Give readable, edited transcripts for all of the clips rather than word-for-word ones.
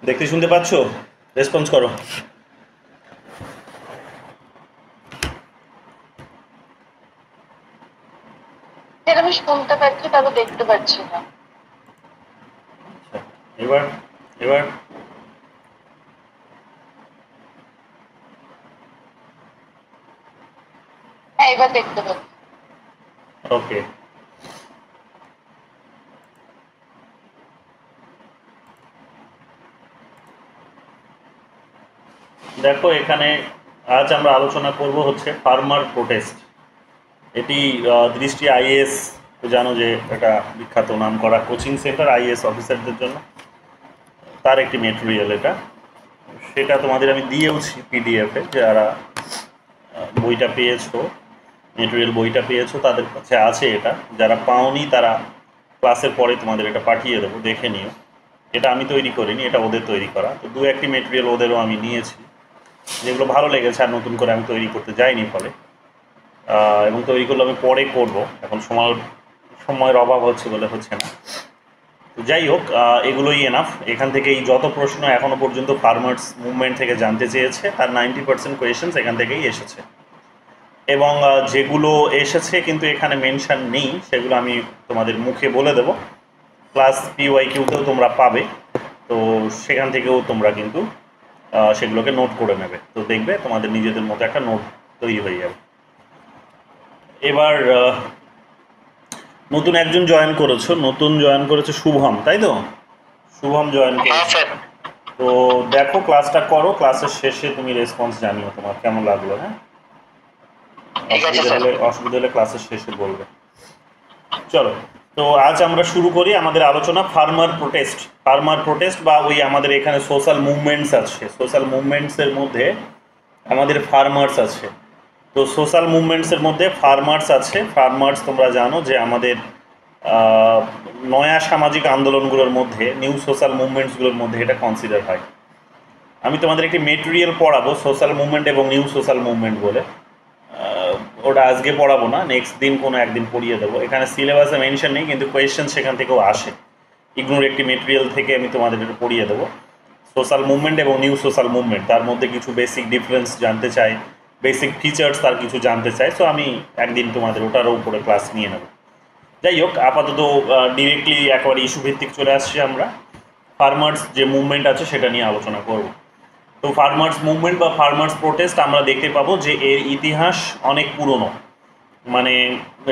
দেখতে শুনতে পাচ্ছ? রেসপন্স করো। আমি শুনতে পাচ্ছি, তবে দেখতে পাচ্ছি না। এবার এবার হ্যাঁ, এবার দেখতে পাচ্ছি। ওকে। দেখো, এখানে আজ আমরা আলোচনা করব হচ্ছে ফার্মার প্রোটেস্ট। এটি দৃষ্টি আইএএস, জানো যে এটা বিখ্যাত নাম করা কোচিং সেন্টার আইএএস অফিসারদের জন্য, তার একটি মেটেরিয়াল এটা। সেটা তোমাদের আমি দিয়েওছি পিডিএফে। যারা বইটা পেয়েছো, মেটেরিয়াল বইটা পেয়েছো, তাদের কাছে আছে এটা। যারা পাওনি তারা ক্লাসের পরে তোমাদের এটা পাঠিয়ে দেবো, দেখে নিও। এটা আমি তৈরি করিনি, এটা ওদের তৈরি করা। তো দু একটি মেটেরিয়াল ওদেরও আমি নিয়েছি, যেগুলো ভালো লেগেছে, আর নতুন করে আমি তৈরি করতে যাইনি ফলে। এবং তৈরি করলে আমি পরে করব, এখন সময়ের অভাব হচ্ছে বলে হচ্ছে না। তো যাই হোক, এগুলোই এনাফ। এখান থেকে এই যত প্রশ্ন এখনও পর্যন্ত ফার্মার্স মুভমেন্ট থেকে জানতে চেয়েছে, তার 90% কোয়েশ্চেন্স এখান থেকেই এসেছে। এবং যেগুলো এসেছে কিন্তু এখানে মেনশন নেই, সেগুলো আমি তোমাদের মুখে বলে দেবো। প্লাস পিওয়াইকিউতেও তোমরা পাবে, তো সেখান থেকেও তোমরা কিন্তু সেগুলোকে নোট করে নেবে। তো দেখবে তোমাদের নিজেদের মতো একটা নোট তৈরি হয়ে যাবে। এবার নতুন একজন জয়েন করেছো শুভম, তাই তো? শুভম জয়েনকে। তো দেখো, ক্লাসটা করো, ক্লাসের শেষে তুমি রেসপন্স জানিও তোমার কেমন লাগলো। হ্যাঁ, অসুবিধা হলে ক্লাসের শেষে বলবে। চলো, তো আজ আমরা শুরু করি আমাদের আলোচনা ফার্মার প্রোটেস্ট বা ওই আমাদের এখানে সোশ্যাল মুভমেন্টস আছে। সোশ্যাল মুভমেন্টসের মধ্যে আমাদের ফার্মার্স আছে। তো সোশ্যাল মুভমেন্টসের মধ্যে ফার্মার্স আছে। ফার্মার্স তোমরা জানো যে আমাদের নয়া সামাজিক আন্দোলনগুলোর মধ্যে, নিউ সোশ্যাল মুভমেন্টসগুলোর মধ্যে এটা কনসিডার হয়। আমি তোমাদের একটি মেটেরিয়াল পড়াবো সোশ্যাল মুভমেন্ট এবং নিউ সোশ্যাল মুভমেন্ট বলে। ওটা আজকে পড়াবো না, নেক্সট দিন কোনো একদিন পড়িয়ে দেবো। এখানে সিলেবাসে মেনশন নেই, কিন্তু কোয়েশ্চেন সেখান থেকেও আসে। ইগনোর একটি মেটেরিয়াল থেকে আমি তোমাদের এটা পড়িয়ে দেবো। সোশ্যাল মুভমেন্ট এবং নিউ সোশ্যাল মুভমেন্ট, তার মধ্যে কিছু বেসিক ডিফারেন্স জানতে চাই, বেসিক ফিচার্স তার কিছু জানতে চাই। সো আমি একদিন তোমাদের ওটারও উপরে ক্লাস নিয়ে নেব। যাই হোক, আপাতত ডিরেক্টলি একেবারে ইস্যু ভিত্তিক চলে আসছি আমরা। ফার্মার্স যে মুভমেন্ট আছে সেটা নিয়ে আলোচনা করব। তো ফার্মার্স মুভমেন্ট বা ফার্মার্স প্রোটেস্ট আমরা দেখতে পাবো যে এর ইতিহাস অনেক পুরনো। মানে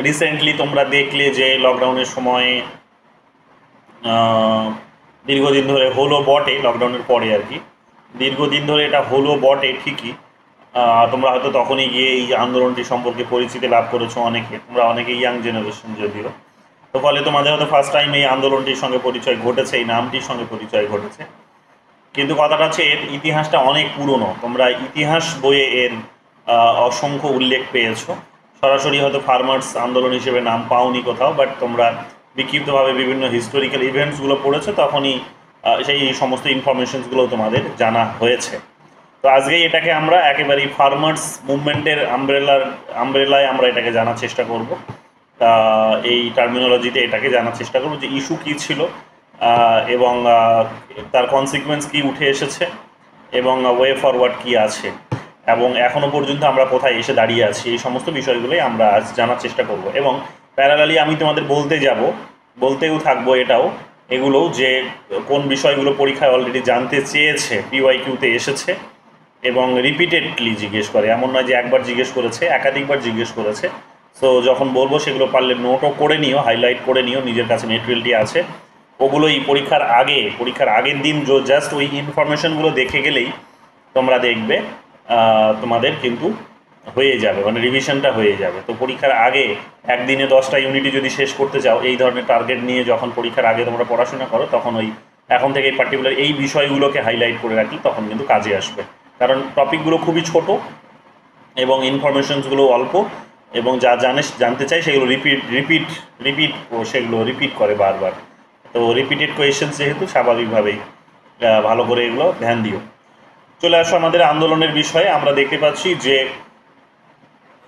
রিসেন্টলি তোমরা দেখলে যে লকডাউনের সময় দীর্ঘদিন ধরে হলো বটে, লকডাউনের পরে আর কি, দীর্ঘদিন ধরে এটা হলো বটে ঠিকই। তোমরা হয়তো তখনই গিয়ে এই আন্দোলনটি সম্পর্কে পরিচিতি লাভ করেছো অনেকে, তোমরা অনেকে ইয়াং জেনারেশন যদিও। তো ফলে তোমাদের হয়তো ফার্স্ট টাইম এই আন্দোলনটির সঙ্গে পরিচয় ঘটেছে, এই নামটির সঙ্গে পরিচয় ঘটেছে। কিন্তু কথাটা হচ্ছে এর ইতিহাসটা অনেক পুরনো। তোমরা ইতিহাস বইয়ে এর অসংখ্য উল্লেখ পেয়েছো। সরাসরি হয়তো ফার্মার্স আন্দোলন হিসেবে নাম পাওনি কোথাও, বাট তোমরা বিক্ষিপ্তভাবে বিভিন্ন হিস্টোরিক্যাল ইভেন্টসগুলো পড়েছো, তখনই সেই সমস্ত ইনফরমেশনসগুলো তোমাদের জানা হয়েছে। তো আজকেই এটাকে আমরা একেবারেই ফার্মার্স মুভমেন্টের আমব্রেলায় আমরা এটাকে জানার চেষ্টা করব। এই টার্মিনোলজিতে এটাকে জানার চেষ্টা করব যে ইস্যু কী ছিল, এবং তার কনসিকুয়েন্স কী উঠে এসেছে, এবং ওয়ে ফরওয়ার্ড কী আছে, এবং এখনও পর্যন্ত আমরা কোথায় এসে দাঁড়িয়ে আছি। এই সমস্ত বিষয়গুলোই আমরা আজ জানার চেষ্টা করব। এবং প্যারালালি আমি তোমাদের বলতেও থাকবো এগুলোও যে কোন বিষয়গুলো পরীক্ষায় অলরেডি জানতে চেয়েছে, পিওয়াইকিউতে এসেছে এবং রিপিটেডলি জিজ্ঞেস করে। এমন নয় যে একবার জিজ্ঞেস করেছে, একাধিকবার জিজ্ঞেস করেছে। সো যখন বলবো সেগুলো পারলে নোটও করে নিও, হাইলাইট করে নিও, নিজের কাছে মেটেরিয়ালটি আছে। ওগুলোই পরীক্ষার আগের দিন জাস্ট ওই ইনফরমেশনগুলো দেখে গেলেই তোমরা দেখবে তোমাদের কিন্তু হয়ে যাবে, মানে রিভিশনটা হয়ে যাবে। তো পরীক্ষার আগে একদিনে 10টা ইউনিটি যদি শেষ করতে চাও, এই ধরনের টার্গেট নিয়ে যখন পরীক্ষার আগে তোমরা পড়াশোনা করো, তখন ওই এখন থেকে পার্টিকুলার এই বিষয়গুলোকে হাইলাইট করে রাখলে তখন কিন্তু কাজে আসবে। কারণ টপিকগুলো খুবই ছোট এবং ইনফরমেশনসগুলো অল্প, এবং যা জানতে চাই সেগুলো সেগুলো রিপিট করে বারবার। তো রিপিটেড কোয়েশ্চেন যেহেতু, স্বাভাবিকভাবেই ভালো করে এগুলো ধ্যান দিও। চলে আসো আমাদের আন্দোলনের বিষয়ে। আমরা দেখতে পাচ্ছি যে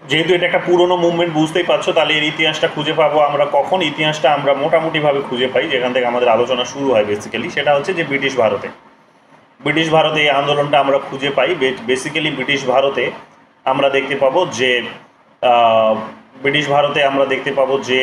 যেহেতু এটা একটা পুরনো মুভমেন্ট, বুঝতেই পারছো, তাহলে এর ইতিহাসটা খুঁজে পাবো আমরা কখন? ইতিহাসটা আমরা মোটামুটিভাবে খুঁজে পাই যেখান থেকে আমাদের আলোচনা শুরু হয় বেসিক্যালি, সেটা হচ্ছে যে ব্রিটিশ ভারতে। ব্রিটিশ ভারতে এই আন্দোলনটা আমরা খুঁজে পাই। বেসিক্যালি ব্রিটিশ ভারতে আমরা দেখতে পাবো যে আহ, ব্রিটিশ ভারতে আমরা দেখতে পাবো যে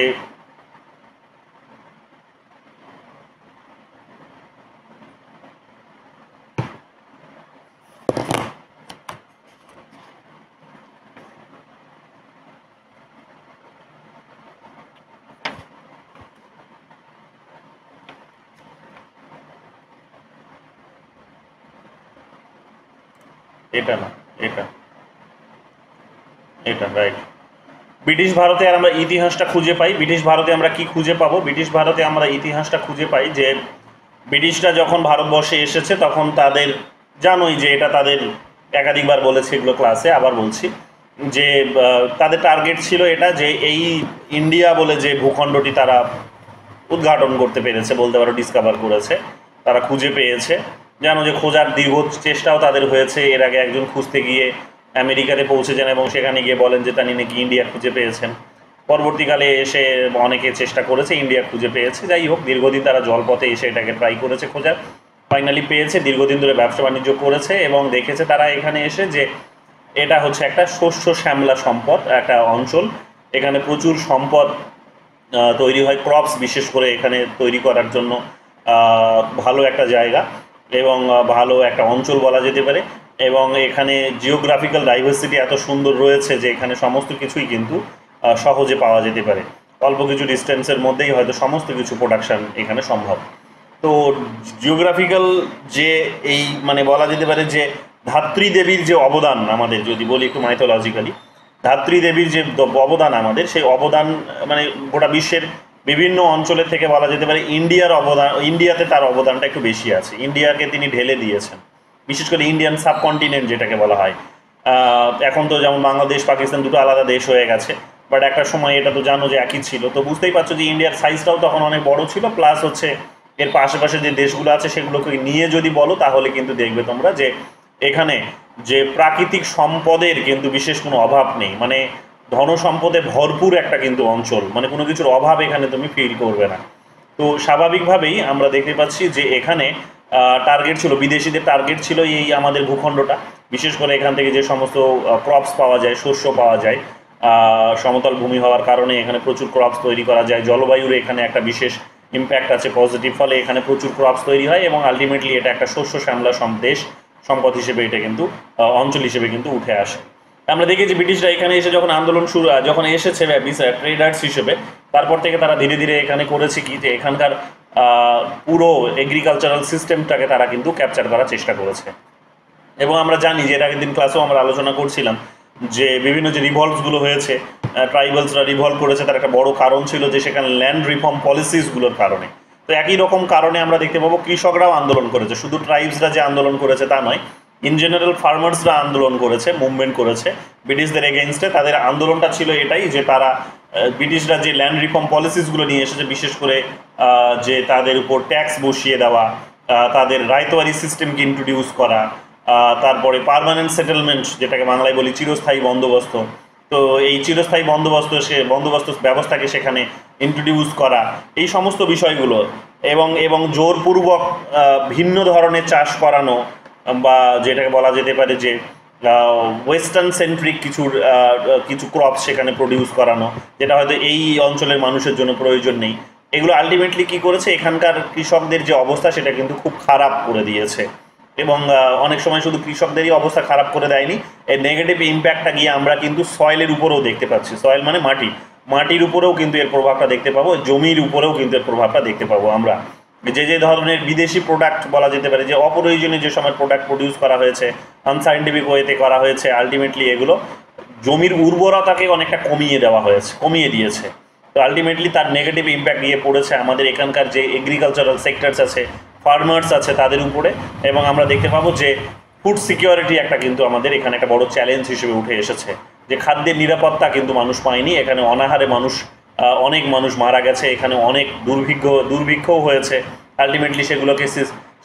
এটা না, এটা এটা রাইট। ব্রিটিশ ভারতে আর আমরা ইতিহাসটা খুঁজে পাই। ব্রিটিশ ভারতে আমরা কি খুঁজে পাবো? ব্রিটিশ ভারতে আমরা ইতিহাসটা খুঁজে পাই যে ব্রিটিশরা যখন ভারতবর্ষে এসেছে তখন তাদের, জানোই যে এটা তাদের একাধিকবার বলেছে, এগুলো ক্লাসে আবার বলছি, যে তাদের টার্গেট ছিল এটা যে এই ইন্ডিয়া বলে যে ভূখণ্ডটি তারা উদ্ঘাটন করতে পেরেছে, বলতে পারো ডিসকভার করেছে, তারা খুঁজে পেয়েছে। জানো যে খোঁজার দীর্ঘ চেষ্টাও তাদের হয়েছে। এর আগে একজন খুঁজতে গিয়ে আমেরিকাতে পৌঁছেছেন এবং সেখানে গিয়ে বলেন যে তিনি নাকি ইন্ডিয়া খুঁজে পেয়েছেন। পরবর্তীকালে এসে অনেকে চেষ্টা করেছে, ইন্ডিয়া খুঁজে পেয়েছে। যাই হোক, দীর্ঘদিন তারা জলপথে এসে এটাকে ট্রাই করেছে খোঁজার, ফাইনালি পেয়েছে। দীর্ঘদিন ধরে ব্যবসা বাণিজ্য করেছে এবং দেখেছে তারা এখানে এসে যে এটা হচ্ছে একটা শস্য শ্যামলা সম্পদ, একটা অঞ্চল। এখানে প্রচুর সম্পদ তৈরি হয়, ক্রপস বিশেষ করে এখানে তৈরি করার জন্য ভালো একটা জায়গা এবং ভালো একটা অঞ্চল বলা যেতে পারে। এবং এখানে জিওগ্রাফিক্যাল ডাইভার্সিটি এত সুন্দর রয়েছে যে এখানে সমস্ত কিছুই কিন্তু সহজে পাওয়া যেতে পারে। অল্প কিছু ডিস্টেন্সের মধ্যেই হয়তো সমস্ত কিছু প্রোডাকশান এখানে সম্ভব। তো জিওগ্রাফিক্যাল যে এই মানে বলা যেতে পারে যে ধাত্রী দেবীর যে অবদান, আমাদের যদি বলি একটু মাইথোলজিক্যালি, ধাত্রী দেবীর যে অবদান আমাদের, সেই অবদান মানে গোটা বিশ্বের বিভিন্ন অঞ্চলের থেকে বলা যেতে পারে ইন্ডিয়ার অবদান, ইন্ডিয়াতে তার অবদানটা একটু বেশি আছে। ইন্ডিয়াকে তিনি ঢেলে দিয়েছেন, বিশেষ করে ইন্ডিয়ান সাবকন্টিনেন্ট যেটাকে বলা হয়। এখন তো যেমন বাংলাদেশ পাকিস্তান দুটো আলাদা দেশ হয়ে গেছে, বাট একটা সময় এটা তো জানো যে একই ছিল। তো বুঝতেই পারছো যে ইন্ডিয়ার সাইজটাও তখন অনেক বড় ছিল, প্লাস হচ্ছে এর আশেপাশে যে দেশগুলো আছে সেগুলোকে নিয়ে যদি বলো তাহলে কিন্তু দেখবে তোমরা যে এখানে যে প্রাকৃতিক সম্পদের কিন্তু বিশেষ কোনো অভাব নেই। মানে ধন সম্পদে ভরপুর একটা কিন্তু অঞ্চল, মানে কোনো কিছুর অভাব এখানে তুমি ফিল করবে না। তো স্বাভাবিকভাবেই আমরা দেখতে পাচ্ছি যে এখানে টার্গেট ছিল, বিদেশিদের টার্গেট ছিল এই আমাদের ভূখণ্ডটা। বিশেষ করে এখান থেকে যে সমস্ত ক্রপস পাওয়া যায়, শস্য পাওয়া যায়, সমতল ভূমি হওয়ার কারণে এখানে প্রচুর ক্রপস তৈরি করা যায়। জলবায়ুর এখানে একটা বিশেষ ইম্প্যাক্ট আছে পজিটিভ, ফলে এখানে প্রচুর ক্রপস তৈরি হয় এবং আলটিমেটলি এটা একটা শস্য শ্যামলা দেশ সম্পদ হিসেবে এটা কিন্তু অঞ্চল হিসেবে কিন্তু উঠে আসে। আমরা দেখি যে ব্রিটিশরা এখানে এসে যখন আন্দোলন শুরু, যখন এসেছে ট্রেডার্স হিসেবে, তারপর থেকে তারা ধীরে ধীরে এখানে করেছে কি যে এখানকার পুরো এগ্রিকালচারাল সিস্টেমটাকে তারা কিন্তু ক্যাপচার করার চেষ্টা করেছে। এবং আমরা জানি যে এর আগের দিন ক্লাসেও আমরা আলোচনা করছিলাম যে বিভিন্ন যে রিভলভসগুলো হয়েছে, ট্রাইবালসরা রিভলভ করেছে, তার একটা বড় কারণ ছিল যে সেখানে ল্যান্ড রিফর্ম পলিসিসগুলোর কারণে। তো একই রকম কারণে আমরা দেখতে পাবো কৃষকরাও আন্দোলন করেছে, শুধু ট্রাইবসরা যে আন্দোলন করেছে তা নয়, ইন জেনারেল ফার্মার্সরা আন্দোলন করেছে, মুভমেন্ট করেছে ব্রিটিশদের এগেনস্টে। তাদের আন্দোলনটা ছিল এটাই যে তারা ব্রিটিশরা যে ল্যান্ড রিফর্ম পলিসিসগুলো নিয়ে এসেছে, বিশেষ করে যে তাদের উপর ট্যাক্স বসিয়ে দেওয়া, তাদের রায়তোয়ারি সিস্টেমকে ইন্ট্রোডিউস করা, তারপরে পার্মানেন্ট সেটেলমেন্ট যেটাকে বাংলায় বলি চিরস্থায়ী বন্দোবস্ত। তো এই চিরস্থায়ী বন্দোবস্ত ব্যবস্থাকে সেখানে ইন্ট্রোডিউস করা, এই সমস্ত বিষয়গুলো, এবং জোরপূর্বক ভিন্ন ধরনের চাষ করানো, বা যেটাকে বলা যেতে পারে যে ওয়েস্টার্ন সেন্ট্রিক কিছু ক্রপ সেখানে প্রডিউস করানো, যেটা হয়তো এই অঞ্চলের মানুষের জন্য প্রয়োজন নেই। এগুলো আলটিমেটলি কী করেছে, এখানকার কৃষকদের যে অবস্থা সেটা কিন্তু খুব খারাপ করে দিয়েছে। এবং অনেক সময় শুধু কৃষকদেরই অবস্থা খারাপ করে দেয়নি, এর নেগেটিভ ইম্প্যাক্টটা গিয়ে আমরা কিন্তু সয়েলের উপরেও দেখতে পাচ্ছি। সয়েল মানে মাটির উপরেও কিন্তু এর প্রভাবটা দেখতে পাবো, জমির উপরেও কিন্তু এর প্রভাবটা দেখতে পাবো আমরা। যে ধরনের বিদেশি প্রোডাক্ট বলা যেতে পারে, যে অপ্রয়োজনীয় যে সময় প্রোডাক্ট প্রডিউস করা হয়েছে, আনসাইন্টিফিক ওয়েতে করা হয়েছে, আলটিমেটলি এগুলো জমির উর্বরতাকে অনেকটা কমিয়ে দিয়েছে। তো আলটিমেটলি তার নেগেটিভ ইম্প্যাক্ট গিয়ে পড়েছে আমাদের এখানকার যে এগ্রিকালচারাল সেক্টরস আছে, ফার্মার্স আছে তাদের উপরে। এবং আমরা দেখতে পাবো যে ফুড সিকিউরিটি একটা কিন্তু আমাদের এখানে একটা বড় চ্যালেঞ্জ হিসেবে উঠে এসেছে, যে খাদ্যের নিরাপত্তা কিন্তু মানুষ পায়নি। এখানে অনাহারে অনেক মানুষ মারা গেছে, এখানে অনেক দুর্ভিক্ষও হয়েছে। আলটিমেটলি সেগুলোকে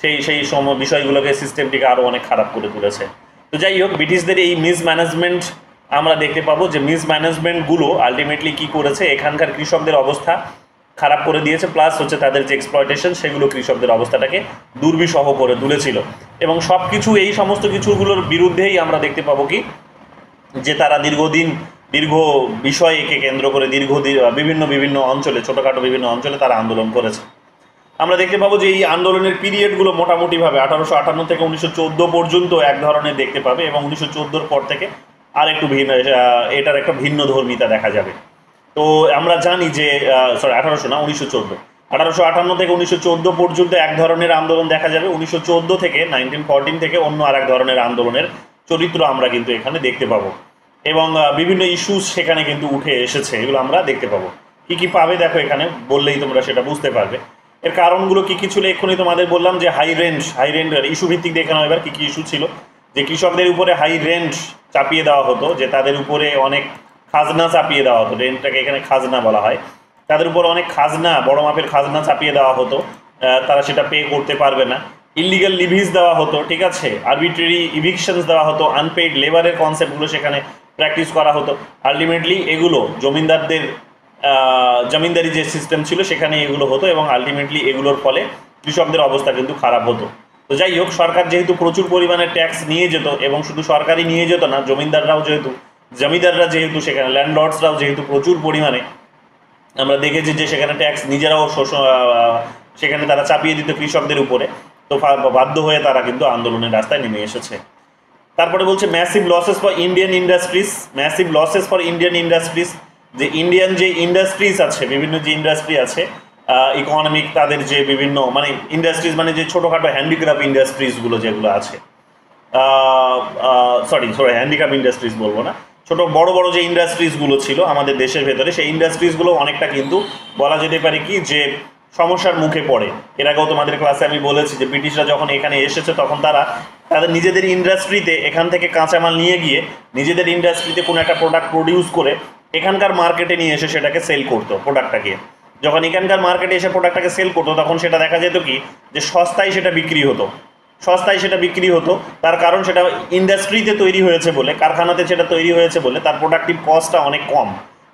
সেই বিষয়গুলোকে সিস্টেমটিকে আরও অনেক খারাপ করে তুলেছে। তো যাই হোক, ব্রিটিশদের এই মিসম্যানেজমেন্ট আমরা দেখতে পাবো যে মিসম্যানেজমেন্টগুলো আলটিমেটলি কী করেছে, এখানকার কৃষকদের অবস্থা খারাপ করে দিয়েছে, প্লাস হচ্ছে তাদের যে এক্সপ্লয়টেশন সেগুলো কৃষকদের অবস্থাটাকে দুর্বিষহ করে তুলেছিল। এবং সব কিছু এই সমস্ত কিছুগুলোর বিরুদ্ধেই আমরা দেখতে পাবো কি যে তারা দীর্ঘ বিষয়কে কেন্দ্র করে বিভিন্ন বিভিন্ন অঞ্চলে, ছোটোখাটো বিভিন্ন অঞ্চলে তারা আন্দোলন করেছে। আমরা দেখতে পাবো যে এই আন্দোলনের পিরিয়ডগুলো মোটামুটিভাবে 1858 থেকে 1914 পর্যন্ত এক ধরনের দেখতে পাবে, এবং 1914 পর থেকে আর একটু ভিন্ন, এটার একটা ভিন্ন ধর্মিতা দেখা যাবে। তো আমরা জানি যে 1858 থেকে 1914 পর্যন্ত এক ধরনের আন্দোলন দেখা যাবে। 1914 থেকে 1914 থেকে অন্য আর এক ধরনের আন্দোলনের চরিত্র আমরা কিন্তু এখানে দেখতে পাবো, এবং বিভিন্ন ইস্যুস সেখানে কিন্তু উঠে এসেছে, এগুলো আমরা দেখতে পাবো। কি কি পাবে দেখো এখানে, বললেই তোমরা সেটা বুঝতে পারবে। এর কারণগুলো কি কি ছিল এক্ষুনি তোমাদের বললাম, যে হাই রেন্ট ইস্যু ভিত্তিক দেখে নাও এবার কি কি ইস্যু ছিল। যে কৃষকদের উপরে হাই রেন্ট চাপিয়ে দেওয়া হতো, যে তাদের উপরে অনেক খাজনা চাপিয়ে দেওয়া হতো, রেন্টটাকে এখানে খাজনা বলা হয়, তাদের উপর অনেক খাজনা, বড় মাপের খাজনা চাপিয়ে দেওয়া হতো, তারা সেটা পে করতে পারবে না। ইলিগাল লিভিজ দেওয়া হতো, ঠিক আছে, আরবিট্রারি ইভিকশনস দেওয়া হতো, আনপেইড লেবারের কনসেপ্টগুলো সেখানে প্র্যাকটিস করা হতো। আলটিমেটলি এগুলো জমিনদারি যে সিস্টেম ছিল সেখানে এগুলো হতো, এবং আলটিমেটলি এগুলোর ফলে কৃষকদের অবস্থা কিন্তু খারাপ হতো। তো যাই হোক, সরকার যেহেতু প্রচুর পরিমাণে ট্যাক্স নিয়ে যেত, এবং শুধু সরকারই নিয়ে যেত না, জমিদাররা যেহেতু সেখানে, ল্যান্ডলর্ডসরাও যেহেতু প্রচুর পরিমাণে, আমরা দেখেছি যে সেখানে ট্যাক্স নিজেরাও সেখানে তারা চাপিয়ে দিত কৃষকদের উপরে, তো বাধ্য হয়ে তারা কিন্তু আন্দোলনের রাস্তায় নেমে এসেছে। তারপরে বলছে massive losses for Indian industries, যে ইন্ডিয়ান যে ইন্ডাস্ট্রিজ আছে, বিভিন্ন যে ইন্ডাস্ট্রি আছে ইকোনমিক, তাদের যে বিভিন্ন মানে ইন্ডাস্ট্রিজ মানে যে ছোটোখাটো হ্যান্ডিক্রাফট ইন্ডাস্ট্রিজগুলো যেগুলো আছে, হ্যান্ডিক্রাফট ইন্ডাস্ট্রিজ বলবো না, বড় বড় যে ইন্ডাস্ট্রিজগুলো ছিল আমাদের দেশের ভেতরে, সেই ইন্ডাস্ট্রিজগুলো অনেকটা কিন্তু বলা যেতে পারে কি যে সমস্যার মুখে পড়ে। এর আগেও তোমাদের ক্লাসে আমি বলেছি যে ব্রিটিশরা যখন এখানে এসেছে তখন তাদের নিজেদের ইন্ডাস্ট্রিতে এখান থেকে কাঁচামাল নিয়ে গিয়ে নিজেদের ইন্ডাস্ট্রিতে কোনো একটা প্রোডাক্ট প্রডিউস করে এখানকার মার্কেটে নিয়ে এসে সেটাকে সেল করতো প্রোডাক্টটাকে। যখন এখানকার মার্কেটে এসে প্রোডাক্টটাকে সেল করতো তখন সেটা দেখা যেত কি যে সস্তায় সেটা বিক্রি হতো। তার কারণ সেটা ইন্ডাস্ট্রিতে তৈরি হয়েছে বলে, কারখানাতে সেটা তৈরি হয়েছে বলে তার প্রোডাক্টিভ কস্টটা অনেক কম।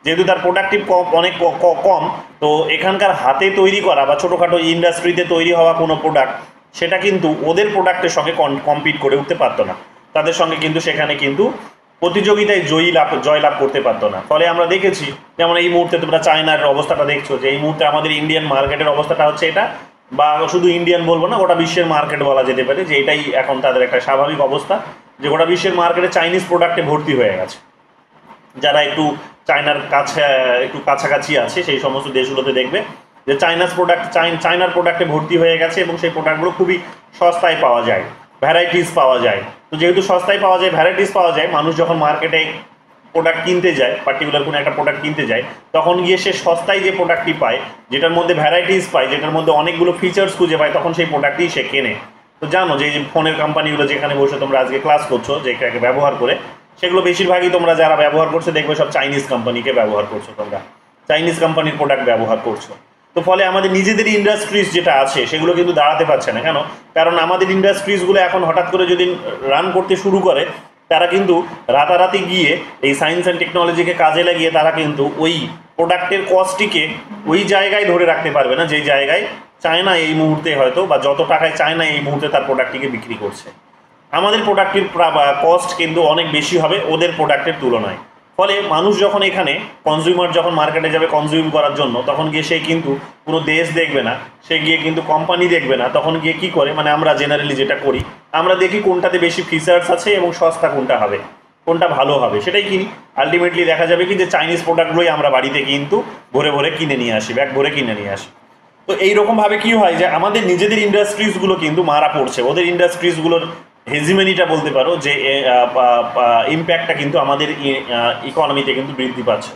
যেহেতু তার প্রোডাক্টিভ অনেক কম, তো এখানকার হাতে তৈরি করা বা ছোটোখাটো ইন্ডাস্ট্রিতে তৈরি হওয়া কোনো প্রোডাক্ট সেটা কিন্তু ওদের প্রোডাক্টের সঙ্গে কম্পিট করে উঠতে পারতো না, তাদের সঙ্গে কিন্তু সেখানে কিন্তু প্রতিযোগিতায় জয়লাভ করতে পারতো না। ফলে আমরা দেখেছি, যেমন এই মুহূর্তে তোমরা চায়নার অবস্থাটা দেখছো, যে এই মুহূর্তে আমাদের ইন্ডিয়ান মার্কেটের অবস্থাটা হচ্ছে এটা, বা শুধু ইন্ডিয়ান বলবো না, গোটা বিশ্বের মার্কেট বলা যেতে পারে, যে এটাই এখন তাদের একটা স্বাভাবিক অবস্থা, যে গোটা বিশ্বের মার্কেটে চাইনিজ প্রোডাক্টে ভর্তি হয়ে গেছে। যারা একটু চায়নার কাছাকাছি আছে সেই সমস্ত দেশগুলোতে দেখবে যে চায়নার প্রোডাক্টে ভর্তি হয়ে গেছে, এবং সেই প্রোডাক্টগুলো খুবই সস্তায় পাওয়া যায়, ভ্যারাইটিস পাওয়া যায়। তো যেহেতু সস্তায় পাওয়া যায়, ভ্যারাইটিস পাওয়া যায়, মানুষ যখন মার্কেটে প্রোডাক্ট কিনতে যায়, পার্টিকুলার কোনো একটা প্রোডাক্ট কিনতে যায়, তখন গিয়ে সে সস্তায় যে প্রোডাক্টটি পায়, যেটার মধ্যে ভ্যারাইটিস পায়, যেটার মধ্যে অনেকগুলো ফিচার্স খুঁজে পায়, তখন সেই প্রোডাক্টই সে কেনে। তো জানো যে ফোনের কোম্পানিগুলো যেখানে বসে তোমরা আজকে ক্লাস করছো, যেটাকে ব্যবহার করে, সেগুলো বেশিরভাগই তোমরা যারা ব্যবহার করছো দেখবে সব চাইনিজ কোম্পানিকে ব্যবহার করছো, তোমরা চাইনিজ কোম্পানির প্রোডাক্ট ব্যবহার করছো। তো ফলে আমাদের নিজেদের ইন্ডাস্ট্রিজ যেটা আছে সেগুলো কিন্তু দাঁড়াতে পারছে না। কেন? কারণ আমাদের ইন্ডাস্ট্রিজগুলো এখন হঠাৎ করে যদি রান করতে শুরু করে, তারা কিন্তু রাতারাতি গিয়ে এই সায়েন্স অ্যান্ড টেকনোলজিকে কাজে লাগিয়ে তারা কিন্তু ওই প্রোডাক্টের কস্টটিকে ওই জায়গায় ধরে রাখতে পারবে না, যেই জায়গায় চায়না এই মুহূর্তে হয়তো, বা যত টাকায় চায়না এই মুহূর্তে তার প্রোডাক্টটিকে বিক্রি করছে। আমাদের প্রোডাক্টের কস্ট কিন্তু অনেক বেশি হবে ওদের প্রোডাক্টের তুলনায়। ফলে মানুষ যখন এখানে কনজিউমার যখন মার্কেটে যাবে কনজিউম করার জন্য, তখন গিয়ে সে কিন্তু কোনো দেশ দেখবে না, সে গিয়ে কিন্তু কোম্পানি দেখবে না, তখন গিয়ে কী করে, মানে আমরা জেনারেলি যেটা করি, আমরা দেখি কোনটাতে বেশি ফিচার্স আছে এবং সস্তা কোনটা হবে, কোনটা ভালো হবে, সেটাই কিনি। আলটিমেটলি দেখা যাবে কি যে চাইনিজ প্রোডাক্টগুলোই আমরা বাড়িতে কিন্তু ভরে ভরে কিনে নিয়ে আসি, ব্যাগ ভরে কিনে নিয়ে আসি। তো এইরকমভাবে কী হয় যে আমাদের নিজেদের ইন্ডাস্ট্রিজগুলো কিন্তু মারা পড়ছে, ওদের ইন্ডাস্ট্রিজগুলোর হেজিমেনিটা বলতে পারো যে ইম্প্যাক্টটা কিন্তু আমাদের ইকোনমিতে কিন্তু বৃদ্ধি পাচ্ছে।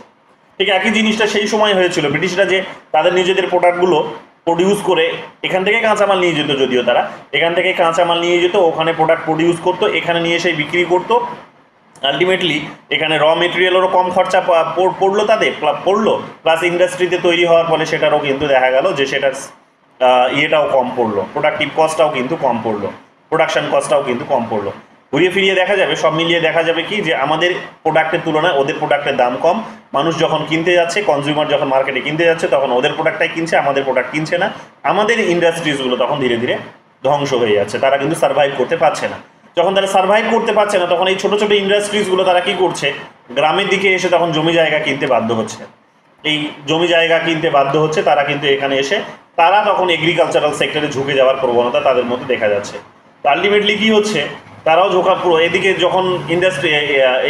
ঠিক একই জিনিসটা সেই সময় হয়েছিল, ব্রিটিশরা যে তাদের নিজেদের প্রোডাক্টগুলো প্রডিউস করে এখান থেকে কাঁচামাল নিয়ে যেত, যদিও তারা এখান থেকে কাঁচামাল নিয়ে যেত, ওখানে প্রোডাক্ট প্রডিউস করতো, এখানে নিয়ে এসে বিক্রি করতো। আলটিমেটলি এখানে র মেটেরিয়ালেরও কম খরচা পড়লো, প্লাস ইন্ডাস্ট্রিতে তৈরি হওয়ার ফলে সেটারও কিন্তু দেখা গেল যে সেটার ইয়েটাও কম পড়লো, প্রোডাক্টিভ কস্টটাও কিন্তু কম পড়লো, প্রোডাকশন কস্টটাও কিন্তু কম পড়লো। ঘুরিয়ে ফিরিয়ে দেখা যাবে, সব মিলিয়ে দেখা যাবে কি যে আমাদের প্রোডাক্টের তুলনায় ওদের প্রোডাক্টের দাম কম। মানুষ যখন কিনতে যাচ্ছে, কনজিউমার যখন মার্কেটে কিনতে যাচ্ছে, তখন ওদের প্রোডাক্টটাই কিনছে, আমাদের প্রোডাক্ট কিনছে না। আমাদের ইন্ডাস্ট্রিজগুলো তখন ধীরে ধীরে ধ্বংস হয়ে যাচ্ছে, তারা কিন্তু সার্ভাইভ করতে পারছে না। যখন তারা সার্ভাইভ করতে পারছে না, তখন এই ছোটো ছোটো ইন্ডাস্ট্রিজগুলো তারা কী করছে, গ্রামের দিকে এসে তখন জমি জায়গা কিনতে বাধ্য হচ্ছে। এই জমি জায়গা কিনতে বাধ্য হচ্ছে তারা, কিন্তু এখানে এসে তারা তখন এগ্রিকালচারাল সেক্টরে ঝুঁকে যাওয়ার প্রবণতা তাদের মধ্যে দেখা যাচ্ছে। তো আলটিমেটলি কী হচ্ছে, তারাও ঝোঁকা পুরো এদিকে যখন ইন্ডাস্ট্রি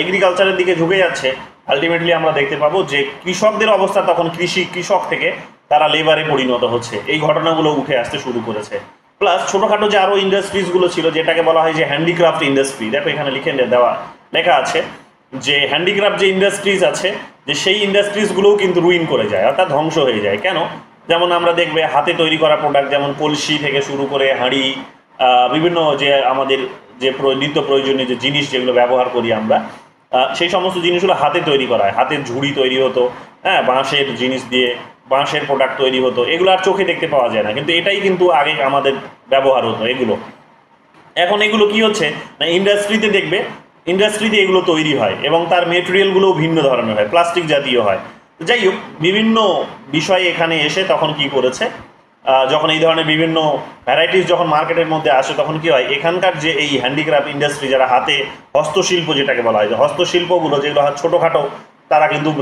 এগ্রিকালচারের দিকে ঝুঁকে যাচ্ছে, আলটিমেটলি আমরা দেখতে পাবো যে কৃষকদের অবস্থা তখন কৃষক থেকে তারা লেবারে পরিণত হচ্ছে। এই ঘটনাগুলো উঠে আসতে শুরু করেছে। প্লাস ছোটোখাটো যে আরও ইন্ডাস্ট্রিজগুলো ছিল, যেটাকে বলা হয় যে হ্যান্ডিক্রাফট ইন্ডাস্ট্রি, দেখো এখানে লেখা আছে যে হ্যান্ডিক্রাফট যে ইন্ডাস্ট্রিজ আছে, যে সেই ইন্ডাস্ট্রিজগুলোও কিন্তু রুইন করে যায়, অর্থাৎ ধ্বংস হয়ে যায়। কেন? যেমন আমরা দেখবে হাতে তৈরি করা প্রোডাক্ট, যেমন কলসি থেকে শুরু করে হাঁড়ি, বিভিন্ন যে আমাদের যে নিত্য প্রয়োজনীয় যে জিনিস যেগুলো ব্যবহার করি আমরা, সেই সমস্ত জিনিসগুলো হাতে তৈরি করা হয়। হাতের ঝুড়ি তৈরি হতো, হ্যাঁ, বাঁশের জিনিস দিয়ে বাঁশের প্রোডাক্ট তৈরি হতো। এগুলো আর চোখে দেখতে পাওয়া যায় না, কিন্তু এটাই কিন্তু আগে আমাদের ব্যবহার হতো এগুলো। এখন এগুলো কি হচ্ছে না, ইন্ডাস্ট্রিতে দেখবে, ইন্ডাস্ট্রিতে এগুলো তৈরি হয় এবং তার মেটেরিয়ালগুলোও ভিন্ন ধরনের হয়, প্লাস্টিক জাতীয় হয়। যাই হোক, বিভিন্ন বিষয়ে এখানে এসে তখন কি করেছে, যখন এই ধরনের বিভিন্ন ভ্যারাইটিস যখন মার্কেটের মধ্যে আসে, তখন কি হয়, এখানকার যে এই হ্যান্ডিক্রাফট ইন্ডাস্ট্রি, যারা হাতে হস্তশিল্প যেটাকে বলা হয়, যে হস্তশিল্পগুলো যেগুলো ছোটোখাটো,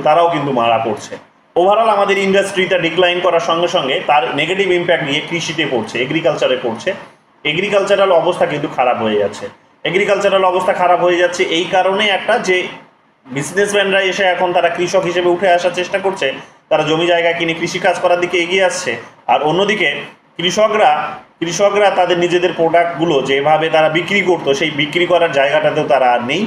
তারাও কিন্তু মারা পড়ছে। ওভারঅল আমাদের ইন্ডাস্ট্রিটা ডিক্লাইন করার সঙ্গে সঙ্গে তার নেগেটিভ ইম্প্যাক্ট নিয়ে কৃষিতে পড়ছে, এগ্রিকালচারে পড়ছে। এগ্রিকালচারাল অবস্থা কিন্তু খারাপ হয়ে যাচ্ছে। এগ্রিকালচারাল অবস্থা খারাপ হয়ে যাচ্ছে এই কারণে একটা, যে বিজনেসম্যানরা এসে এখন তারা কৃষক হিসেবে উঠে আসার চেষ্টা করছে, তারা জমি জায়গা কিনে কৃষিকাজ করার দিকে এগিয়ে আসছে। আর অন্যদিকে কৃষকরা তাদের নিজেদের প্রোডাক্টগুলো যেভাবে তারা বিক্রি করতো, সেই বিক্রি করার জায়গাটাতেও তারা আর নেই।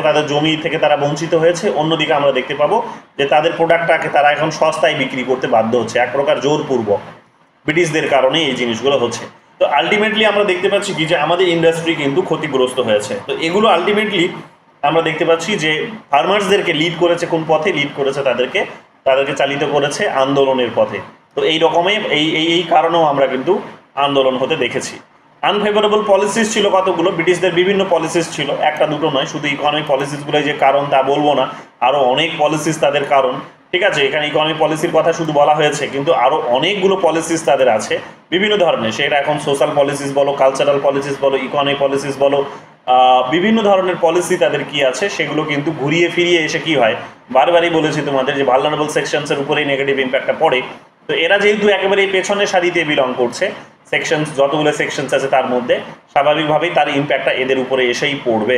তাদের জমি থেকে তারা বঞ্চিত হয়েছে। অন্যদিকে আমরা দেখতে পাবো যে তাদের প্রোডাক্টটাকে তারা এখন সস্তায় বিক্রি করতে বাধ্য হচ্ছে, এক প্রকার জোরপূর্বক। ব্রিটিশদের কারণে এই জিনিসগুলো হচ্ছে। তো আলটিমেটলি আমরা দেখতে পাচ্ছি কি যে আমাদের ইন্ডাস্ট্রি কিন্তু ক্ষতিগ্রস্ত হয়েছে। তো এগুলো আলটিমেটলি আমরা দেখতে পাচ্ছি যে ফার্মার্সদেরকে লিড করেছে কোন পথে, লিড করেছে তাদেরকে চালিত করেছে আন্দোলনের পথে। তো এই রকমের এই কারণেও আমরা কিন্তু আন্দোলন হতে দেখেছি। আনফেভারেবল পলিসিস ছিল কতগুলো, ব্রিটিশদের বিভিন্ন পলিসিস ছিল, একটা দুটো নয়। শুধু ইকোনমিক পলিসিসগুলোই যে কারণ তা বলবো না, আরও অনেক পলিসিস তাদের কারণ। ঠিক আছে, এখানে ইকোনমিক পলিসির কথা শুধু বলা হয়েছে, কিন্তু আরও অনেকগুলো পলিসিস তাদের আছে বিভিন্ন ধরনের। সেটা এখন সোশ্যাল পলিসিস বলো, কালচারাল পলিসিস বলো, ইকোনমিক পলিসিস বলো, বিভিন্ন ধরনের পলিসি তাদের কি আছে, সেগুলো কিন্তু ঘুরিয়ে ফিরিয়ে এসে কি হয়, বারবারই বলেছি তোমাদের যে ভালনারেবল সেকশনসের উপরেই নেগেটিভ ইম্প্যাক্টটা পড়ে। তো এরা যেহেতু একেবারে পেছনের সারিতে বিলং করছে, যতগুলো সেকশনস আছে তার মধ্যে, স্বাভাবিকভাবেই তার ইম্প্যাক্টটা এদের উপরে এসেই পড়বে।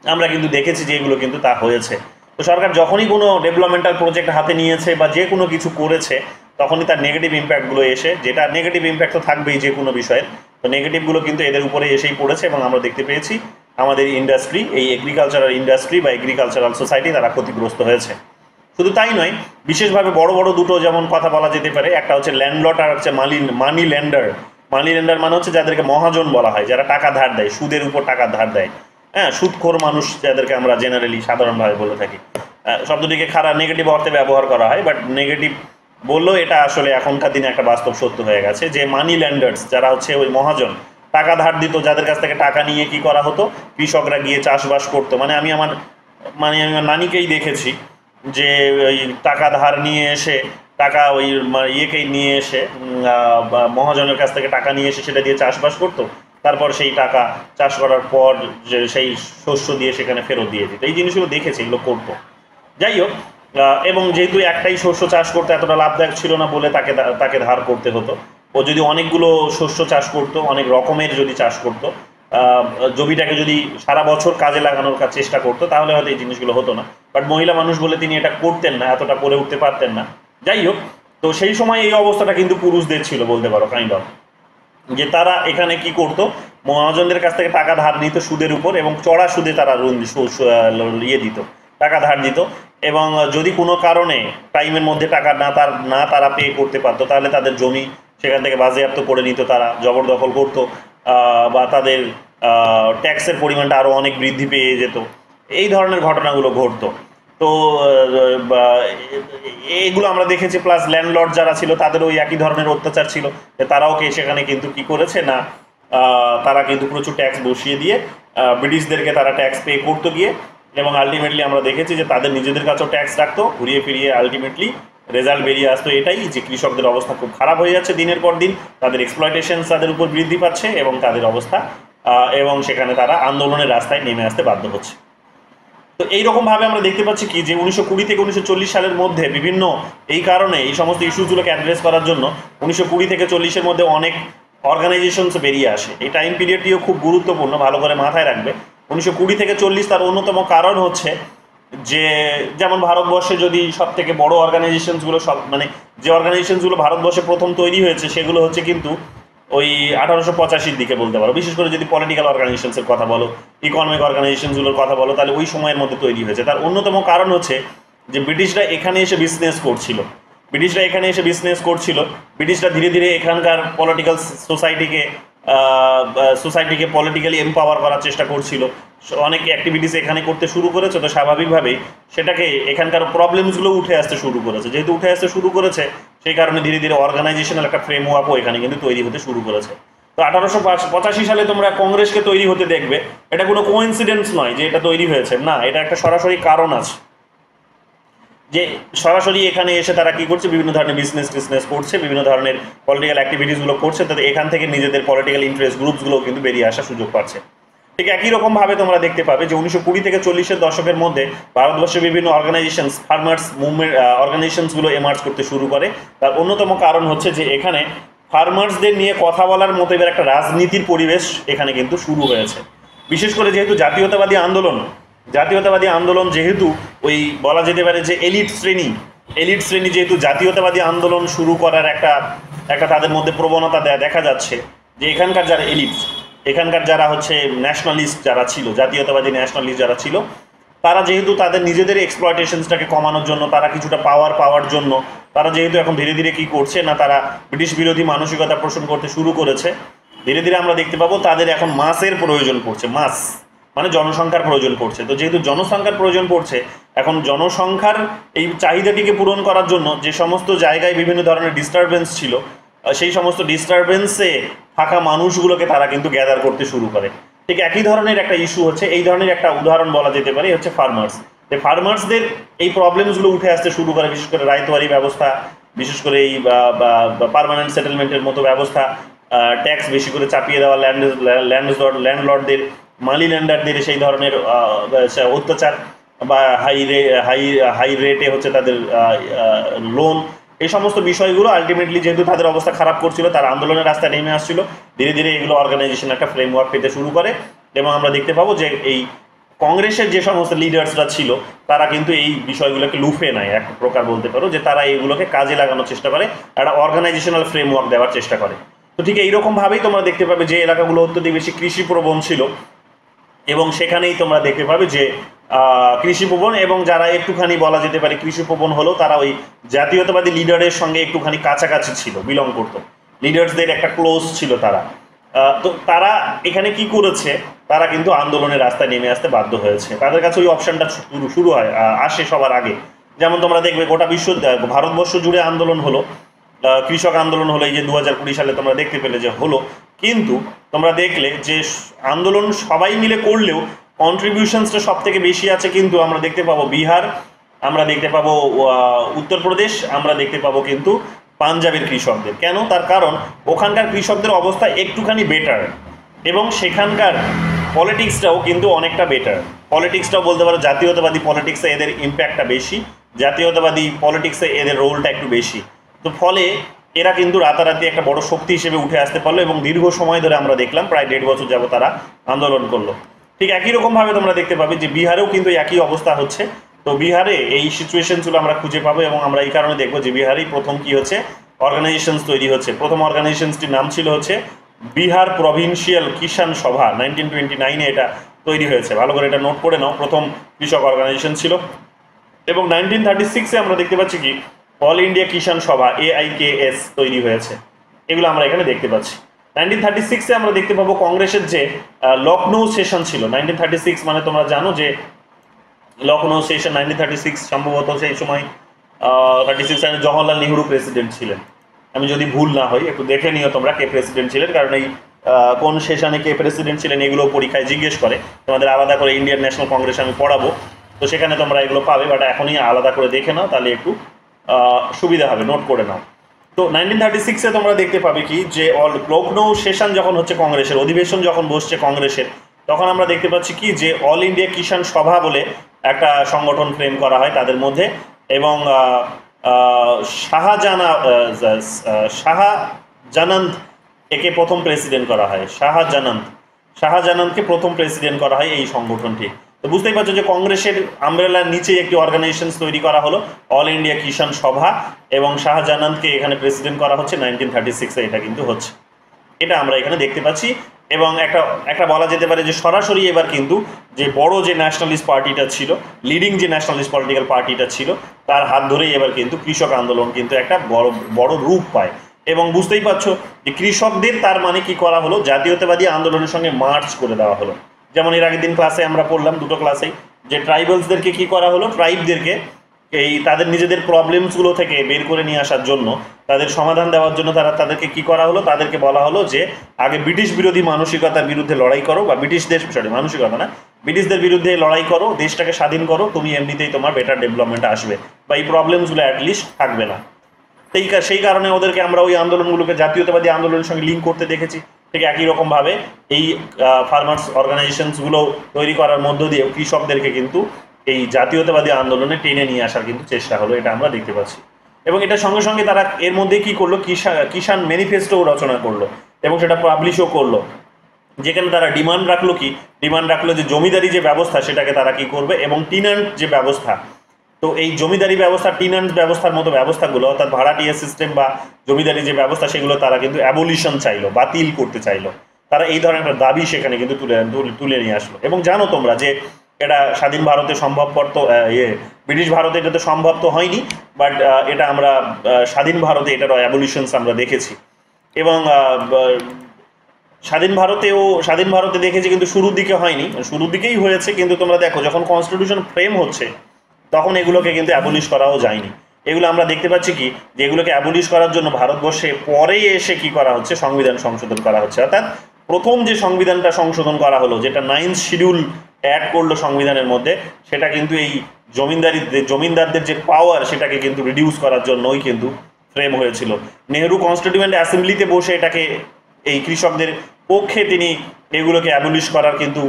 আমরা কিন্তু দেখেছি যে এগুলো কিন্তু তা হয়েছে। তো সরকার যখনই কোনো ডেভেলপমেন্টাল প্রজেক্ট হাতে নিয়েছে বা যে কোনো কিছু করেছে, তখনই তার নেগেটিভ ইম্প্যাক্টগুলো এসে, যেটা নেগেটিভ ইম্প্যাক্ট তো থাকবেই যে কোনো বিষয়ের, তো নেগেটিভগুলো কিন্তু এদের উপরে এসেই পড়েছে। এবং আমরা দেখতে পেয়েছি আমাদের ইন্ডাস্ট্রি, এই এগ্রিকালচারাল ইন্ডাস্ট্রি বা এগ্রিকালচারাল সোসাইটি, তারা ক্ষতিগ্রস্ত হয়েছে। শুধু তাই নয়, বিশেষভাবে বড় বড় দুটো যেমন কথা বলা যেতে পারে, একটা হচ্ছে ল্যান্ডলট আর হচ্ছে মানি ল্যান্ডার। মানি ল্যান্ডার মানে হচ্ছে যাদেরকে মহাজন বলা হয়, যারা টাকা ধার দেয়, সুদের উপর টাকা ধার দেয়, হ্যাঁ, সুদখোর মানুষ যাদেরকে আমরা জেনারেলি সাধারণভাবে বলে থাকি। শব্দটিকে খারাপ নেগেটিভ অর্থে ব্যবহার করা হয়, বাট নেগেটিভ বললেও এটা আসলে এখনকার দিনে একটা বাস্তব সত্য হয়ে গেছে যে মানি ল্যান্ডার্স, যারা হচ্ছে ওই মহাজন, টাকা ধার দিত, যাদের কাছ থেকে টাকা নিয়ে কি করা হতো, কৃষকরা গিয়ে চাষবাস করতো। আমি আমার নানিকেই দেখেছি যে ওই টাকা ধার নিয়ে এসে, টাকা ওই ইয়েকেই নিয়ে এসে, মহাজনের কাছ থেকে টাকা নিয়ে এসে সেটা দিয়ে চাষবাস করতো। তারপর সেই টাকা চাষ করার পর যে সেই শস্য দিয়ে সেখানে ফেরত দিয়ে দিত। এই জিনিসগুলো দেখেছি, এগুলো করতো। যাই হোক, এবং যেহেতু একটাই শস্য চাষ করতে এতটা লাভদায়ক ছিল না বলে তাকে ধার করতে হতো। ও যদি অনেকগুলো শস্য চাষ করতো, অনেক রকমের যদি চাষ করতো, জমিটাকে যদি সারা বছর কাজে লাগানোর চেষ্টা করতো, তাহলে হয়তো এই জিনিসগুলো হতো না। বাট মহিলা মানুষ বলে তিনি এটা করতেন না, এতটা করে উঠতে পারতেন না। যাই হোক, তো সেই সময় এই অবস্থাটা কিন্তু পুরুষদের ছিল বলতে পারো, কাইন্ড অফ, যে তারা এখানে কি করতো, মহাজনদের কাছ থেকে টাকা ধার নিত সুদের উপর, এবং চড়া সুদে তারা দিত, টাকা ধার দিত। এবং যদি কোনো কারণে টাইমের মধ্যে টাকা তারা পে করতে পারতো, তাহলে তাদের জমি সেখান থেকে বাজেয়াপ্ত করে নিত, তারা জবরদখল করতো, বা তাদের ট্যাক্সের পরিমাণটা আরও অনেক বৃদ্ধি পেয়ে যেত। এই ধরনের ঘটনাগুলো ঘটতো। তো এইগুলো আমরা দেখেছি। প্লাস ল্যান্ডলর্ড যারা ছিল, তাদেরও ওই একই ধরনের অত্যাচার ছিল, যে তারাও সেখানে কিন্তু কি করেছে না, তারা কিন্তু প্রচুর ট্যাক্স বসিয়ে দিয়ে ব্রিটিশদেরকে তারা ট্যাক্স পে করতে গিয়ে, এবং আলটিমেটলি আমরা দেখেছি যে তাদের নিজেদের কাছেও ট্যাক্স রাখতো, ঘুরিয়ে ফিরিয়ে আলটিমেটলি রেজাল্ট বেরিয়ে আসতো এটাই যে কৃষকদের অবস্থা খুব খারাপ হয়ে যাচ্ছে দিনের পর দিন, তাদের এক্সপ্লয়টেশন তাদের উপর বৃদ্ধি পাচ্ছে এবং তাদের অবস্থা এবং সেখানে তারা আন্দোলনের রাস্তায় নেমে আসতে বাধ্য হচ্ছে। তো এইরকমভাবে আমরা দেখতে পাচ্ছি কি যে 1920 থেকে 1940 সালের মধ্যে বিভিন্ন এই কারণে এই সমস্ত ইস্যুগুলোকে অ্যাড্রেস করার জন্য 1920 থেকে 40-এর মধ্যে অনেক অর্গানাইজেশনস বেরিয়ে আসে। এই টাইম পিরিয়ডটিও খুব গুরুত্বপূর্ণ, ভালো করে মাথায় রাখবে। 1920 থেকে 40 তার অন্যতম কারণ হচ্ছে যে যেমন ভারতবর্ষে যদি সব থেকে বড় অর্গানাইজেশনসগুলো মানে যে অর্গানাইজেশনসগুলো ভারতবর্ষে প্রথম তৈরি হয়েছে সেগুলো হচ্ছে কিন্তু ওই 1885-র দিকে বলতে পারো। বিশেষ করে যদি পলিটিক্যাল অর্গানাইজেশনসের কথা বলো, ইকোনমিক অর্গানাইজেশনসগুলোর কথা বলো, তাহলে ওই সময়ের মধ্যে তৈরি হয়েছে। তার অন্যতম কারণ হচ্ছে যে ব্রিটিশরা এখানে এসে বিজনেস করছিল। ব্রিটিশরা ধীরে ধীরে এখানকার পলিটিক্যাল সোসাইটিকে পলিটিক্যালি এম্পাওয়ার করার চেষ্টা করছিল। অনেক অ্যাক্টিভিটিস এখানে করতে শুরু করেছে, তো স্বাভাবিকভাবেই সেটাকে এখানকার প্রবলেমসগুলো উঠে আসতে শুরু করেছে। যেহেতু উঠে আসতে শুরু করেছে সেই কারণে ধীরে ধীরে অর্গানাইজেশনাল একটা ফ্রেমওয়ার্কও এখানে কিন্তু তৈরি হতে শুরু করেছে। তো 1885 সালে তোমরা কংগ্রেসকে তৈরি হতে দেখবে। এটা কোনো কোইন্সিডেন্স নয় যে এটা তৈরি হয়েছে, না, এটা একটা সরাসরি কারণ আছে যে সরাসরি এখানে এসে তারা কি করছে, বিভিন্ন ধরনের বিজনেস করছে, বিভিন্ন ধরনের পলিটিক্যাল অ্যাক্টিভিটিসগুলো করছে, তাদের এখান থেকে নিজেদের পলিটিক্যাল ইন্টারেস্ট গ্রুপসগুলো কিন্তু বেরিয়ে আসার সুযোগ পাচ্ছে। ঠিক একই রকমভাবে তোমরা দেখতে পাবে যে 1920 থেকে 40-এর দশকের মধ্যে ভারতবর্ষের বিভিন্ন অর্গানাইজেশনস, ফার্মার্স মুভমেন্ট অর্গানাইজেশনসগুলো এমার্জ করতে শুরু করে। তার অন্যতম কারণ হচ্ছে যে এখানে ফার্মার্সদের নিয়ে কথা বলার মতো এবার একটা রাজনীতির পরিবেশ এখানে কিন্তু শুরু হয়েছে। বিশেষ করে যেহেতু জাতীয়তাবাদী আন্দোলন যেহেতু ওই বলা যেতে পারে যে এলিট শ্রেণী যেহেতু জাতীয়তাবাদী আন্দোলন শুরু করার একটা তাদের মধ্যে প্রবণতা দেখা যাচ্ছে যে এখানকার যারা এখানকার যারা হচ্ছে ন্যাশনালিস্ট যারা ছিল, জাতীয়তাবাদী ন্যাশনালিস্ট যারা ছিল, তারা যেহেতু তাদের নিজেদের এক্সপ্লয়টেশনসটাকে কমানোর জন্য, তারা কিছুটা পাওয়ার জন্য তারা যেহেতু এখন ধীরে ধীরে কী করছে না, তারা ব্রিটিশ বিরোধী মানসিকতা পোষণ করতে শুরু করেছে। ধীরে ধীরে আমরা দেখতে পাবো তাদের এখন মাসের প্রয়োজন পড়ছে, মাস মানে জনসংখ্যার প্রয়োজন পড়ছে। তো যেহেতু জনসংখ্যার প্রয়োজন পড়ছে, এখন জনসংখ্যার এই চাহিদাটিকে পূরণ করার জন্য যে সমস্ত জায়গায় বিভিন্ন ধরনের ডিস্টারবেন্স ছিল, সেই সমস্ত ডিস্টারবেন্সে থাকা মানুষগুলোকে তারা কিন্তু গ্যাদার করতে শুরু করে। ঠিক একই ধরনের একটা ইস্যু হচ্ছে, এই ধরনের একটা উদাহরণ বলা যেতে পারে হচ্ছে ফার্মার্স। যে ফার্মার্সদের এই প্রবলেমসগুলো উঠে আসতে শুরু করে, বিশেষ করে রায়তোয়ারি ব্যবস্থা, বিশেষ করে এই পার্মানেন্ট সেটেলমেন্টের মতো ব্যবস্থা, ট্যাক্স বেশি করে চাপিয়ে দেওয়া ল্যান্ডলর্ডদের, মানি ল্যান্ডারদের সেই ধরনের অত্যাচার বা হাই রেটে হচ্ছে তাদের লোন, এই সমস্ত বিষয়গুলো আলটিমেটলি যেহেতু তাদের অবস্থা খারাপ করছিল, তারা আন্দোলনের রাস্তায় নেমে আসছিল। ধীরে ধীরে এগুলো অর্গানাইজেশন একটা ফ্রেমওয়ার্ক পেতে শুরু করে এবং আমরা দেখতে পাবো যে এই কংগ্রেসের যে সমস্ত লিডার্সরা ছিল তারা কিন্তু এই বিষয়গুলোকে লুফে নেয়, এক প্রকার বলতে পারো যে তারা এইগুলোকে কাজে লাগানোর চেষ্টা করে, একটা অর্গানাইজেশনাল ফ্রেমওয়ার্ক দেওয়ার চেষ্টা করে। তো ঠিক এইরকমভাবেই তোমরা দেখতে পাবে যে এলাকাগুলো অত্যধিক বেশি কৃষিপ্রবণ ছিল এবং সেখানেই তোমরা দেখতে পাবে যে কৃষিপ্রবণ এবং যারা একটুখানি বলা যেতে পারে কৃষিপ্রবণ হলেও তারা ওই জাতীয়তাবাদী লিডারের সঙ্গে একটুখানি কাছাকাছি ছিল, বিলং করতো, লিডার্সদের একটা ক্লোজ ছিল তারা। তো তারা এখানে কি করেছে, তারা কিন্তু আন্দোলনের রাস্তায় নেমে আসতে বাধ্য হয়েছে। তাদের কাছে ওই অপশানটা শুরু হয় আসে সবার আগে। যেমন তোমরা দেখবে গোটা ভারতবর্ষ জুড়ে আন্দোলন হলো, কৃষক আন্দোলন হলো, এই যে 2020 সালে তোমরা দেখতে পেলে যে হলো। কিন্তু তোমরা দেখলে যে আন্দোলন সবাই মিলে করলেও কন্ট্রিবিউশনসটা সব থেকে বেশি আছে কিন্তু আমরা দেখতে পাবো বিহার, আমরা দেখতে পাবো উত্তরপ্রদেশ, আমরা দেখতে পাবো কিন্তু পাঞ্জাবের কৃষকদের। কেন? তার কারণ ওখানকার কৃষকদের অবস্থা একটুখানি বেটার এবং সেখানকার পলিটিক্সটাও কিন্তু অনেকটা বেটার। পলিটিক্সটাও বলতে পারো জাতীয়তাবাদী পলিটিক্সে এদের ইম্প্যাক্টটা বেশি, জাতীয়তাবাদী পলিটিক্সে এদের রোলটা একটু বেশি। তো ফলে এরা কিন্তু রাতারাতি একটা বড় শক্তি হিসেবে উঠে আসতে পারলো এবং দীর্ঘ সময় ধরে আমরা দেখলাম প্রায় 1.5 বছর যাবো তারা আন্দোলন করলো। ঠিক একই রকমভাবে তোমরা দেখতে পাবে যে বিহারেও কিন্তু একই অবস্থা হচ্ছে। তো বিহারে এই সিচুয়েশনগুলো আমরা খুঁজে পাবো এবং আমরা এই কারণে দেখবো যে বিহারেই প্রথম কি হচ্ছে, অর্গানাইজেশনস তৈরি হচ্ছে। প্রথম অর্গানাইজেশনসটির নাম ছিল হচ্ছে বিহার প্রভিন্সিয়াল কিষাণ সভা, 1929-এ এটা তৈরি হয়েছে। ভালো করে এটা নোট করে নাও, প্রথম কৃষক অর্গানাইজেশন ছিল। এবং 1936-এ আমরা দেখতে পাচ্ছি কি অল ইন্ডিয়া কিষাণ সভা, AIKS তৈরি হয়েছে। এগুলো আমরা এখানে দেখতে পাচ্ছি। 1936-এ আমরা দেখতে পাবো কংগ্রেসের যে লখনৌ সেশন ছিল, 1936 মানে তোমরা জানো যে লখনৌ সেশন 1936 সম্ভবত সেই সময় 36 সালে জওহরলাল নেহরু প্রেসিডেন্ট ছিলেন, আমি যদি ভুল না হই, একটু দেখে নিও তোমরা কে প্রেসিডেন্ট ছিলেন, কারণ এই কোন সেশনে কে প্রেসিডেন্ট ছিলেন এগুলো পরীক্ষায় জিজ্ঞেস করে। তোমাদের আলাদা করে ইন্ডিয়ান ন্যাশনাল কংগ্রেস আমি পড়াবো, তো সেখানে তোমরা এগুলো পাবে, বাট এখনই আলাদা করে দেখে নাও, তাহলে একটু সুবিধা হবে, নোট করে নাও। তো 1936-এ তোমরা দেখতে পাবে কি যে লখনৌ সেশন যখন হচ্ছে কংগ্রেসের, অধিবেশন যখন বসছে কংগ্রেসের, তখন আমরা দেখতে পাচ্ছি কি যে অল ইন্ডিয়া কিষাণ সভা বলে একটা সংগঠন ফ্রেম করা হয় তাদের মধ্যে, এবং শাহজানন্দ একে প্রথম প্রেসিডেন্ট করা হয়। শাহজানন্দকে প্রথম প্রেসিডেন্ট করা হয় এই সংগঠনটি। তো বুঝতেই পারছো যে কংগ্রেসের আমব্রেলার নিচে একটি অর্গানাইজেশন তৈরি করা হলো, অল ইন্ডিয়া কিষাণ সভা, এবং শাহজানন্দকে এখানে প্রেসিডেন্ট করা হচ্ছে 1936-এ, এটা কিন্তু হচ্ছে, এটা আমরা এখানে দেখতে পাচ্ছি। এবং একটা বলা যেতে পারে যে সরাসরি এবার কিন্তু যে বড় যে ন্যাশনালিস্ট পার্টিটা ছিল, লিডিং যে ন্যাশনালিস্ট পলিটিক্যাল পার্টিটা ছিল, তার হাত ধরেই এবার কিন্তু কৃষক আন্দোলন কিন্তু একটা বড় রূপ পায়। এবং বুঝতেই পারছো যে কৃষকদের তার মানে কি করা হলো, জাতীয়তাবাদী আন্দোলনের সঙ্গে মার্চ করে দেওয়া হলো। যেমন এর আগের দিন ক্লাসে আমরা পড়লাম, দুটো ক্লাসেই, যে ট্রাইবালসদেরকে কি করা হলো, ট্রাইবদেরকে এই তাদের নিজেদের প্রবলেমসগুলো থেকে বের করে নিয়ে আসার জন্য, তাদের সমাধান দেওয়ার জন্য তাদেরকে কি করা হলো, তাদেরকে বলা হলো যে আগে ব্রিটিশ বিরোধী মানসিকতার বিরুদ্ধে লড়াই করো, বা মানসিকতা না, ব্রিটিশদের বিরুদ্ধে লড়াই করো, দেশটাকে স্বাধীন করো, তুমি এমনিতেই তোমার বেটার ডেভেলপমেন্ট আসবে, বা এই প্রবলেমসগুলো অ্যাটলিস্ট থাকবে না। সেই কারণে ওদেরকে আমরা ওই আন্দোলনগুলোকে জাতীয়তাবাদী আন্দোলনের সঙ্গে লিঙ্ক করতে দেখেছি। ঠিক একই রকমভাবে এই ফার্মার্স অর্গানাইজেশনসগুলো তৈরি করার মধ্য দিয়ে কৃষকদেরকে কিন্তু এই জাতীয়তাবাদী আন্দোলনে টেনে নিয়ে আসার কিন্তু চেষ্টা হলো, এটা আমরা দেখতে পাচ্ছি। এবং এটার সঙ্গে সঙ্গে তারা এর মধ্যে কি করলো, কিষাণ ম্যানিফেস্টোও রচনা করলো এবং সেটা পাবলিশও করলো, যেখানে তারা ডিমান্ড রাখলো যে জমিদারি যে ব্যবস্থা সেটাকে তারা কি করবে, এবং টিনান্ট যে ব্যবস্থা, তো এই জমিদারি ব্যবস্থা, টিনান্ট ব্যবস্থার মতো ব্যবস্থাগুলো, অর্থাৎ ভাড়াটিয়া সিস্টেম বা জমিদারি যে ব্যবস্থা, সেগুলো তারা কিন্তু অ্যাবলিশন চাইলো, বাতিল করতে চাইলো। তারা এই ধরনের একটা দাবি সেখানে কিন্তু তুলে নিয়ে আসলো। এবং জানো তোমরা যে এটা স্বাধীন ভারতে সম্ভবপর তো, ব্রিটিশ ভারতে এটা তো সম্ভব তো হয়নি, বাট এটা আমরা স্বাধীন ভারতে এটারও অ্যাবলিশনস আমরা দেখেছি। এবং স্বাধীন ভারতে দেখেছি, কিন্তু শুরুর দিকে হয়নি, শুরুর দিকেই হয়েছে, কিন্তু তোমরা দেখো যখন কনস্টিটিউশন ফ্রেম হচ্ছে তখন এগুলোকে কিন্তু অ্যাবলিশ করাও যায়নি। এগুলো আমরা দেখতে পাচ্ছি কি যে এগুলোকে অ্যাবলিশ করার জন্য ভারতবর্ষে পরেই এসে কি করা হচ্ছে, সংবিধান সংশোধন করা হচ্ছে। অর্থাৎ প্রথম যে সংবিধানটা সংশোধন করা হলো, যেটা 9th শিডিউল অ্যাড করলো সংবিধানের মধ্যে, সেটা কিন্তু এই জমিদারদের যে পাওয়ার সেটাকে কিন্তু রিডিউস করার জন্যই কিন্তু ফ্রেম হয়েছিল। নেহেরু কনস্টিটিউয়েন্ট অ্যাসেম্বলিতে বসে এটাকে এই কৃষকদের পক্ষে তিনি এগুলোকে অ্যাবলিশ করার কিন্তু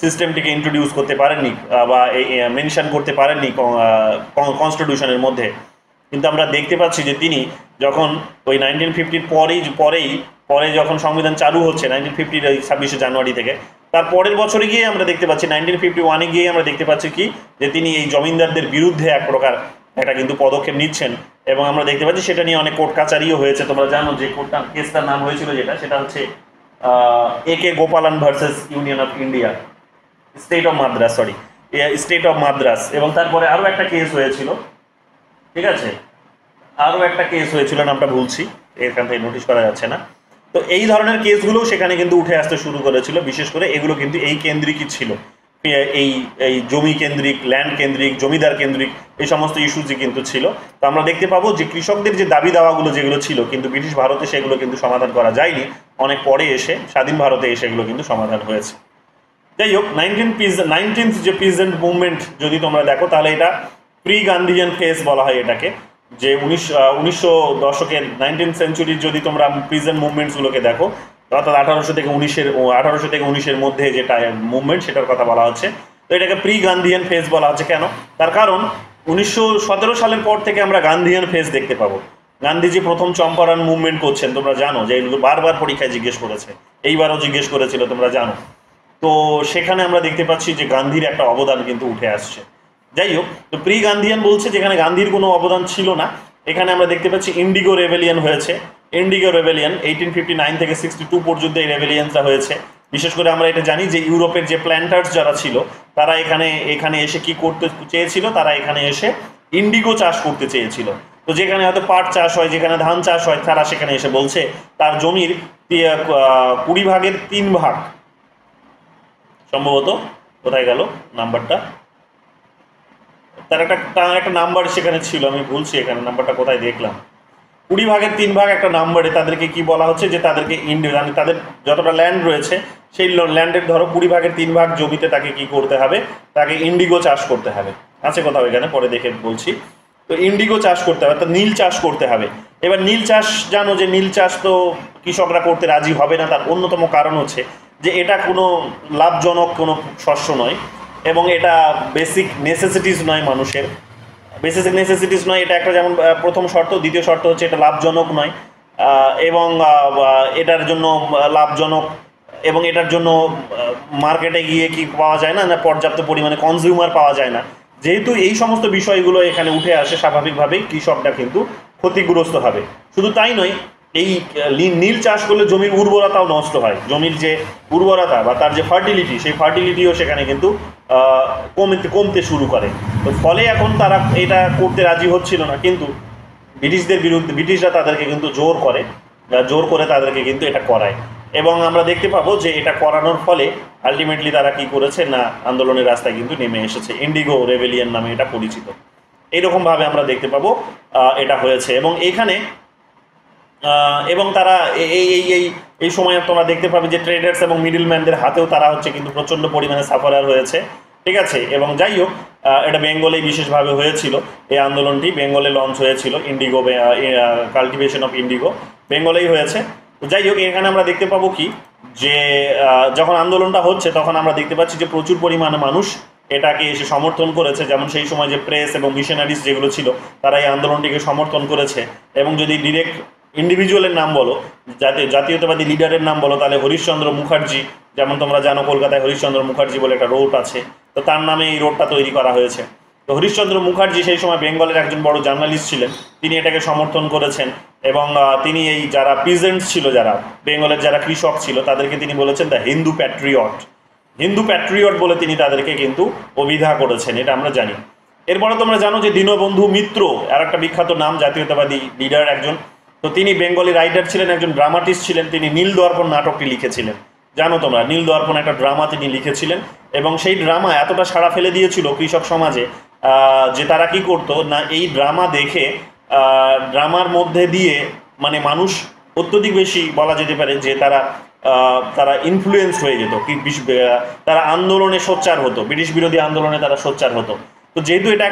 সিস্টেমটিকে ইন্ট্রোডিউস করতে পারেননি, বা মেনশন করতে পারেননি কনস্টিটিউশনের মধ্যে। কিন্তু আমরা দেখতে পাচ্ছি যে তিনি যখন ওই 1950-র পরে যখন সংবিধান চালু হচ্ছে 1950-র 26শে জানুয়ারি থেকে, তার পরের বছরে গিয়ে আমরা দেখতে পাচ্ছি 1951-এ গিয়ে আমরা দেখতে পাচ্ছি কি যে তিনি এই জমিদারদের বিরুদ্ধে এক প্রকার একটা কিন্তু পদক্ষেপ নিচ্ছেন। এবং আমরা দেখতে পাচ্ছি সেটা নিয়ে অনেক কোর্ট কাচারিও হয়েছে। তোমরা জানো যে কেসটার নাম হয়েছিল সেটা হচ্ছে A.K. Gopalan versus union of India, state of Madras. এবং তারপরে আরও একটা কেস হয়েছিল, ঠিক আছে, আরও একটা কেস হয়েছিল, নামটা ভুলছি, এখান থেকে নোটিশ করা যাচ্ছে না। তো এই ধরনের কেসগুলোও সেখানে কিন্তু উঠে আসতে শুরু করেছিল। বিশেষ করে এগুলো কিন্তু এই কেন্দ্রিকই ছিল, এই জমি কেন্দ্রিক, ল্যান্ড কেন্দ্রিক, জমিদার কেন্দ্রিক, এই সমস্ত ইস্যুজই কিন্তু ছিল। তো আমরা দেখতে পাবো যে কৃষকদের যে দাবি দাওয়াগুলো যেগুলো ছিল, কিন্তু ব্রিটিশ ভারতে সেগুলো কিন্তু সমাধান করা যায়নি, অনেক পরে এসে স্বাধীন ভারতে এসে এগুলো কিন্তু সমাধান হয়েছে। যাই হোক, 19th যে পিজেন্ট মুভমেন্ট যদি তোমরা দেখো, তাহলে এটা প্রি গান্ধিয়ান ফেজ বলা হয় এটাকে। যে 1900 দশকের 19th সেঞ্চুরির যদি তোমরা পিজেন্ট মুভমেন্টসগুলোকে দেখো, অর্থাৎ 1800 থেকে 19-এর মধ্যে যেটা মুভমেন্ট, সেটার কথা বলা হচ্ছে। তো এটাকে প্রি গান্ধিয়ান ফেজ বলা হচ্ছে। কেন? তার কারণ 1917 সালের পর থেকে আমরা গান্ধিয়ান ফেজ দেখতে পাবো। গান্ধীজি প্রথম চম্পারণ মুভমেন্ট করছেন, তোমরা জানো যে এগুলো বারবার পরীক্ষায় জিজ্ঞেস করেছে, এইবারও জিজ্ঞেস করেছিল, তোমরা জানো। তো সেখানে আমরা দেখতে পাচ্ছি যে গান্ধীর একটা অবদান কিন্তু উঠে আসছে। যাই হোক, তো প্রি গান্ধিয়ান বলছে যেখানে গান্ধীর কোনো অবদান ছিল না। এখানে আমরা দেখতে পাচ্ছি ইন্ডিগো রেবেলিয়ান হয়েছে। ইন্ডিগো রেবেলিয়ান 1859 থেকে 62 পর্যন্ত এই রেবেলিয়ানটা হয়েছে। বিশেষ করে আমরা এটা জানি যে ইউরোপের যে প্ল্যান্টার্স যারা ছিল, তারা এখানে এসে কি করতে চেয়েছিল, তারা এখানে এসে ইন্ডিগো চাষ করতে চেয়েছিল। তো যেখানে হয়তো পাট চাষ হয়, যেখানে ধান চাষ হয়, তারা সেখানে এসে বলছে তার জমির 20 ভাগের 3 ভাগ, সম্ভবত কোথায় গেল নাম্বারটা, তার একটা নাম্বার সেখানে ছিল, আমি ভুলছি এখানে নাম্বারটা কোথায় দেখলাম। 20 ভাগের 3 ভাগ একটা নাম্বারে তাদেরকে কি বলা হচ্ছে যে তাদেরকে মানে তাদের যতটা ল্যান্ড রয়েছে সেই ল্যান্ডের ধরো 20 ভাগের 3 ভাগ জমিতে তাকে কি করতে হবে, তাকে ইন্ডিগো চাষ করতে হবে। আছে কোথাও এখানে, পরে দেখে বলছি। তো ইন্ডিগো চাষ করতে হবে, তো নীল চাষ করতে হবে। এবার নীল চাষ, জানো যে নীল চাষ তো কৃষকরা করতে রাজি হবে না। তার অন্যতম কারণ হচ্ছে যে এটা কোনো লাভজনক কোনো শস্য নয়, এবং এটা বেসিক নেসেসিটিস নয় মানুষের, বেসিক নেসেসিটিস নয়। এটা একটা যেমন প্রথম শর্ত। দ্বিতীয় শর্ত হচ্ছে এটা লাভজনক নয়, এবং এটার জন্য লাভজনক, এবং এটার জন্য মার্কেটে গিয়ে কি পাওয়া যায় না, না পর্যাপ্ত পরিমাণে কনজিউমার পাওয়া যায় না। যেহেতু এই সমস্ত বিষয়গুলো এখানে উঠে আসে, স্বাভাবিকভাবেই কৃষকটা কিন্তু ক্ষতিগ্রস্ত হবে। শুধু তাই নয়, এই নীল চাষ করলে জমির উর্বরতাও নষ্ট হয়। জমির যে উর্বরতা বা তার যে ফার্টিলিটি, সেই ফার্টিলিটিও সেখানে কিন্তু কমতে শুরু করে। তো ফলে এখন তারা এটা করতে রাজি হচ্ছিল না, কিন্তু ব্রিটিশদের বিরুদ্ধে ব্রিটিশরা তাদেরকে কিন্তু জোর করে তাদেরকে কিন্তু এটা করায়। এবং আমরা দেখতে পাবো যে এটা করানোর ফলে আলটিমেটলি তারা কি করেছে না, আন্দোলনের রাস্তায় কিন্তু নেমে এসেছে। ইন্ডিগো রেবেলিয়ন নামে এটা পরিচিত। এইরকমভাবে আমরা দেখতে পাবো এটা হয়েছে। এবং এইখানে এবং তারা এই এই এই এই সময় তোমরা দেখতে পাবে যে ট্রেডার্স এবং মিডলম্যানদের হাতেও তারা হচ্ছে কিন্তু প্রচণ্ড পরিমাণে সাফারার হয়েছে। ঠিক আছে। এবং যাই হোক, এটা বেঙ্গলেই বিশেষভাবে হয়েছিল। এই আন্দোলনটি বেঙ্গলে লঞ্চ হয়েছিল, ইন্ডিগো কাল্টিভেশন অফ ইন্ডিগো বেঙ্গলেই হয়েছে। তো যাই হোক, এখানে আমরা দেখতে পাবো কি যে যখন আন্দোলনটা হচ্ছে তখন আমরা দেখতে পাচ্ছি যে প্রচুর পরিমাণে মানুষ এটাকে এসে সমর্থন করেছে। যেমন সেই সময় যে প্রেস এবং মিশনারিজ যেগুলো ছিল তারা এই আন্দোলনটিকে সমর্থন করেছে। এবং যদি ডিরেক্ট ইন্ডিভিজুয়ালের নাম বলো, জাতীয়তাবাদী লিডারের নাম বলো, তাহলে হরিশচন্দ্র মুখার্জি, যেমন তোমরা জানো কলকাতায় হরিশচন্দ্র মুখার্জি বলে একটা রোড আছে, তো তার নামে এই রোডটা তৈরি করা হয়েছে। তো হরিশচন্দ্র মুখার্জি সেই সময় বেঙ্গলের একজন বড় জার্নালিস্ট ছিলেন, তিনি এটাকে সমর্থন করেছেন। এবং তিনি এই যারা পিজেন্টস ছিল, যারা বেঙ্গলের যারা কৃষক ছিল, তাদেরকে তিনি বলেছেন দ্য হিন্দু প্যাট্রিয়ট বলে তিনি তাদেরকে কিন্তু অভিধা করেছেন, এটা আমরা জানি। এরপরে তোমরা জানো যে দীনবন্ধু মিত্র আর একটা বিখ্যাত নাম, জাতীয়তাবাদী লিডার একজন। তো তিনি বেঙ্গলি রাইটার ছিলেন, একজন ড্রামাটিস্ট ছিলেন। তিনি নীল দর্পণ নাটকটি লিখেছিলেন, জানো তোমরা, নীল দর্পণ একটা ড্রামা তিনি লিখেছিলেন। এবং সেই ড্রামা এতটা সাড়া ফেলে দিয়েছিল কৃষক সমাজে যে তারা কি করতো না, এই ড্রামা দেখে ড্রামার মধ্যে দিয়ে মানে মানুষ অত্যধিক বেশি বলা যেতে পারে যে তারা ইনফ্লুয়েন্সড হয়ে যেত, তারা আন্দোলনে সোচ্চার হতো, ব্রিটিশ বিরোধী আন্দোলনে তারা সোচ্চার হতো। তো যেহেতু এটা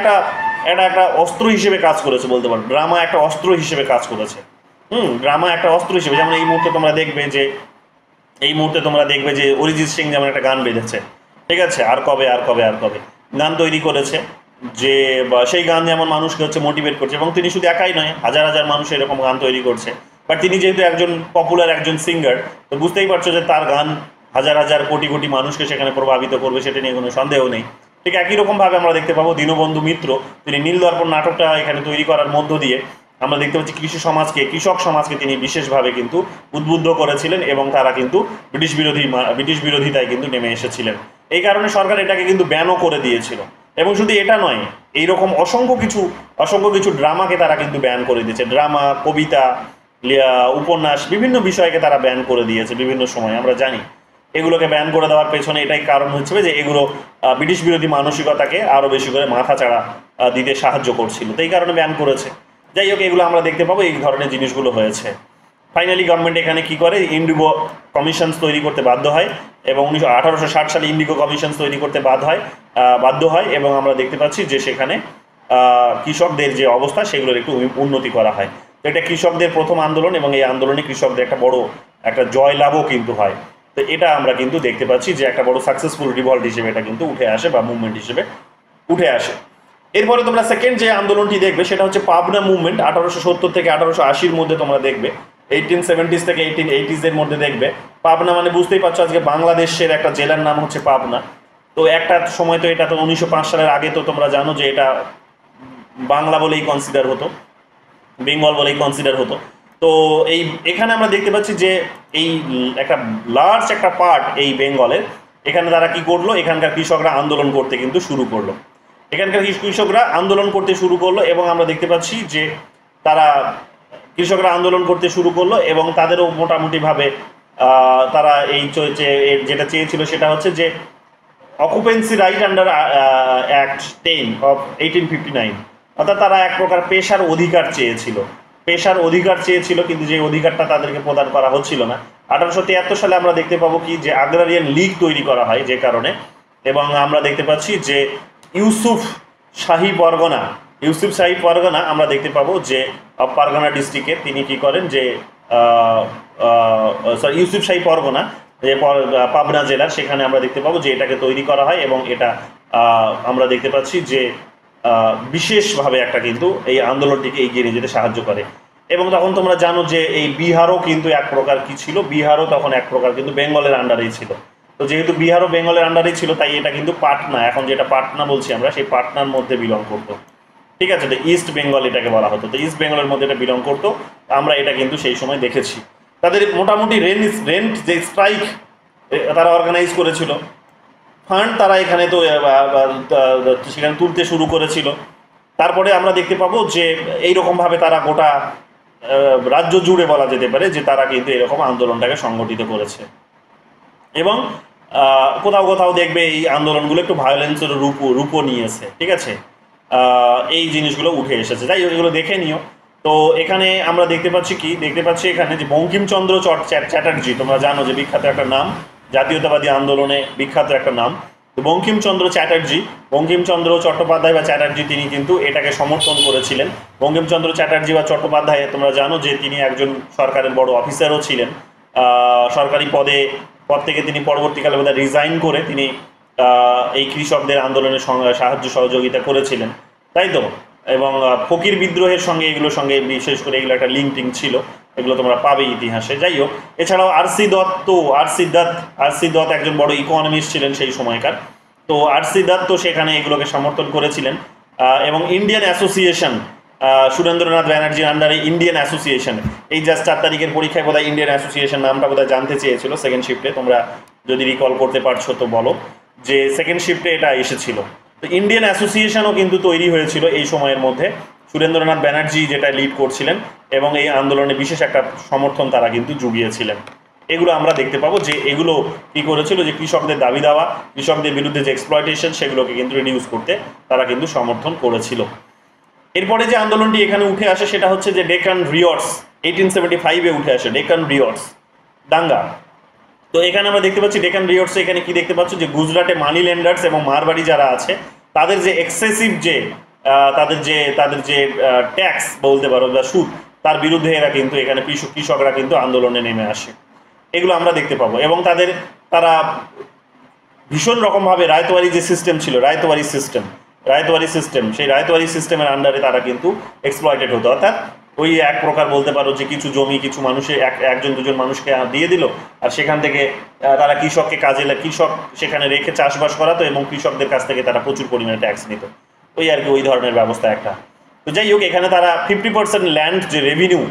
একটা অস্ত্র হিসেবে কাজ করেছে বলতে পারো, ড্রামা একটা অস্ত্র হিসেবে কাজ করেছে। ড্রামা একটা অস্ত্র হিসেবে, যেমন এই মুহূর্তে তোমরা দেখবে যে অরিজিৎ সিং যেমন একটা গান বেঁধেছে, ঠিক আছে, আর কবে গান তৈরি করেছে, যে সেই গান যেমন মানুষকে হচ্ছে মোটিভেট করছে। এবং তিনি শুধু একাই নয়, হাজার হাজার মানুষ এরকম গান তৈরি করছে। বাট তিনি যেহেতু একজন পপুলার একজন সিঙ্গার, তো বুঝতেই পারছো যে তার গান হাজার হাজার কোটি কোটি মানুষকে সেখানে প্রভাবিত করবে, সেটা নিয়ে কোনো সন্দেহ নেই। ঠিক একই রকমভাবে আমরা দেখতে পাবো দীনবন্ধু মিত্র, তিনি নীল দর্পণ নাটকটা এখানে তৈরি করার মধ্য দিয়ে আমরা দেখতে পাচ্ছি কৃষক সমাজকে তিনি বিশেষভাবে কিন্তু উদ্বুদ্ধ করেছিলেন, এবং তারা কিন্তু ব্রিটিশ বিরোধিতায় কিন্তু নেমে এসেছিলেন। এই কারণে সরকার এটাকে কিন্তু ব্যানও করে দিয়েছিল। এবং শুধু এটা নয়, এইরকম অসংখ্য কিছু ড্রামাকে তারা কিন্তু ব্যান করে দিয়েছে। ড্রামা, কবিতা, উপন্যাস, বিভিন্ন বিষয়কে তারা ব্যান করে দিয়েছে বিভিন্ন সময়, আমরা জানি। এগুলোকে ব্যান করে দেওয়ার পেছনে এটাই কারণ হচ্ছে যে এগুলো ব্রিটিশ বিরোধী মানসিকতাকে আরও বেশি করে মাথাচাড়া দিতে সাহায্য করছিল, তো এই কারণে ব্যান করেছে। যাই হোক, এগুলো আমরা দেখতে পাবো, এই ধরনের জিনিসগুলো হয়েছে। ফাইনালি গভর্নমেন্ট এখানে কি করে, ইন্ডিগো কমিশনস তৈরি করতে বাধ্য হয়। এবং 1860 সালে ইন্ডিগো কমিশনস তৈরি করতে বাধ্য হয়। এবং আমরা দেখতে পাচ্ছি যে সেখানে কৃষকদের যে অবস্থা সেগুলোর একটু উন্নতি করা হয়। তো এটা কৃষকদের প্রথম আন্দোলন, এবং এই আন্দোলনে কৃষকদের একটা বড় একটা জয়লাভও কিন্তু হয়। তো এটা আমরা কিন্তু দেখতে পাচ্ছি যে একটা বড় সাকসেসফুল রিভল্ট হিসেবে এটা কিন্তু উঠে আসে, বা মুভমেন্ট হিসেবে উঠে আসে। এরপরে তোমরা সেকেন্ড যে আন্দোলনটি দেখবে সেটা হচ্ছে পাবনা মুভমেন্ট। 1870 থেকে 1880-র মধ্যে তোমরা দেখবে, 1870s থেকে 1880s-এর মধ্যে দেখবে। পাবনা মানে বুঝতেই পারছো, আজকে বাংলাদেশের একটা জেলার নাম হচ্ছে পাবনা। তো একটা সময় তো এটা তো 1905 সালের আগে তো তোমরা জানো যে এটা বাংলা বলেই কনসিডার হতো, বেঙ্গল বলেই কনসিডার হতো। তো এখানে আমরা দেখতে পাচ্ছি যে এই একটা লার্জ একটা পার্ট এই বেঙ্গলের, এখানে তারা কি করলো, এখানকার কৃষকরা আন্দোলন করতে কিন্তু শুরু করলো। এবং আমরা দেখতে পাচ্ছি যে কৃষকরা আন্দোলন করতে শুরু করলো, এবং তাদেরও মোটামুটিভাবে তারা যেটা চেয়েছিল সেটা হচ্ছে যে occupancy right under act 10 of 1859, অর্থাৎ তারা এক প্রকার পেশার অধিকার চেয়েছিল। পেশার অধিকার চেয়েছিল, কিন্তু যে অধিকারটা তাদেরকে প্রদান করা হচ্ছিল না। 1873 সালে আমরা দেখতে পাবো কি যে আগ্রারিয়ান লীগ তৈরি করা হয় যে কারণে, এবং আমরা দেখতে পাচ্ছি যে ইউসুফ শাহী পরগনা আমরা দেখতে পাবো যে পারগনা ডিস্ট্রিক্টে তিনি কি করেন যে ইউসুফ শাহী পরগনা যে পাবনা জেলার, সেখানে আমরা দেখতে পাবো যে এটাকে তৈরি করা হয়, এবং এটা আমরা দেখতে পাচ্ছি যে বিশেষভাবে একটা কিন্তু এই আন্দোলনটিকে এগিয়ে নিয়ে যেতে সাহায্য করে। এবং তখন তোমরা জানো যে এই বিহারও কিন্তু এক প্রকার কি ছিল, বিহারও তখন এক প্রকার কিন্তু বেঙ্গলের আন্ডারেই ছিল। তো যেহেতু বিহারও বেঙ্গলের আন্ডারেই ছিল, তাই এটা কিন্তু পাটনা, এখন যেটা পাটনা বলছি আমরা, সেই পাটনার মধ্যে বিলং করতো। ঠিক আছে, তো ইস্ট বেঙ্গল এটাকে বলা হতো, তো ইস্ট বেঙ্গলের মধ্যে এটা বিলং করতো। আমরা এটা কিন্তু সেই সময় দেখেছি। তাদের মোটামুটি রেন্ট যে স্ট্রাইক তারা অর্গানাইজ করেছিল, ফান্ড তারা এখানে তো সেখানে তুলতে শুরু করেছিল। তারপরে আমরা দেখতে পাবো যে এইরকমভাবে তারা গোটা রাজ্য জুড়ে বলা যেতে পারে যে তারা কিন্তু এরকম আন্দোলনটাকে সংগঠিত করেছে। এবং কোথাও কোথাও দেখবে এই আন্দোলনগুলো একটু ভায়োলেন্সের রূপও নিয়েছে। ঠিক আছে, এই জিনিসগুলো উঠে এসেছে, যাই হোক এগুলো দেখে নিও। তো এখানে আমরা দেখতে পাচ্ছি এখানে যে বঙ্কিমচন্দ্র চ্যাটার্জি, তোমরা জানো যে বিখ্যাত একটা নাম, জাতীয়তাবাদী আন্দোলনে বিখ্যাত একটা নাম। তো বঙ্কিমচন্দ্র চট্টোপাধ্যায় বা চ্যাটার্জি, তিনি কিন্তু এটাকে সমর্থন করেছিলেন। বঙ্কিমচন্দ্র চ্যাটার্জি বা চট্টোপাধ্যায়, তোমরা জানো যে তিনি একজন সরকারের বড় অফিসারও ছিলেন। সরকারি পদ থেকে তিনি পরবর্তীকালে বোধহয় রিজাইন করে তিনি এই কৃষকদের আন্দোলনের সাহায্য সহযোগিতা করেছিলেন, তাই তো। এবং ফকির বিদ্রোহের সঙ্গে এগুলোর সঙ্গে বিশেষ করে এগুলো একটা লিঙ্কিং ছিল, এগুলো তোমরা পাবে ইতিহাসে। যাই হোক, এছাড়াও আর.সি. দত্ত একজন বড় ইকোনমিস্ট ছিলেন সেই সময়কার। তো আর.সি. দত্ত সেখানে এগুলোকে সমর্থন করেছিলেন। এবং ইন্ডিয়ান অ্যাসোসিয়েশন, সুরেন্দ্রনাথ ব্যানার্জির আন্ডারে ইন্ডিয়ান অ্যাসোসিয়েশন, এই জাস্ট 4 তারিখের পরীক্ষায় বোধহয় ইন্ডিয়ান অ্যাসোসিয়েশন নামটা বোধহয় জানতে চেয়েছিল সেকেন্ড শিফটে, তোমরা যদি রিকল করতে পারছো তো বলো যে সেকেন্ড শিফটে এটা এসেছিল। তো ইন্ডিয়ান অ্যাসোসিয়েশনও কিন্তু তৈরি হয়েছিল এই সময়ের মধ্যে, সুরেন্দ্রনাথ ব্যানার্জি যেটা লিড করছিলেন, এবং এই আন্দোলনে বিশেষ একটা সমর্থন তারা কিন্তু জুগিয়েছিলেন। এগুলো আমরা দেখতে পাবো যে এগুলো কী করেছিল, যে কৃষকদের দাবি দাওয়া, কৃষকদের বিরুদ্ধে যে এক্সপ্লয়টেশন, সেগুলোকে কিন্তু রিডিউস করতে তারা কিন্তু সমর্থন করেছিল। এরপরে যে আন্দোলনটি এখানে উঠে আসে সেটা হচ্ছে যে ডেকান রিয়টস, 1875-এ উঠে আসে ডেকান রিয়টস দাঙ্গা। তো এখানে আমরা দেখতে পাচ্ছি ডেকান রিয়টসে এখানে কি দেখতে পাচ্ছ যে গুজরাটে মানি ল্যান্ডার্স এবং মারবাড়ি যারা আছে, তাদের যে এক্সেসিভ যে তাদের যে ট্যাক্স বলতে পারো বা সুদ, তার বিরুদ্ধে এরা কিন্তু এখানে কৃষকরা কিন্তু আন্দোলনে নেমে আসে, এগুলো আমরা দেখতে পাবো। এবং তারা ভীষণ রকমভাবে রায়তওয়ারি যে সিস্টেম ছিল, রায়তওয়ারি সিস্টেম, সেই রায়তওয়ারি সিস্টেমের আন্ডারে তারা কিন্তু এক্সপ্লয়েটেড হতো। অর্থাৎ ওই এক প্রকার বলতে পারো যে কিছু জমি কিছু মানুষের একজন দুজন মানুষকে দিয়ে দিল, আর সেখান থেকে তারা কৃষক সেখানে রেখে চাষবাস করাতো, এবং কৃষকদের কাছ থেকে তারা প্রচুর পরিমাণে ট্যাক্স নিত, ওই আর কি ওই ধরনের ব্যবস্থা একটা। তো যাই হোক, এখানে তারা 50% ল্যান্ড যে রেভিনিউ,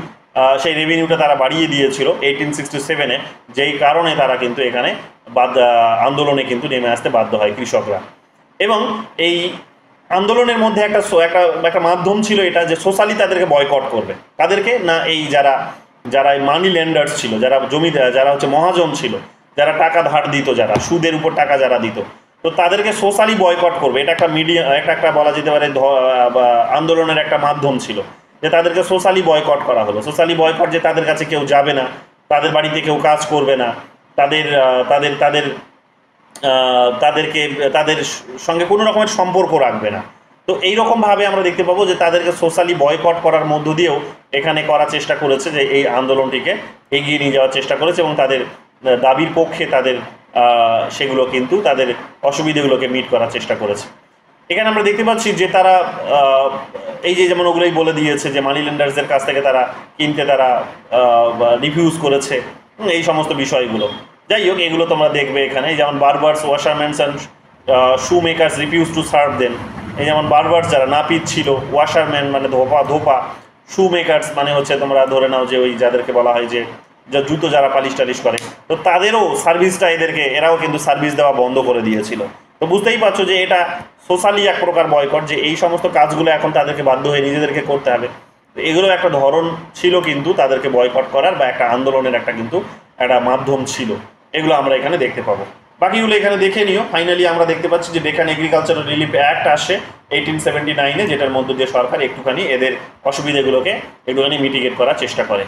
সেই রেভিনিউটা তারা বাড়িয়ে দিয়েছিল 1867-এ, যেই কারণে তারা কিন্তু এখানে আন্দোলনে কিন্তু নেমে আসতে বাধ্য হয় কৃষকরা। এবং এই আন্দোলনের মধ্যে একটা মাধ্যম ছিল এটা যে সোশ্যালি তাদেরকে বয়কট করবে, তাদেরকে না, এই যারা মানি ল্যান্ডার্স ছিল, যারা হচ্ছে মহাজন ছিল, যারা টাকা ধার দিত, যারা সুদের উপর টাকা যারা দিত, তো তাদেরকে সোশ্যালি বয়কট করবে। এটা একটা বলা যেতে পারে আন্দোলনের একটা মাধ্যম ছিল, যে তাদেরকে সোশ্যালি বয়কট করা হলো। সোশ্যালি বয়কট যে তাদের কাছে কেউ যাবে না, তাদের বাড়িতে কেউ কাজ করবে না, তাদের সঙ্গে কোনো রকমের সম্পর্ক রাখবে না। তো এইরকমভাবে আমরা দেখতে পাবো যে তাদেরকে সোশ্যালি বয়কট করার মধ্য দিয়েও এখানে করার চেষ্টা করেছে, যে এই আন্দোলনটিকে এগিয়ে নিয়ে যাওয়ার চেষ্টা করেছে, এবং তাদের দাবির পক্ষে সেগুলো কিন্তু তাদের অসুবিধাগুলোকে মিট করার চেষ্টা করেছে। এখানে আমরা দেখতে পাচ্ছি যে তারা এই যে যেমন ওগুলোই বলে দিয়েছে যে মানি লেন্ডার্সদের কাছ থেকে তারা কিনতে তারা রিফিউজ করেছে, এই সমস্ত বিষয়গুলো। যাই হোক, এগুলো তোমরা দেখবে এখানে, যেমন barbers, washermans and shoe makers refuse to serve them. এই যেমন বারবার্স যারা নাপিত ছিল, ওয়াশারম্যান মানে ধোপা, শু মেকার্স মানে হচ্ছে তোমরা ধরে নাও যে ওই যাদেরকে বলা হয় যে জুতো যারা পালিশ টালিশ করে, তো তাদেরও সার্ভিসটা এরাও কিন্তু সার্ভিস দেওয়া বন্ধ করে দিয়েছিল। তো বুঝতেই পারছো যে এটা সোশ্যালি এক প্রকার বয়কট, যে এই সমস্ত কাজগুলো এখন তাদেরকে বাধ্য হয়ে নিজেদেরকে করতে হবে। তো এগুলো একটা ধরন ছিল কিন্তু তাদেরকে বয়কট করার, বা একটা আন্দোলনের একটা মাধ্যম ছিল, এগুলো আমরা এখানে দেখতে পাবো। বাকিগুলো এখানে দেখে নিও। ফাইনালি আমরা দেখতে পাচ্ছি যে ডেকান এগ্রিকালচারাল রিলিফ অ্যাক্ট আসে 1879-এ, যেটার মধ্য দিয়ে সরকার একটুখানি এদের অসুবিধাগুলোকে একটুখানি মিটিগেট করার চেষ্টা করে।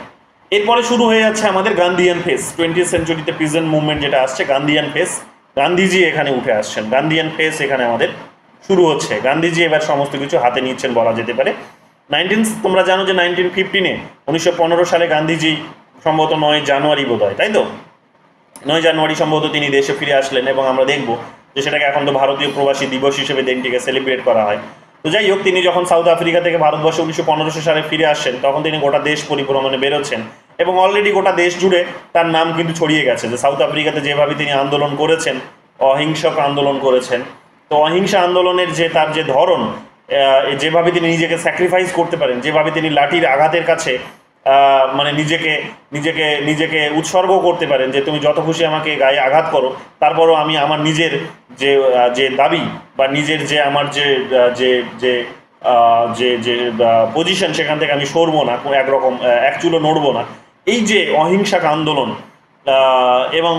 এরপরে শুরু হয়ে যাচ্ছে আমাদের গান্ধীয়ান ফেস, 20th সেঞ্চুরিতে পিজেন্ট মুভমেন্ট যেটা আসছে, গান্ধীয়ান ফেস, গান্ধীজি এখানে উঠে আসছেন, গান্ধীয়ান ফেস এখানে আমাদের শুরু হচ্ছে। গান্ধীজি এবার সমস্ত কিছু হাতে নিচ্ছেন বলা যেতে পারে। তোমরা জানো যে 1915-এ 1915 সালে গান্ধীজি সম্ভবত 9 জানুয়ারি বোধ হয়, তাই তো 9 জানুয়ারি সম্ভবত তিনি দেশে ফিরে আসলেন, এবং আমরা দেখব যে সেটাকে এখন তো ভারতীয় প্রবাসী দিবস হিসেবে দিনটিকে সেলিব্রেট করা হয়। তো যাই হোক, তিনি যখন সাউথ আফ্রিকা থেকে ভারতবর্ষে 1915 সালে ফিরে আসছেন, তখন তিনি গোটা দেশ পরিভ্রমণে বেরোচ্ছেন, এবং অলরেডি গোটা দেশ জুড়ে তার নাম কিন্তু ছড়িয়ে গেছে যে সাউথ আফ্রিকাতে যেভাবে তিনি আন্দোলন করেছেন, অহিংসক আন্দোলন করেছেন। তো অহিংসা আন্দোলনের যে তার যে ধরন, যেভাবে তিনি নিজেকে স্যাক্রিফাইস করতে পারেন, যেভাবে তিনি লাঠির আঘাতের কাছে মানে নিজেকে নিজেকে নিজেকে উৎসর্গ করতে পারেন যে তুমি যত খুশি আমাকে গায়ে আঘাত করো, তারপরও আমি আমার নিজের যে যে দাবি বা নিজের যে আমার যে যে যে যে যে পজিশন, সেখান থেকে আমি সরবো না, একরকম এক চুলো নড়বো না। এই যে অহিংসক আন্দোলন, এবং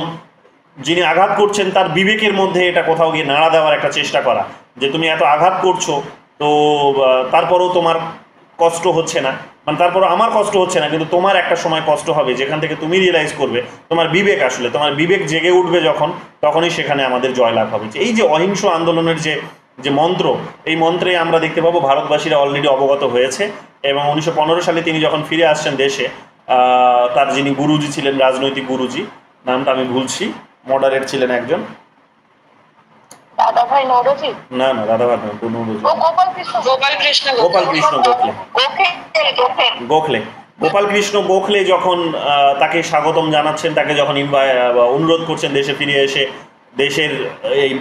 যিনি আঘাত করছেন তার বিবেকের মধ্যে এটা কোথাও গিয়ে নাড়া দেওয়ার একটা চেষ্টা করা, যে তুমি এত আঘাত করছো, তো তারপরেও তোমার কষ্ট হচ্ছে না, মানে তারপরও আমার কষ্ট হচ্ছে না, কিন্তু তোমার একটা সময় কষ্ট হবে যেখান থেকে তুমি রিয়েলাইজ করবে তোমার বিবেক, আসলে তোমার বিবেক জেগে উঠবে যখন, তখনই সেখানে আমাদের জয়লাভ হবে। এই যে অহিংস আন্দোলনের যে যে মন্ত্র, এই মন্ত্রে আমরা দেখতে পাবো ভারতবাসীরা অলরেডি অবগত হয়েছে। এবং 1915 সালে তিনি যখন ফিরে আসছেন দেশে, তার যিনি গুরুজি ছিলেন, রাজনৈতিক গুরুজি, নামটা আমি ভুলছি, মডারেট ছিলেন একজন, দাদাভাই নরজি, না না দাদাভাই নয়, নরজি, গোপাল কৃষ্ণ গোখলে। গোপাল কৃষ্ণ গোখলে যখন তাকে স্বাগতম জানাচ্ছেন, তাকে যখন অনুরোধ করছেন দেশে ফিরে এসে দেশের এই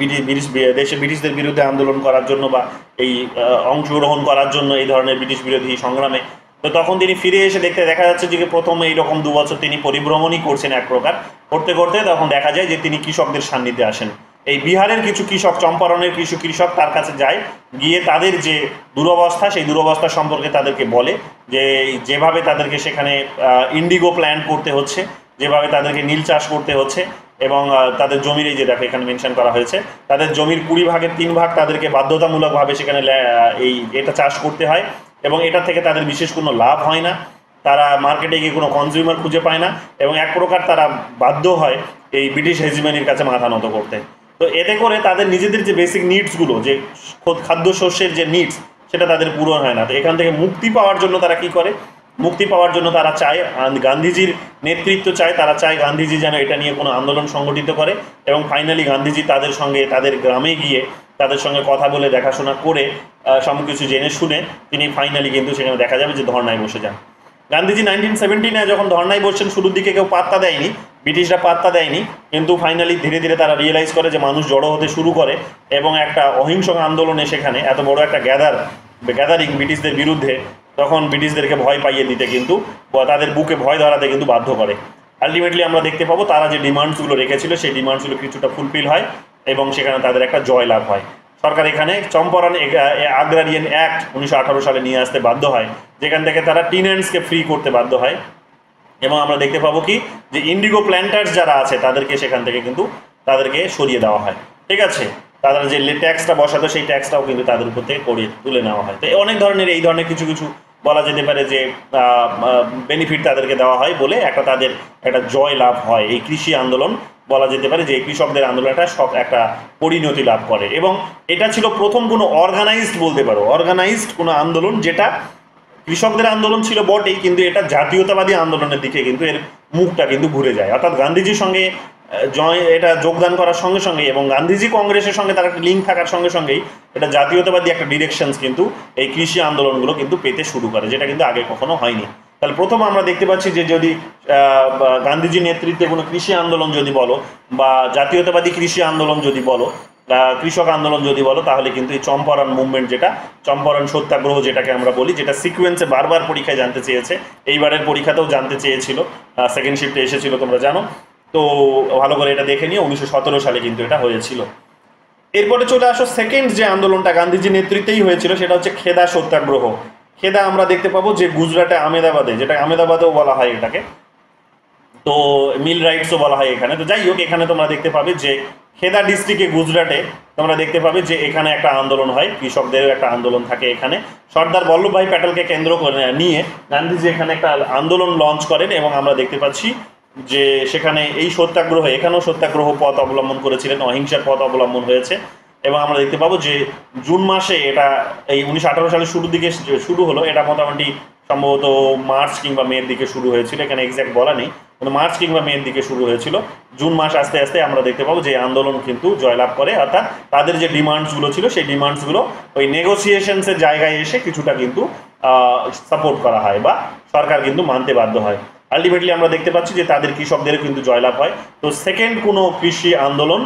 ব্রিটিশদের বিরুদ্ধে আন্দোলন করার জন্য বা এই অংশগ্রহণ করার জন্য এই ধরনের ব্রিটিশ বিরোধী সংগ্রামে, তো তখন তিনি ফিরে এসে দেখা যাচ্ছে যে প্রথম এইরকম 2 বছর তিনি পরিভ্রমণই করছেন এক প্রকার, করতে করতে তখন দেখা যায় যে তিনি কৃষকদের সান্নিধ্যে আসেন। এই বিহারের কিছু কৃষক, চম্পারণের কিছু কৃষক তার কাছে যায়, গিয়ে তাদের যে দুরবস্থা, সেই দুরবস্থা সম্পর্কে তাদেরকে বলে যে যেভাবে তাদেরকে সেখানে ইন্ডিগো প্ল্যান্ট করতে হচ্ছে, যেভাবে তাদেরকে নীল চাষ করতে হচ্ছে, এবং তাদের জমির, এই যে দেখো এখানে মেনশন করা হয়েছে, তাদের জমির 20 ভাগের 3 ভাগ তাদেরকে বাধ্যতামূলকভাবে সেখানে এটা চাষ করতে হয়, এবং এটা থেকে তাদের বিশেষ কোনো লাভ হয় না, তারা মার্কেটে গিয়ে কোনো কনজিউমার খুঁজে পায় না, এবং এক প্রকার তারা বাধ্য হয় এই ব্রিটিশ হেজিমনির কাছে মাথা নত করতে। তো এতে করে তাদের নিজেদের যে বেসিক নিডসগুলো, যে খাদ্যশস্যের যে নিডস, সেটা তাদের পূরণ হয় না। তো এখান থেকে মুক্তি পাওয়ার জন্য তারা কি করে, মুক্তি পাওয়ার জন্য তারা চায় গান্ধীজির নেতৃত্ব চায়, তারা চায় গান্ধীজি যেন এটা নিয়ে কোনো আন্দোলন সংগঠিত করে, এবং ফাইনালি গান্ধীজি তাদের সঙ্গে তাদের গ্রামে গিয়ে তাদের সঙ্গে কথা বলে দেখাশোনা করে সব কিছু জেনে শুনে তিনি ফাইনালি কিন্তু সেখানে দেখা যাবে যে ধর্নায় বসে যান। গান্ধীজি 1917-এ যখন ধর্নায় বসছেন, শুরুর দিকে কেউ পাত্তা দেয়নি, ব্রিটিশরা পাত্তা দেয়নি, কিন্তু ফাইনালি ধীরে ধীরে তারা রিয়েলাইজ করে যে মানুষ জড়ো হতে শুরু করে, এবং একটা অহিংস আন্দোলনে সেখানে এত বড় একটা গ্যাদারিং ব্রিটিশদের বিরুদ্ধে, তখন ব্রিটিশদেরকে ভয় পাইয়ে দিতে কিন্তু, তাদের বুকে ভয় ধরাতে কিন্তু বাধ্য করে। আলটিমেটলি আমরা দেখতে পাবো তারা যে ডিমান্ডসগুলো রেখেছিল, সেই ডিমান্ডসগুলো কিছুটা ফুলফিল হয়, এবং সেখানে তাদের একটা জয় লাভ হয়। সরকার এখানে চম্পারণ আগ্রারিয়ান অ্যাক্ট 1918 সালে নিয়ে আসতে বাধ্য হয়, যেখান থেকে তারা টিনেন্টসকে ফ্রি করতে বাধ্য হয়, এবং আমরা দেখতে পাবো কি যে ইন্ডিগো প্ল্যান্টার্স যারা আছে তাদেরকে সেখান থেকে কিন্তু তাদেরকে সরিয়ে দেওয়া হয়, ঠিক আছে। তারা যে ট্যাক্সটা বসাতো, সেই ট্যাক্সটাও কিন্তু তাদের উপর থেকে তুলে নেওয়া হয়। তো অনেক ধরনের এই ধরনের কিছু কিছু বলা যেতে পারে যে বেনিফিট তাদেরকে দেওয়া হয় বলে তাদের একটা জয় লাভ হয়। এই কৃষি আন্দোলন বলা যেতে পারে যে কৃষকদের আন্দোলনটা একটা পরিণতি লাভ করে, এবং এটা ছিল প্রথম কোনো অর্গানাইজড, বলতে পারো অর্গানাইজড কোনো আন্দোলন, যেটা কৃষকদের আন্দোলন ছিল বটেই, কিন্তু এটা জাতীয়তাবাদী আন্দোলনের দিকে কিন্তু এর মুখটা কিন্তু ঘুরে যায়। অর্থাৎ গান্ধীজির সঙ্গে এটা যোগদান করার সঙ্গে সঙ্গে, এবং গান্ধীজি কংগ্রেসের সঙ্গে তার একটা লিঙ্ক থাকার সঙ্গে সঙ্গেই এটা জাতীয়তাবাদী একটা ডিরেকশনস কিন্তু এই কৃষি আন্দোলনগুলো কিন্তু পেতে শুরু করে, যেটা কিন্তু আগে কখনো হয়নি। তাহলে প্রথম আমরা দেখতে পাচ্ছি যে যদি গান্ধীজির নেতৃত্বে কোনো কৃষি আন্দোলন যদি বলো, বা জাতীয়তাবাদী কৃষি আন্দোলন যদি বলো, কৃষক আন্দোলন যদি বলো, তাহলে কিন্তু এই চম্পারণ মুভমেন্ট, যেটা চম্পারণ সত্যাগ্রহ যেটাকে আমরা বলি, যেটা সিকোয়েন্সে বারবার পরীক্ষায় জানতে চেয়েছে, এইবারের পরীক্ষাতেও জানতে চেয়েছিল, সেকেন্ড শিফটে এসেছিল, তোমরা জানো। তো ভালো করে এটা দেখে নিয়ে 1917 সালে কিন্তু এটা হয়েছিল। এরপরে চলে আসো সেকেন্ড যে আন্দোলনটা গান্ধীজির নেতৃত্বেই হয়েছিল, সেটা হচ্ছে খেদা সত্যাগ্রহ। খেদা আমরা দেখতে পাবো যে গুজরাটে আহমেদাবাদে, যেটা আহমেদাবাদেও বলা হয় এটাকে, তো মিল রাইটসও বলা হয় এখানে। তো যাই হোক, এখানে তোমরা দেখতে পাবে যে খেদা ডিস্ট্রিক্টে গুজরাটে তোমরা দেখতে পাবে যে এখানে একটা আন্দোলন হয়, কৃষকদেরও একটা আন্দোলন থাকে এখানে। সর্দার বল্লভভাই প্যাটেলকে কেন্দ্র করে নিয়ে গান্ধীজি এখানে একটা আন্দোলন লঞ্চ করেন এবং আমরা দেখতে পাচ্ছি যে সেখানে এই সত্যাগ্রহ, এখানেও সত্যাগ্রহ পথ অবলম্বন করেছিলেন, অহিংসার পথ অবলম্বন হয়েছে। এবং আমরা দেখতে পাবো যে জুন মাসে এটা এই 1918 সালের শুরুর দিকে শুরু হলো, এটা মোটামুটি সম্ভবত মার্চ কিংবা মের দিকে শুরু হয়েছিল, এখানে এক্স্যাক্ট বলা নেই, কিন্তু মার্চ কিংবা মের দিকে শুরু হয়েছিল। জুন মাস আস্তে আস্তে আমরা দেখতে পাবো যে আন্দোলন কিন্তু জয়লাভ করে, অর্থাৎ তাদের যে ডিমান্ডসগুলো ছিল সেই ডিমান্ডসগুলো ওই নেগোসিয়েশনসের জায়গায় এসে কিছুটা কিন্তু সাপোর্ট করা হয় বা সরকার কিন্তু মানতে বাধ্য হয়। আলটিমেটলি আমরা দেখতে পাচ্ছি যে তাদের কৃষকদের কিন্তু জয়লাভ হয়। তো সেকেন্ড কোনো কৃষি আন্দোলন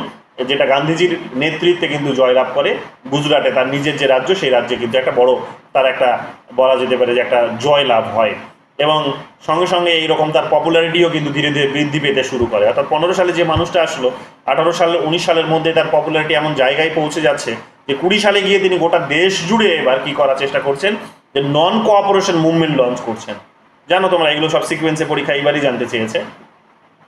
যেটা গান্ধীজির নেতৃত্বে কিন্তু জয়লাভ করে গুজরাটে, তার নিজের যে রাজ্য সেই রাজ্যে কিন্তু একটা বড় তার একটা বলা যেতে পারে যে একটা জয়লাভ হয়। এবং সঙ্গে সঙ্গে এইরকম তার পপুলারিটিও কিন্তু ধীরে ধীরে বৃদ্ধি পেতে শুরু করে। অর্থাৎ 15 সালে যে মানুষটা আসলো, 18 সালে 19 সালের মধ্যে তার পপুলারিটি এমন জায়গায় পৌঁছে যাচ্ছে যে 20 সালে গিয়ে তিনি গোটা দেশ জুড়ে এবার কি করার চেষ্টা করছেন, যে নন কোঅপারেশন মুভমেন্ট লঞ্চ করছেন। জানো তোমরা এগুলো সব সিকোয়েন্সে পরীক্ষা এবারই জানতে চেয়েছে।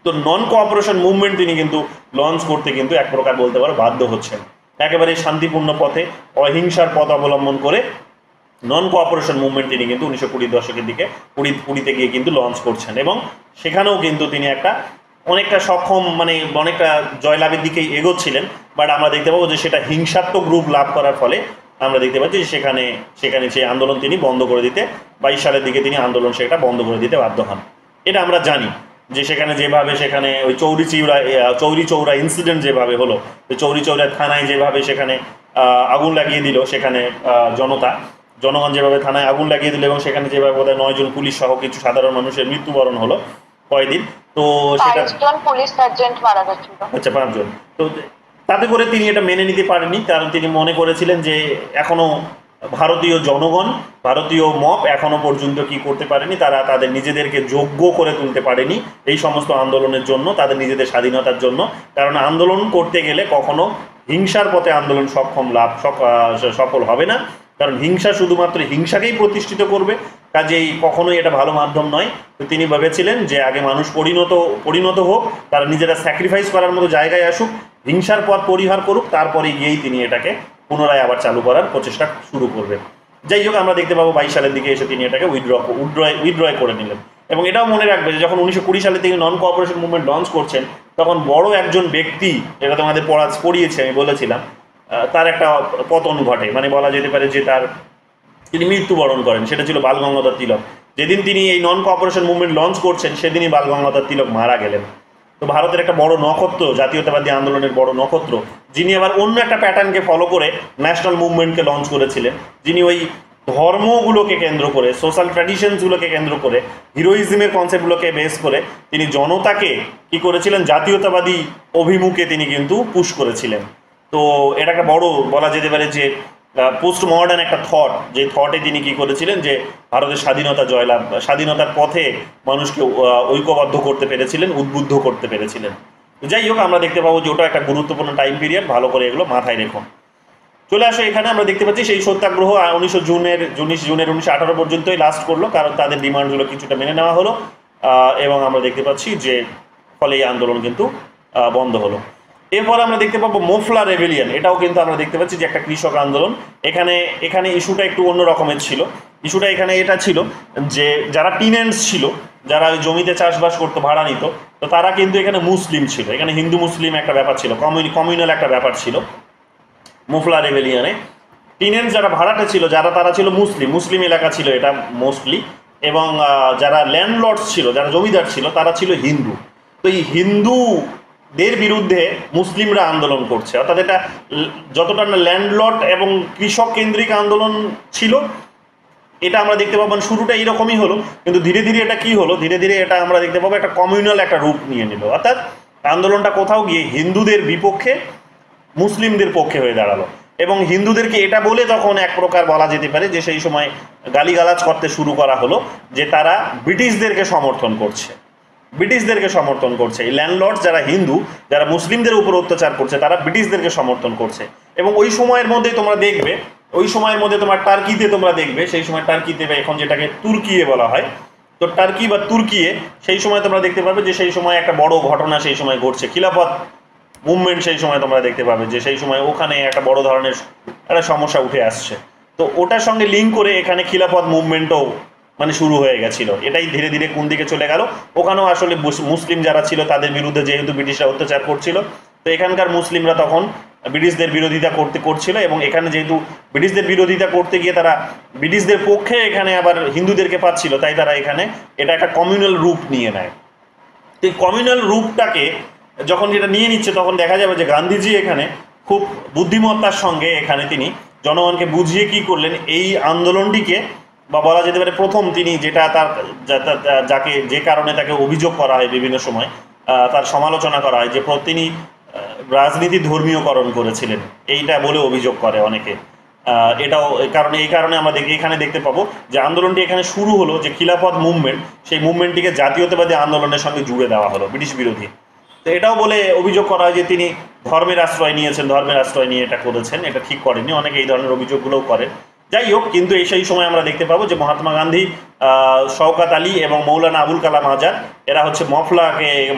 তো নন কোঅপারেশন মুভমেন্ট তিনি কিন্তু লঞ্চ করতে কিন্তু এক প্রকার বলতে পারো বাধ্য হচ্ছেন। একেবারে শান্তিপূর্ণ পথে অহিংসার পথ অবলম্বন করে নন কোঅপারেশন মুভমেন্ট তিনি কিন্তু 1920 দশকের দিকে পুরীতে গিয়ে কিন্তু লঞ্চ করছেন। এবং সেখানেও কিন্তু তিনি একটা অনেকটা সক্ষম মানে অনেকটা জয়লাভের দিকেই এগোচ্ছিলেন। বাট আমরা দেখতে পাবো যে সেটা হিংসাত্মক রূপ লাভ করার ফলে আমরা দেখতে পাচ্ছি যে সেখানে সেই আন্দোলন তিনি বন্ধ করে দিতে 22 সালের দিকে তিনি আন্দোলন সেটা বন্ধ করে দিতে বাধ্য হন। এটা আমরা জানি যে সেখানে যেভাবে সেখানে ওই চৌরি চৌরা ইনসিডেন্ট যেভাবে হলো, তো চৌরি চৌরা থানায় যেভাবে সেখানে আগুন লাগিয়ে দিল, সেখানে জনগণ যেভাবে থানায় আগুন লাগিয়ে দিল এবং সেখানে যেভাবে বোধহয় 9 জন পুলিশ সহ কিছু সাধারণ মানুষের মৃত্যুবরণ হলো কয়দিন। তো সেটা 5 জন পুলিশ সার্জেন্ট মারা গেছিল। আচ্ছা 5 জন। তো তাতে করে তিনি এটা মেনে নিতে পারেননি, কারণ তিনি মনে করেছিলেন যে এখনো ভারতীয় জনগণ, ভারতীয় মব এখনো পর্যন্ত কি করতে পারেনি, তারা তাদের নিজেদেরকে যোগ্য করে তুলতে পারেনি এই সমস্ত আন্দোলনের জন্য, তাদের নিজেদের স্বাধীনতার জন্য। কারণ আন্দোলন করতে গেলে কখনো হিংসার পথে আন্দোলন সফল হবে না, কারণ হিংসা শুধুমাত্র হিংসাকেই প্রতিষ্ঠিত করবে, কাজেই কখনোই এটা ভালো মাধ্যম নয়। তো তিনি ভেবেছিলেন যে আগে মানুষ পরিণত হোক, তারা নিজেরা স্যাক্রিফাইস করার মতো জায়গায় আসুক, হিংসার পথ পরিহার করুক, তারপরে গিয়েই তিনি এটাকে পুনরায় আবার চালু করার প্রচেষ্টা শুরু করবেন। যাই হোক, আমরা দেখতে পাবো 22 সালের দিকে এসে তিনি এটাকে উইথড্রয় করে নিলেন। এবং এটাও মনে রাখবে যে যখন 1920 সালে তিনি নন কোঅপারেশন মুভমেন্ট লঞ্চ করছেন, তখন বড় একজন ব্যক্তি, এটা তোমাদের পড়িয়েছে আমি বলেছিলাম, তার একটা পতন ঘটে, মানে বলা যেতে পারে যে তিনি মৃত্যুবরণ করেন, সেটা ছিল বাল গঙ্গাধর তিলক। যেদিন তিনি এই নন কোঅপারেশন মুভমেন্ট লঞ্চ করছেন সেদিনই বাল গঙ্গাধর তিলক মারা গেলেন। তো ভারতের একটা বড় নক্ষত্র, জাতীয়তাবাদী আন্দোলনের বড় নক্ষত্র, যিনি আবার অন্য একটা প্যাটার্নকে ফলো করে ন্যাশনাল মুভমেন্টকে লঞ্চ করেছিলেন, যিনি ওই ধর্মগুলোকে কেন্দ্র করে, সোশ্যাল ট্র্যাডিশনসগুলোকে কেন্দ্র করে, হিরোইজমের কনসেপ্টগুলোকে বেস করে তিনি জনতাকে কি করেছিলেন, জাতীয়তাবাদী অভিমুখে তিনি কিন্তু পুশ করেছিলেন। তো এটা একটা বড় বলা যেতে পারে যে পোস্ট মডার্ন একটা থট, যে থটে তিনি কি করেছিলেন যে ভারতের স্বাধীনতার পথে মানুষকে ঐক্যবদ্ধ করতে পেরেছিলেন, উদ্বুদ্ধ করতে পেরেছিলেন। যাই হোক, আমরা দেখতে পাবো যে ওটা একটা গুরুত্বপূর্ণ টাইম পিরিয়ড, ভালো করে এগুলো মাথায় রেখো। চলে আসো এখানে, আমরা দেখতে পাচ্ছি সেই সত্যাগ্রহ 19 জুনের 1918 পর্যন্তই লাস্ট করলো, কারণ তাদের ডিমান্ডগুলো কিছুটা মেনে নেওয়া হলো। এবং আমরা দেখতে পাচ্ছি যে ফলে এই আন্দোলন কিন্তু বন্ধ হলো। এরপর আমরা দেখতে পাবো মোফলা রেবেলিয়ন, এটাও কিন্তু আমরা দেখতে পাচ্ছি যে একটা কৃষক আন্দোলন। এখানে ইস্যুটা একটু অন্য রকমের ছিল। ইস্যুটা এখানে এটা ছিল যে যারা টিনেন্টস ছিল, যারা জমিতে চাষবাস করতো, ভাড়া নিত, তো তারা কিন্তু এখানে মুসলিম ছিল, এখানে হিন্দু মুসলিম একটা ব্যাপার ছিল, কমিউনাল একটা ব্যাপার ছিল মোফলা রেবেলিয়নে। টিনেন্টস যারা ভাড়াটে ছিল, তারা ছিল মুসলিম এলাকা ছিল এটা মোস্টলি। এবং যারা ল্যান্ডলর্ডস ছিল, যারা জমিদার ছিল, তারা ছিল হিন্দু। তো এই হিন্দুদের বিরুদ্ধে মুসলিমরা আন্দোলন করছে, অর্থাৎ এটা যতটা না ল্যান্ডলর্ড এবং কৃষক কেন্দ্রিক আন্দোলন ছিল, এটা আমরা দেখতে পাবো শুরুটা এইরকমই হলো, কিন্তু ধীরে ধীরে এটা কি হলো, ধীরে ধীরে এটা আমরা দেখতে পাবো একটা কমিউনাল একটা রূপ নিয়ে নিল। অর্থাৎ আন্দোলনটা কোথাও গিয়ে হিন্দুদের বিপক্ষে মুসলিমদের পক্ষে হয়ে দাঁড়ালো। এবং হিন্দুদেরকে এটা বলে তখন এক প্রকার বলা যেতে পারে যে সেই সময় গালিগালাজ করতে শুরু করা হলো যে তারা ব্রিটিশদেরকে সমর্থন করছে। এই ল্যান্ডলর্ডস যারা হিন্দু, যারা মুসলিমদের উপর অত্যাচার করছে, তারা ব্রিটিশদেরকে সমর্থন করছে। এবং ওই সময়ের মধ্যে তোমরা দেখবে, ওই সময়ের মধ্যে তোমার টার্কিতে তোমরা দেখবে, সেই সময় টার্কিতে এখন যেটাকে তুর্কিয়ে বলা হয়, তো টার্কি বা তুর্কিয়ে সেই সময় তোমরা দেখতে পাবে যে সেই সময় একটা বড় ঘটনা সেই সময় ঘটছে, খিলাফত মুভমেন্ট সেই সময় তোমরা দেখতে পাবে যে সেই সময় ওখানে একটা বড় ধরনের একটা সমস্যা উঠে আসছে। তো ওটার সঙ্গে লিঙ্ক করে এখানে খিলাফত মুভমেন্টও মানে শুরু হয়ে গেছিল। এটাই ধীরে ধীরে কোন দিকে চলে গেল, ওখানেও আসলে মুসলিম যারা ছিল তাদের বিরুদ্ধে যেহেতু ব্রিটিশরা অত্যাচার করছিল, তো এখানকার মুসলিমরা তখন ব্রিটিশদের বিরোধিতা করছিল, এবং এখানে যেহেতু ব্রিটিশদের বিরোধিতা করতে গিয়ে তারা ব্রিটিশদের পক্ষে এখানে আবার হিন্দুদেরকে পাচ্ছিল, তাই তারা এখানে এটা একটা কমিউনাল রূপ নিয়ে নেয়। তো এই কমিউনাল রূপটাকে যখন যেটা নিয়ে নিচ্ছে তখন দেখা যাবে যে গান্ধীজি এখানে খুব বুদ্ধিমত্তার সঙ্গে এখানে তিনি জনগণকে বুঝিয়ে কি করলেন, এই আন্দোলনটিকে বা বলা যেতে পারে প্রথম তিনি যেটা তার যাকে যে কারণে তাকে অভিযোগ করা হয় বিভিন্ন সময়, তার সমালোচনা করা হয় যে তিনি রাজনীতি ধর্মীয়করণ করেছিলেন, এইটা বলে অভিযোগ করে অনেকে। এটাও এই কারণে আমরা এখানে দেখতে পাবো যে আন্দোলনটি এখানে শুরু হলো, যে খিলাফত মুভমেন্ট, সেই মুভমেন্টটিকে জাতীয়তাবাদী আন্দোলনের সঙ্গে জুড়ে দেওয়া হলো, ব্রিটিশ বিরোধী। তো এটাও বলে অভিযোগ করা হয় যে তিনি ধর্মের আশ্রয় নিয়েছেন, ধর্মের আশ্রয় নিয়ে এটা করেছেন, এটা ঠিক করেনি, অনেকে এই ধরনের অভিযোগগুলোও করেন। যাই হোক, কিন্তু সেই সময় আমরা দেখতে পাবো যে মহাত্মা গান্ধী, শওকত আলী এবং মৌলানা আবুল কালাম আজাদ এরা হচ্ছে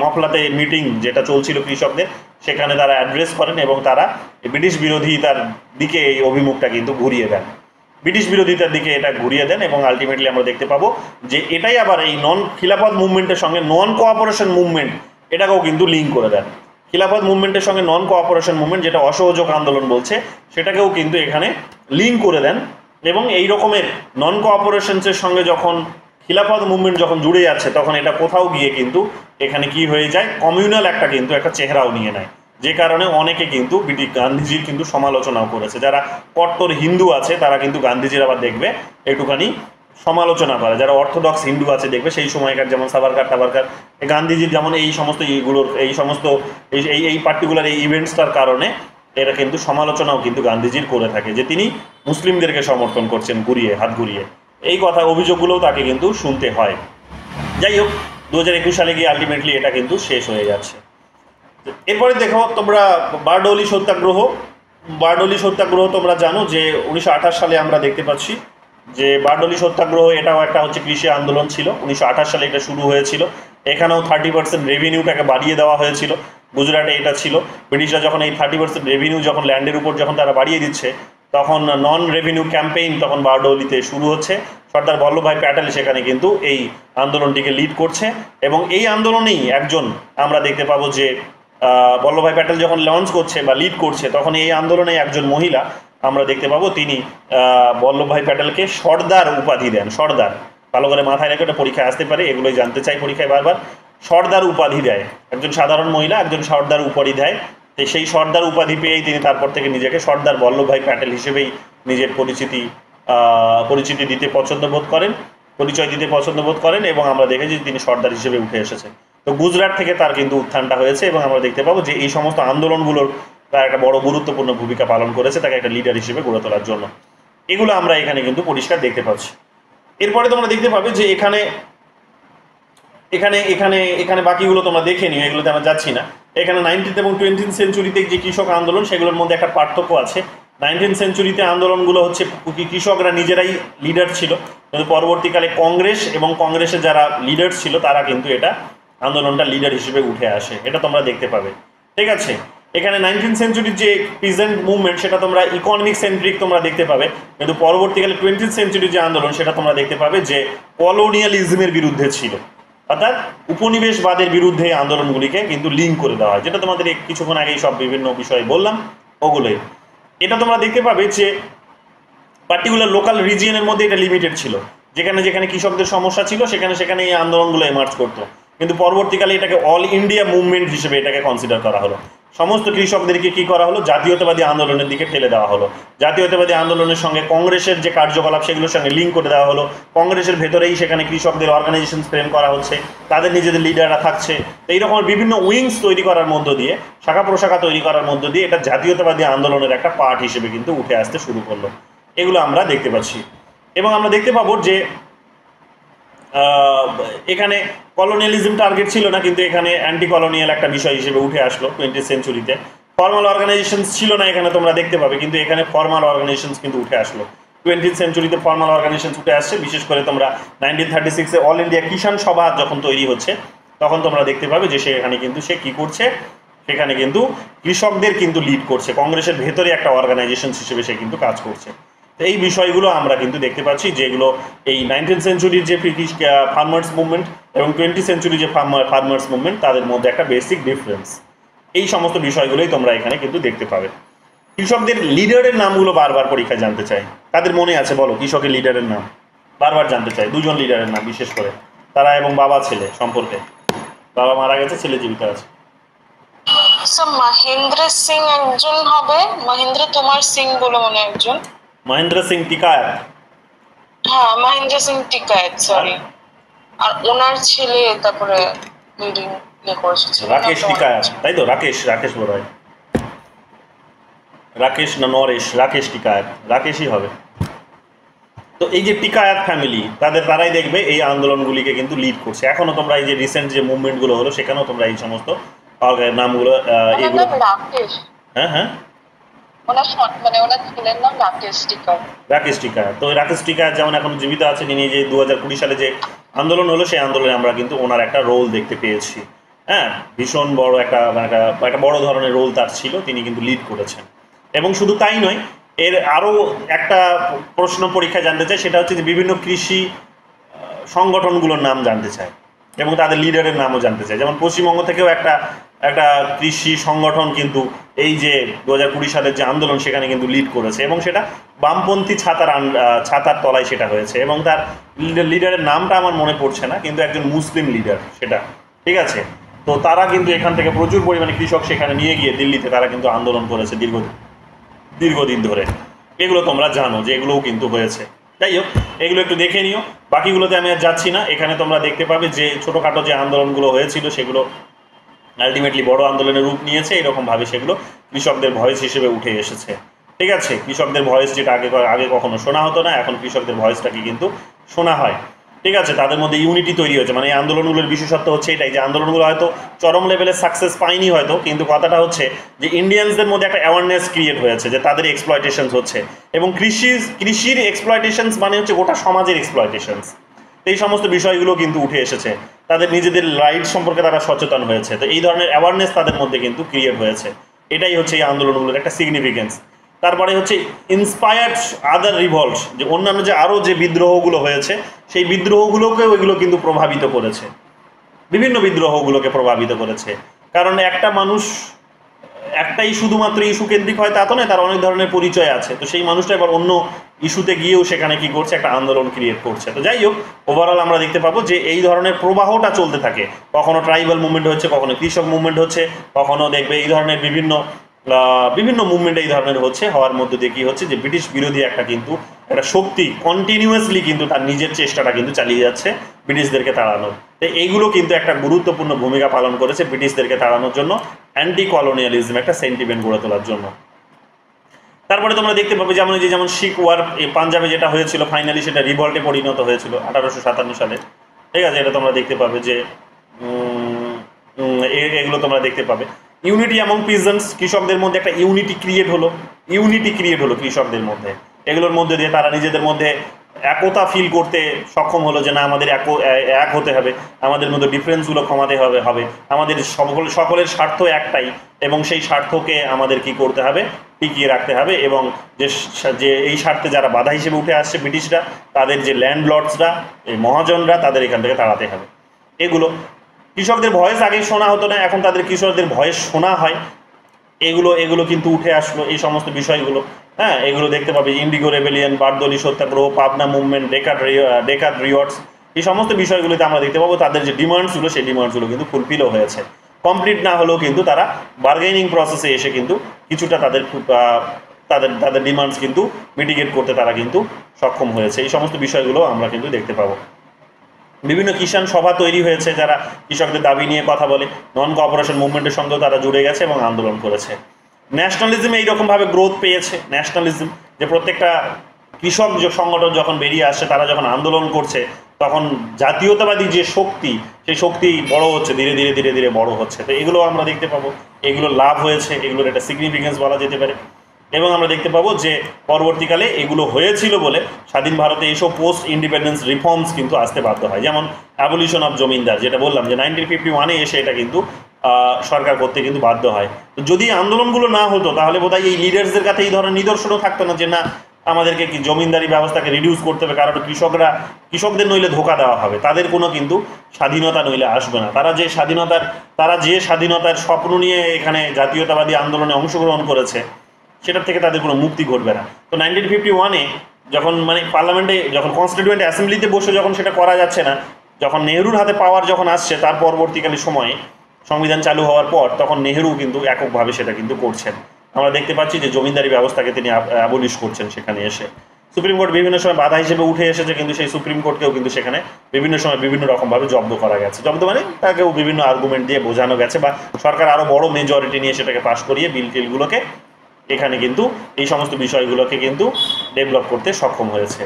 মফলাতে মিটিং যেটা চলছিল কৃষকদের, সেখানে তারা অ্যাড্রেস করেন এবং তারা ব্রিটিশ বিরোধিতার দিকে এই অভিমুখটা কিন্তু ঘুরিয়ে দেন, ব্রিটিশ বিরোধিতার দিকে এটা ঘুরিয়ে দেন। এবং আলটিমেটলি আমরা দেখতে পাবো যে এটাই আবার এই নন খিলাফত মুভমেন্টের সঙ্গে নন কোঅপারেশন মুভমেন্ট এটাকেও কিন্তু লিঙ্ক করে দেন। খিলাফত মুভমেন্টের সঙ্গে নন কোঅপারেশন মুভমেন্ট, যেটা অসহযোগ আন্দোলন বলছে, সেটাকেও কিন্তু এখানে লিঙ্ক করে দেন। এবং এই রকমের নন কোঅপারেশনসের সঙ্গে যখন খিলাফত মুভমেন্ট যখন জুড়ে যাচ্ছে, তখন এটা কোথাও গিয়ে কিন্তু এখানে কি হয়ে যায়, কমিউনাল একটা চেহারাও নিয়ে নেয়, যে কারণে অনেকে কিন্তু গান্ধীজির কিন্তু সমালোচনাও করেছে। যারা কট্টর হিন্দু আছে তারা কিন্তু গান্ধীজির আবার দেখবে একটুখানি সমালোচনা করে, যারা অর্থোডক্স হিন্দু আছে দেখবে সেই সময়কার যেমন সাভারকার টাভারকার, গান্ধীজির যেমন এই সমস্ত এইগুলোর এই সমস্ত এই পার্টিকুলার এই ইভেন্টসটার কারণে এরা কিন্তু সমালোচনাও কিন্তু গান্ধীজির করে থাকে যে তিনি মুসলিমদেরকে সমর্থন করছেন হাত ঘুরিয়ে। এই কথা অভিযোগগুলোও তাকে কিন্তু শুনতে হয়। যাই হোক, 2021 সালে গিয়ে আলটিমেটলি এটা কিন্তু শেষ হয়ে যাচ্ছে। এরপরে দেখো তোমরা বারডোলি সত্যাগ্রহ তোমরা জানো যে 1928 সালে আমরা দেখতে পাচ্ছি যে বারডোলি সত্যাগ্রহ, এটাও একটা হচ্ছে কৃষি আন্দোলন ছিল। 1928 সালে এটা শুরু হয়েছিল। এখানেও 30% রেভিনিউটাকে বাড়িয়ে দেওয়া হয়েছিল। গুজরাটে এটা ছিল, ব্রিটিশরা যখন এই 30% রেভিনিউ যখন ল্যান্ডের উপর যখন তারা বাড়িয়ে দিচ্ছে, তখন নন রেভিনিউ ক্যাম্পেইন তখন বারডোলিতে শুরু হচ্ছে। সর্দার বল্লভভাই প্যাটেল সেখানে কিন্তু এই আন্দোলনটিকে লিড করছে, এবং এই আন্দোলনেই একজন আমরা দেখতে পাবো যে বল্লভভাই প্যাটেল যখন লঞ্চ করছে বা লিড করছে, তখন এই আন্দোলনে একজন মহিলা আমরা দেখতে পাবো তিনি বল্লভভাই প্যাটেলকে সর্দার উপাধি দেন। সর্দার, ভালো করে মাথায় রেখে, এটা পরীক্ষায় আসতে পারে, এগুলোই জানতে চাই পরীক্ষায় বারবার। সর্দার উপাধি দেয়, একজন সাধারণ মহিলা একজন সর্দার উপাধি দেয়। তো সেই সর্দার উপাধি পেয়েই তিনি তারপর থেকে নিজেকে সর্দার বল্লভভাই প্যাটেল হিসেবেই নিজের পরিচিতি দিতে পছন্দ বোধ করেন, এবং আমরা দেখেছি তিনি সর্দার হিসেবে উঠে এসেছেন। তো গুজরাট থেকে তার কিন্তু উত্থানটা হয়েছে, এবং আমরা দেখতে পাবো যে এই সমস্ত আন্দোলনগুলোর তার একটা বড় গুরুত্বপূর্ণ ভূমিকা পালন করেছে তাকে একটা লিডার হিসেবে গড়ে তোলার জন্য। এগুলো আমরা এখানে কিন্তু পরিষ্কার দেখতে পাচ্ছি। এরপরে তোমরা দেখতে পাবে যে এখানে এখানে এখানে এখানে বাকিগুলো তোমরা দেখে নিও, এগুলোতে আমরা যাচ্ছি না। এখানে 19th এবং 20th সেঞ্চুরিতে যে কৃষক আন্দোলন, সেগুলোর মধ্যে একটা পার্থক্য আছে। 19th সেঞ্চুরিতে আন্দোলনগুলো হচ্ছে কৃষকরা নিজেরাই লিডার ছিল, কিন্তু পরবর্তীকালে কংগ্রেস এবং কংগ্রেসের যারা লিডার ছিল তারা কিন্তু এটা আন্দোলনটা লিডার হিসেবে উঠে আসে, এটা তোমরা দেখতে পাবে। ঠিক আছে, এখানে 19th সেঞ্চুরির যে প্রেজেন্ট মুভমেন্ট সেটা তোমরা ইকোনমিক সেন্ট্রিক তোমরা দেখতে পাবে, কিন্তু পরবর্তীকালে 20th সেঞ্চুরির যে আন্দোলন সেটা তোমরা দেখতে পাবে যে কলোনিয়ালিজমের বিরুদ্ধে ছিল, অর্থাৎ উপনিবেশবাদের বিরুদ্ধে আন্দোলনগুলিকে কিন্তু লিঙ্ক করে দেওয়া হয়, যেটা তোমাদের কিছুক্ষণ আগেই সব বিভিন্ন বিষয়ে বললাম ওগুলোই। এটা তোমরা দেখতে পাবে যে পার্টিকুলার লোকাল রিজিয়নের মধ্যে এটা লিমিটেড ছিল, যেখানে যেখানে কৃষকদের সমস্যা ছিল সেখানে এই আন্দোলনগুলো এমার্জ করতো, কিন্তু পরবর্তীকালে এটাকে অল ইন্ডিয়া মুভমেন্ট হিসেবে এটাকে কনসিডার করা হলো। সমস্ত কৃষকদেরকে কি করা হলো, জাতীয়তাবাদী আন্দোলনের দিকে ঠেলে দেওয়া হলো। জাতীয়তাবাদী আন্দোলনের সঙ্গে কংগ্রেসের যে কার্যকলাপ সেগুলোর সঙ্গে লিঙ্ক করে দেওয়া হলো। কংগ্রেসের ভেতরেই সেখানে কৃষকদের অর্গানাইজেশন ফ্রেম করা হচ্ছে, তাদের নিজেদের লিডাররা থাকছে। এই রকমের বিভিন্ন উইংস তৈরি করার মধ্য দিয়ে, শাখা প্রশাখা তৈরি করার মধ্য দিয়ে এটা জাতীয়তাবাদী আন্দোলনের একটা পার্ট হিসেবে কিন্তু উঠে আসতে শুরু করলো। এগুলো আমরা দেখতে পাচ্ছি, এবং আমরা দেখতে পাবো যে এখানে কলোনিয়ালিজম টার্গেট ছিল না, কিন্তু এখানে অ্যান্টি কলোনিয়াল একটা বিষয় হিসেবে উঠে আসলো 20th সেঞ্চুরিতে। ফর্মাল অর্গানাইজেশনস ছিল না এখানে তোমরা দেখতে পাবে, কিন্তু এখানে ফর্মাল অর্গানাইজেশনস কিন্তু উঠে আসলো। 20th সেঞ্চুরিতে ফর্মাল অর্গানাইজেশন ছুটে আসছে। বিশেষ করে তোমরা 1936-এ অল ইন্ডিয়া কিষাণ সভা যখন তৈরি হচ্ছে তখন তোমরা দেখতে পাবে যে সেখানে কিন্তু সে কী করছে, সেখানে কিন্তু কৃষকদের কিন্তু লিড করছে, কংগ্রেসের ভেতরে একটা অর্গানাইজেশন হিসেবে সে কিন্তু কাজ করছে। তো এই বিষয়গুলো আমরা কিন্তু দেখতে পাচ্ছি যেগুলো এই 19th সেঞ্চুরির যে ফার্মার্স মুভমেন্ট এবং 20th সেঞ্চুরি যে ফার্মার্স মুভমেন্ট তাদের মধ্যে একটা বেসিক ডিফারেন্স। এই সমস্ত বিষয়গুলোই তোমরা এখানে কিন্তু দেখতে পাবে। কৃষকদের লিডারের নামগুলো বারবার পরীক্ষায় জানতে চাই, তাদের মনে আছে বলো কৃষকের লিডারের নাম? বারবার জানতে চাই দুজন লিডারের নাম, বিশেষ করে তারা এবং বাবা ছেলে সম্পর্কে। বাবা মারা গেছে, ছেলে জীবিত আছে। মহেন্দ্র সিং একজন হবে, মহেন্দ্র কুমার সিং বলে মনে হয় একজন। মহেন্দ্র সিং টিকায়ত। হ্যাঁ, মহেন্দ্র সিং টিকায়ত, সরি। আর ওনার ছেলে তারপরে লিডিং করেছে রাকেশ টিকায়ত, তাই তো? রাকেশ বড় হয়, রাকেশ না নরেশ, রাকেশ টিকায়ত, রাকেশই হবে। তো এই যে টিকায়ত ফ্যামিলি তারাই দেখবে এই আন্দোলনগুলিকে কিন্তু লিড করছে। এখনো তোমরা এই যে রিসেন্ট যে মুভমেন্টগুলো হলো সেখানেও তোমরা এই সমস্ত নামগুলো এগুলো। রাকেশ, হ্যাঁ, ওনার মানে ওনার ছেলের নাম রাকেশ টিকায়ত। রাকেশ টিকায়ত। তো রাকেশ টিকায়ত যেমন এখন জীবিত আছেন, ইনি যে 2020 সালে যে আন্দোলন হলো সেই আন্দোলনে আমরা কিন্তু ওনার একটা রোল দেখতে পেয়েছি। হ্যাঁ, ভীষণ বড় একটা বড় ধরনের রোল তার ছিল, তিনি কিন্তু লিড করেছেন। এবং শুধু তাই নয়, এর আরও একটা প্রশ্ন পরীক্ষায় জানতে চাই, সেটা হচ্ছে যে বিভিন্ন কৃষি সংগঠনগুলোর নাম জানতে চায় এবং তাদের লিডারের নামও জানতে চায়। যেমন পশ্চিমবঙ্গ থেকেও একটা কৃষি সংগঠন কিন্তু এই যে 2020 সালের যে আন্দোলন সেখানে কিন্তু লিড করেছে এবং সেটা বামপন্থী ছাতার তলায় সেটা হয়েছে। এবং তার লিডারের নামটা আমার মনে পড়ছে না, কিন্তু একজন মুসলিম লিডার সেটা, ঠিক আছে? তো তারা কিন্তু এখান থেকে প্রচুর পরিমাণে কৃষক সেখানে নিয়ে গিয়ে দিল্লিতে তারা কিন্তু আন্দোলন করেছে দীর্ঘদিন ধরে। এগুলো তোমরা জানো যে এগুলোও কিন্তু হয়েছে। যাই হোক, এগুলো একটু দেখে নিও, বাকিগুলোতে আমি আর যাচ্ছি না। এখানে তোমরা দেখতে পাবে যে ছোটোখাটো যে আন্দোলনগুলো হয়েছিল সেগুলো আলটিমেটলি বড় আন্দোলনের রূপ নিয়েছে। এরকমভাবে সেগুলো কৃষকদের ভয়েস হিসেবে উঠে এসেছে, ঠিক আছে? কৃষকদের ভয়েস যেটা আগে কখনো শোনা হতো না, এখন কৃষকদের ভয়েসটাকে কিন্তু শোনা হয়, ঠিক আছে? তাদের মধ্যে ইউনিটি তৈরি হয়েছে। মানে এই আন্দোলনগুলোর বিশেষত্ব হচ্ছে এটাই যে আন্দোলনগুলো হয়তো চরম লেভেলে সাকসেস পায়নি হয়তো, কিন্তু কথাটা হচ্ছে যে ইন্ডিয়ানসদের মধ্যে একটা অ্যাওয়ারনেস ক্রিয়েট হয়েছে যে তাদের এক্সপ্লয়টেশনস হচ্ছে এবং কৃষির এক্সপ্লয়টেশনস মানে হচ্ছে গোটা সমাজের এক্সপ্লয়টেশনস। এই সমস্ত বিষয়গুলো কিন্তু উঠে এসেছে, তাদের নিজেদের রাইট সম্পর্কে তারা সচেতন হয়েছে। তো এই ধরনের অ্যাওয়ারনেস তাদের মধ্যে কিন্তু ক্রিয়েট হয়েছে, এটাই হচ্ছে এই আন্দোলনগুলোর একটা সিগনিফিকেন্স। তারপরে হচ্ছে ইন্সপায়ার্ড আদার রিভল্টস, যে অন্যান্য যে আরও যে বিদ্রোহগুলো হয়েছে সেই বিদ্রোহগুলোকেও এগুলো কিন্তু প্রভাবিত করেছে, বিভিন্ন বিদ্রোহগুলোকে প্রভাবিত করেছে। কারণ একটা মানুষ একটাই শুধুমাত্র ইস্যু কেন্দ্রিক হয় তা তো নয়, তার অনেক ধরনের পরিচয় আছে। তো সেই মানুষটা এবার অন্য ইস্যুতে গিয়েও সেখানে কি করছে, একটা আন্দোলন ক্রিয়েট করছে। তো যাই হোক, ওভারঅল আমরা দেখতে পাবো যে এই ধরনের প্রবাহটা চলতে থাকে। কখনো ট্রাইবাল মুভমেন্ট হচ্ছে, কখনো কৃষক মুভমেন্ট হচ্ছে, কখনো দেখবে এই ধরনের বিভিন্ন মুভমেন্ট এই ধরনের হওয়ার মধ্যে দিয়ে কী হচ্ছে যে ব্রিটিশ বিরোধী একটা শক্তি কন্টিনিউয়াসলি কিন্তু তার নিজের চেষ্টাটা কিন্তু চালিয়ে যাচ্ছে ব্রিটিশদেরকে তাড়ানোর। তো এইগুলো কিন্তু একটা গুরুত্বপূর্ণ ভূমিকা পালন করেছে ব্রিটিশদেরকে তাড়ানোর জন্য, অ্যান্টি কলোনিয়ালিজম একটা সেন্টিমেন্ট গড়ে তোলার জন্য। তারপরে তোমরা দেখতে পাবে যেমন শিখ ওয়ার পাঞ্জাবে যেটা হয়েছিল, ফাইনালি সেটা রিভল্টে পরিণত হয়েছিল 1857 সালে, ঠিক আছে? এটা তোমরা দেখতে পাবে যে এগুলো তোমরা দেখতে পাবে। ইউনিটি অ্যামং পিজেন্টস, কৃষকদের মধ্যে একটা ইউনিটি ক্রিয়েট হলো কৃষকদের মধ্যে। এগুলোর মধ্যে দিয়ে তারা নিজেদের মধ্যে একতা ফিল করতে সক্ষম হলো যে না, আমাদের এক হতে হবে, আমাদের মধ্যে ডিফারেন্সগুলো কমাতে হবে, আমাদের সকলের স্বার্থ একটাই এবং সেই স্বার্থকে আমাদের কি করতে হবে, টিকিয়ে রাখতে হবে। এবং যে এই স্বার্থে যারা বাধা হিসেবে উঠে আসছে ব্রিটিশরা, তাদের যে ল্যান্ডলর্ডসরা, এই মহাজনরা, তাদের এখান থেকে তাড়াতে হবে। কৃষকদের ভয়েস আগে শোনা হতো না, এখন তাদের কৃষকদের ভয়েস শোনা হয়। এগুলো কিন্তু উঠে আসলো, এই সমস্ত বিষয়গুলো। হ্যাঁ, এগুলো দেখতে পাবে, ইন্ডিগো রেবেলিয়ন, বারদলি সত্যাগ্রহ, পাবনা মুভমেন্ট, ডেকার্ড রিওয়ার্ডস, এই সমস্ত বিষয়গুলোতে আমরা দেখতে পাবো তাদের যে ডিমান্ডসগুলো সেই ডিমান্ডসগুলো কিন্তু ফুলফিলও হয়েছে। কমপ্লিট না হলেও কিন্তু তারা বার্গেনিং প্রসেসে এসে কিন্তু কিছুটা তাদের ডিমান্ডস কিন্তু মিটিগেট করতে তারা কিন্তু সক্ষম হয়েছে। এই সমস্ত বিষয়গুলো আমরা কিন্তু দেখতে পাবো। বিভিন্ন কিষাণ সভা তৈরি হয়েছে যারা কৃষকদের দাবি নিয়ে কথা বলে, নন কোঅপারেশন মুভমেন্টের সঙ্গেও তারা জুড়ে গেছে এবং আন্দোলন করেছে। ন্যাশনালিজম এইরকমভাবে গ্রোথ পেয়েছে, ন্যাশনালিজম যে প্রত্যেকটা কৃষক সংগঠন যখন বেরিয়ে আসছে, তারা যখন আন্দোলন করছে, তখন জাতীয়তাবাদী যে শক্তি, সেই শক্তি বড় হচ্ছে, ধীরে ধীরে বড় হচ্ছে। তো এগুলো আমরা দেখতে পাবো, এগুলো লাভ হয়েছে, এগুলোর একটা সিগনিফিকেন্স বলা যেতে পারে। এবং আমরা দেখতে পাবো যে পরবর্তীকালে এগুলো হয়েছিল বলে স্বাধীন ভারতে এইসব পোস্ট ইন্ডিপেন্ডেন্স রিফর্মস কিন্তু আসতে বাধ্য হয়, যেমন অ্যাবলিশন অফ জমিদার, যেটা বললাম যে 1951-এ এসে এটা কিন্তু সরকার করতে কিন্তু বাধ্য হয়। তো যদি আন্দোলনগুলো না হতো তাহলে বোধহয় এই লিডার্সদের কাছে এই ধরনের নিদর্শনও থাকতো না যে না আমাদেরকে কি জমিদারি ব্যবস্থাকে রিডিউস করতে হবে, কারণ কৃষকদের নইলে ধোকা দেওয়া হবে, তাদের কোনো কিন্তু স্বাধীনতা নইলে আসবে না। তারা যে স্বাধীনতার স্বপ্ন নিয়ে এখানে জাতীয়তাবাদী আন্দোলনে অংশগ্রহণ করেছে সেটার থেকে তাদের কোনো মুক্তি ঘটবে না। তো 1951-এ যখন মানে পার্লামেন্টে যখন কনস্টিটিউয়েন্ট অ্যাসেম্বলিতে বসে যখন সেটা করা যাচ্ছে না, যখন নেহরুর হাতে পাওয়ার যখন আসছে তার পরবর্তীকালে সময়ে সংবিধান চালু হওয়ার পর, তখন নেহরু কিন্তু এককভাবে সেটা কিন্তু করছেন। আমরা দেখতে পাচ্ছি যে জমিদারি ব্যবস্থাকে তিনি অ্যাবলিশ করছেন সেখানে এসে। সুপ্রিম কোর্ট বিভিন্ন সময় বাধা হিসেবে উঠে এসেছে, কিন্তু সেই সুপ্রিম কোর্টকেও কিন্তু সেখানে বিভিন্ন সময় বিভিন্ন রকমভাবে জব্দ করা গেছে। জব্দ মানে তাকেও বিভিন্ন আর্গুমেন্ট দিয়ে বোঝানো গেছে, বা সরকার আরও বড় মেজরিটি নিয়ে সেটাকে পাশ করিয়ে বিল টিলগুলোকে এখানে কিন্তু এই সমস্ত বিষয়গুলোকে কিন্তু ডেভেলপ করতে সক্ষম হয়েছে।